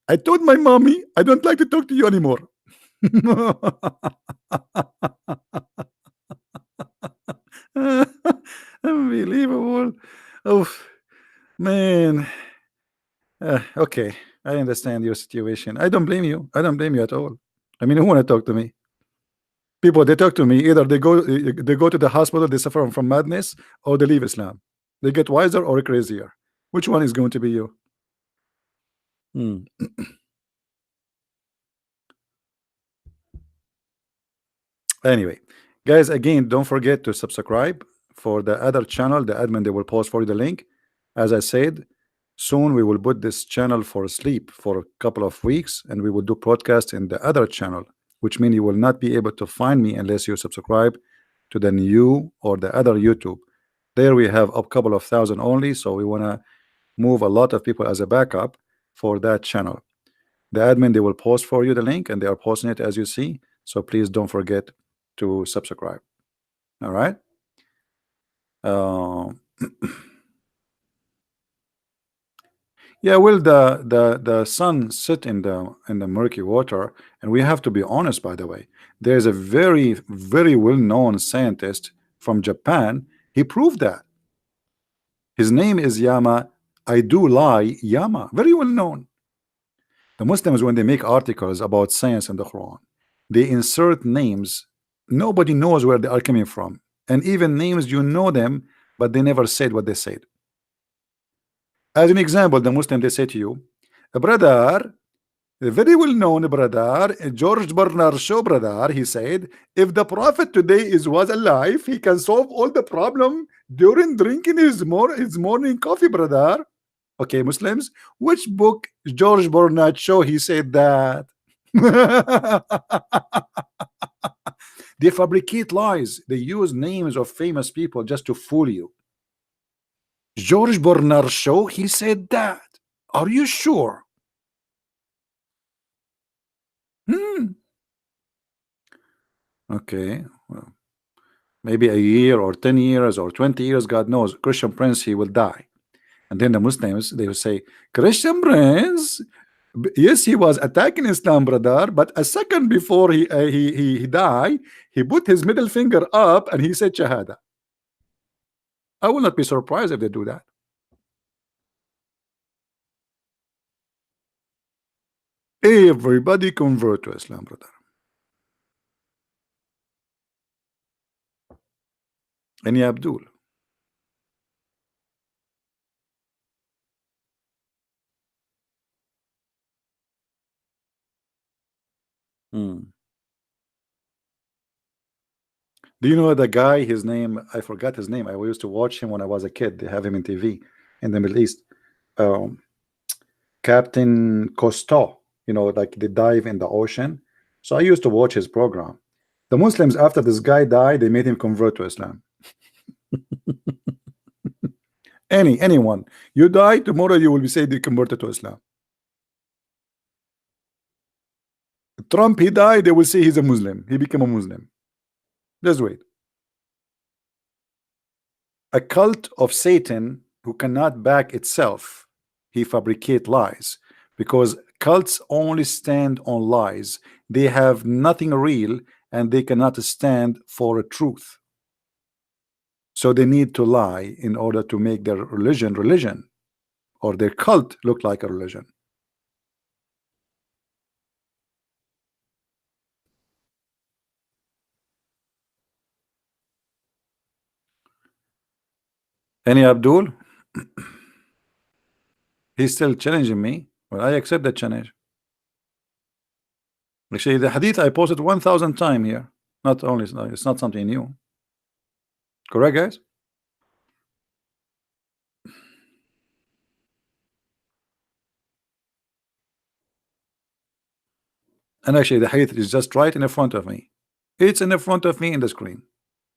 I told my mommy I don't like to talk to you anymore. Unbelievable. Oh man. Okay, I understand your situation. I don't blame you. I don't blame you at all. I mean, who want to talk to me? People, they talk to me. Either they go to the hospital, they suffer from madness, or they leave Islam. They get wiser or crazier. Which one is going to be you? Hmm. Anyway, guys, again, don't forget to subscribe for the other channel. The admin, they will post for you the link. As I said, soon we will put this channel for sleep for a couple of weeks, and we will do podcast in the other channel, which means you will not be able to find me unless you subscribe to the new or the other YouTube. There we have a couple of thousand only, so we want to move a lot of people as a backup for that channel. The admin, they will post for you the link, and they are posting it as you see. So please don't forget to subscribe. All right. Uh, yeah, well, the sun sit in the murky water, and we have to be honest. By the way, there's a very well-known scientist from Japan. He proved that. His name is Yama. I do lie, Yama. Very well known. The Muslims, when they make articles about science in the Quran, they insert names nobody knows where they are coming from, and even names you know them, but they never said what they said. As an example, the Muslim, they say to you, brother, a very well known brother, George Bernard Shaw, brother, he said, if the Prophet today was alive, he can solve all the problem during drinking his morning coffee, brother. Okay, Muslims, which book George Bernard Shaw he said that? They fabricate lies. They use names of famous people just to fool you. George Bernard Shaw, he said that. Are you sure? Hmm. Okay. Well, maybe a year or 10 years or 20 years, God knows. Christian Prince, he will die. And then the Muslims, they will say, Christian Prince, yes, he was attacking Islam, brother, but a second before he died, he put his middle finger up and he said Shahada. I will not be surprised if they do that. Everybody convert to Islam, brother. And yeah, Abdul. Hmm. Do you know the guy? His name, I forgot his name. I used to watch him when I was a kid. They have him in TV in the Middle East. Um, Captain Cousteau. You know, like they dive in the ocean. So I used to watch his program. The Muslims, after this guy died, they made him convert to Islam. Anyone, you die tomorrow, you will be said they converted to Islam. Trump, he died, they will say he's a Muslim. He became a Muslim. Just wait. A cult of Satan who cannot back itself, he fabricate lies, because cults only stand on lies. They have nothing real, and they cannot stand for a truth. So they need to lie in order to make their religion, or their cult look like a religion. Any Abdul? He's still challenging me. Well, I accept that challenge. Actually, the hadith I posted 1,000 times here. Not only, it's not something new. Correct, guys? And actually, the hadith is just right in front of me. It's in front of me in the screen,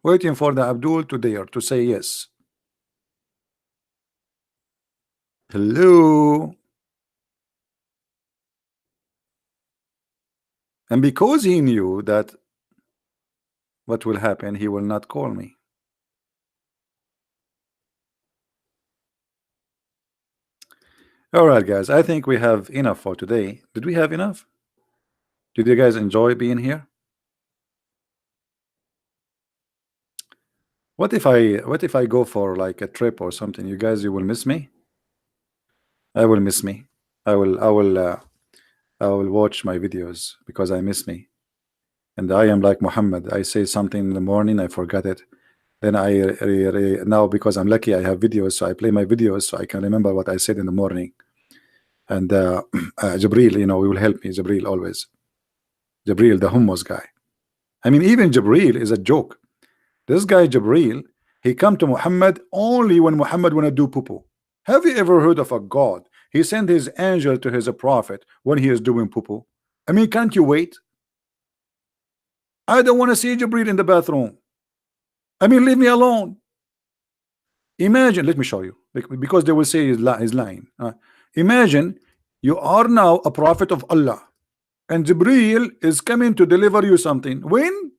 waiting for the Abdul to dare to say yes. Hello. And because he knew that what will happen, he will not call me. All right, guys, I think we have enough for today. Did we have enough? Did you guys enjoy being here? What if I go for like a trip or something? You will miss me. I will miss me. I will watch my videos because I miss me. And I am like Muhammad. I say something in the morning, I forgot it. Then now, because I'm lucky, I have videos, so I play my videos so I can remember what I said in the morning. And Jabril, he will help me. Jabril always. Jabril, the hummus guy. I mean, even Jabril is a joke. This guy Jabril, he come to Muhammad only when Muhammad wanna do poo-poo. Have you ever heard of a God? He sent his angel to his prophet when he is doing poo-poo. I mean, can't you wait? I don't want to see Jabril in the bathroom. I mean, leave me alone. Imagine, let me show you, because they will say he's lying. Imagine you are now a prophet of Allah, and Jibril is coming to deliver you something. When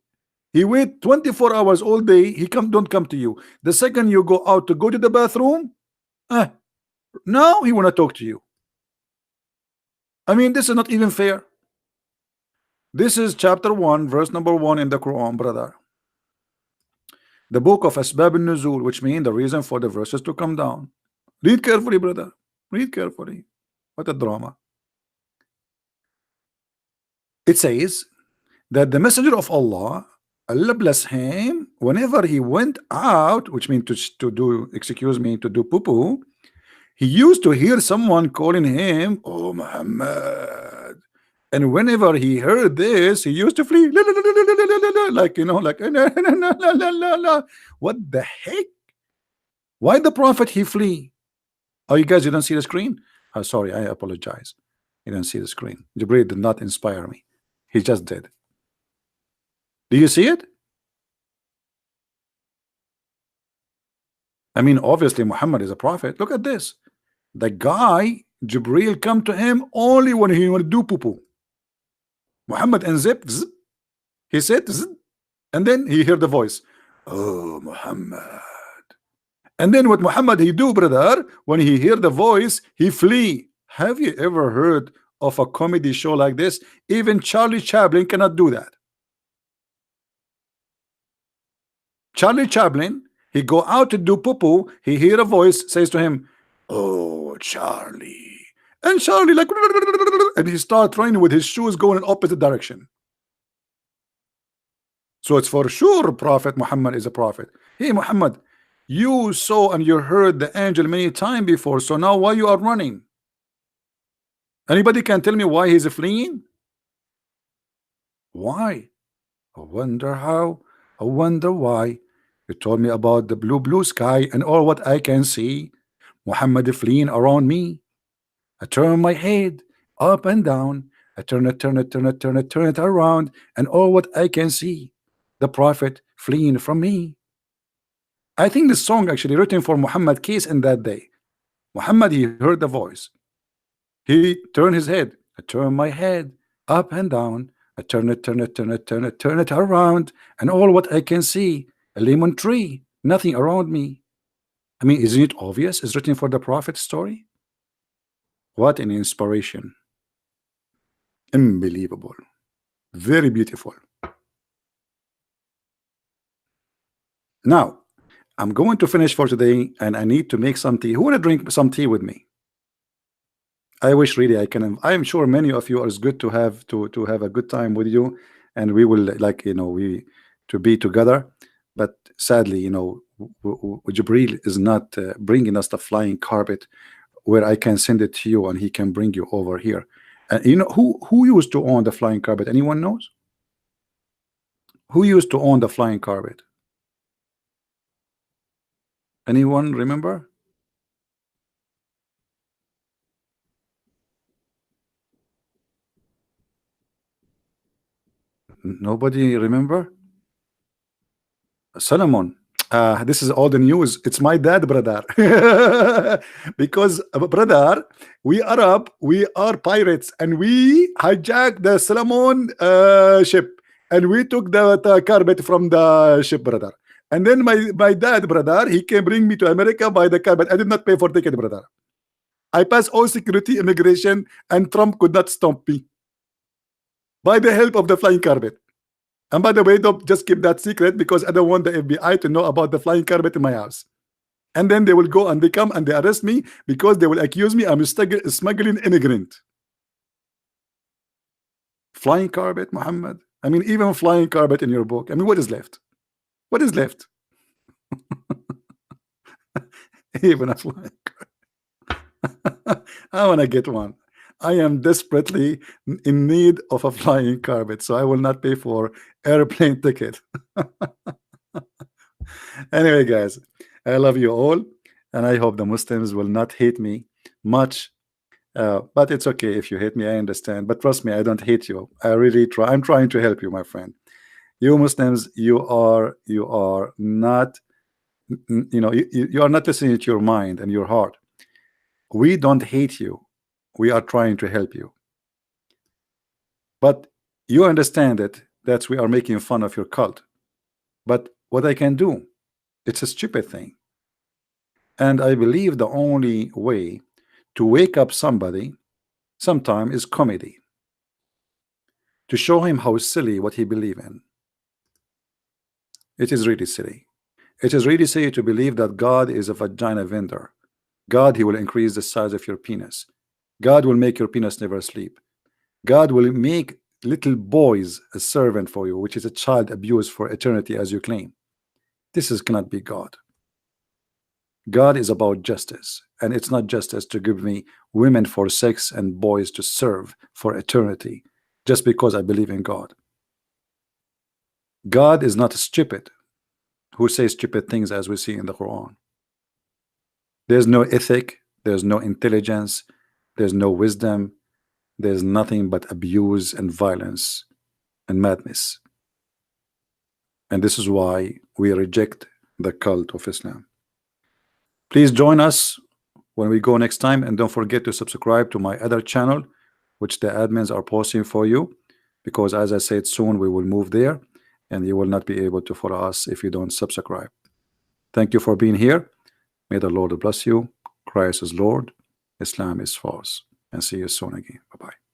he wait 24 hours all day, he don't come to you. The second you go out to go to the bathroom, uh, now he wanna talk to you. I mean, this is not even fair. This is chapter 1, verse number 1 in the Quran, brother. The book of Asbab al-Nuzul, which means the reason for the verses to come down. Read carefully, brother. Read carefully. What a drama. It says that the messenger of Allah, Allah bless him, whenever he went out, which means to do, excuse me, to do poo-poo, he used to hear someone calling him, "Oh Muhammad." And whenever he heard this, he used to flee, la, la, la, la, la, la, la, la, like, you know, like, la, la, la, la, la, la, la. What the heck? Why the prophet he flee? Oh, you guys, you don't see the screen? Oh, sorry, I apologize. You don't see the screen. Jibril did not inspire me. He just did. Do you see it? I mean, obviously Muhammad is a prophet. Look at this. The guy, Jibril come to him only when he want to do poo-poo. Muhammad unzip, zzz, he said, zzz, and then he heard the voice, "Oh Muhammad." And then what Muhammad he do, brother, when he hear the voice, he flee. Have you ever heard of a comedy show like this? Even Charlie Chaplin cannot do that. Charlie Chaplin, he go out to do poo-poo, he hear a voice, says to him, "Oh Charlie." And Charlie like, and he start running with his shoes going in opposite direction. So it's for sure Prophet Muhammad is a prophet. Hey Muhammad, you saw and you heard the angel many times before, so now why you are running? Anybody can tell me why he's fleeing? Why? I wonder how. I wonder why. You told me about the blue sky and all what I can see. Muhammad fleeing around me. I turn my head up and down. I turn it around, and all what I can see. The prophet fleeing from me. I think this song actually written for Muhammad case in that day. Muhammad he heard the voice. He turned his head. I turn my head up and down. I turn it around, and all what I can see, a lemon tree, nothing around me. I mean, isn't it obvious? It's written for the prophet story. What an inspiration. Unbelievable. Very beautiful. Now, I'm going to finish for today, and I need to make some tea. Who want to drink some tea with me? I wish really I can. I'm sure many of you are good to have a good time with you, and we will like we to be together. But sadly, Jibril is not bringing us the flying carpet where I can send it to you and he can bring you over here. And who used to own the flying carpet? Anyone knows? Who used to own the flying carpet? Anyone remember? Nobody remember? Solomon. This is all the news. It's my dad, brother. Because brother, we Arab, we are pirates, and we hijacked the Solomon ship, and we took the carpet from the ship, brother. And then my dad, brother, he can bring me to America by the carpet. I did not pay for ticket, brother. I passed all security, immigration, and Trump could not stop me by the help of the flying carpet. And by the way, don't just keep that secret, because I don't want the FBI to know about the flying carpet in my house. And then they will go and they come and they arrest me because they will accuse me I'm smuggling immigrant. Flying carpet, Muhammad. I mean, even flying carpet in your book. I mean, what is left? What is left? Even a flying carpet. I want to get one. I am desperately in need of a flying carpet, so I will not pay for airplane ticket. Anyway, guys, I love you all, and I hope the Muslims will not hate me much. But it's okay if you hate me, I understand. But trust me, I don't hate you. I really try. I'm trying to help you, my friend. You Muslims, you are not You know, you are not listening to your mind and your heart. We don't hate you. We are trying to help you. But you understand it, that we are making fun of your cult. But what I can do, it's a stupid thing. And I believe the only way to wake up somebody sometime is comedy. To show him how silly what he believe in. It is really silly. It is really silly to believe that God is a vagina vendor. God, he will increase the size of your penis. God will make your penis never sleep. God will make little boys a servant for you, which is a child abuse for eternity, as you claim. This is cannot be God. God is about justice, and it's not justice to give me women for sex and boys to serve for eternity just because I believe in God. God is not stupid who says stupid things as we see in the Quran. There's no ethic, there's no intelligence, there's no wisdom, there's nothing but abuse and violence and madness. And this is why we reject the cult of Islam. Please join us when we go next time, and don't forget to subscribe to my other channel, which the admins are posting for you, because as I said, soon we will move there and you will not be able to follow us if you don't subscribe. Thank you for being here. May the Lord bless you. Christ is Lord, Islam is false, and see you soon again. Bye-bye.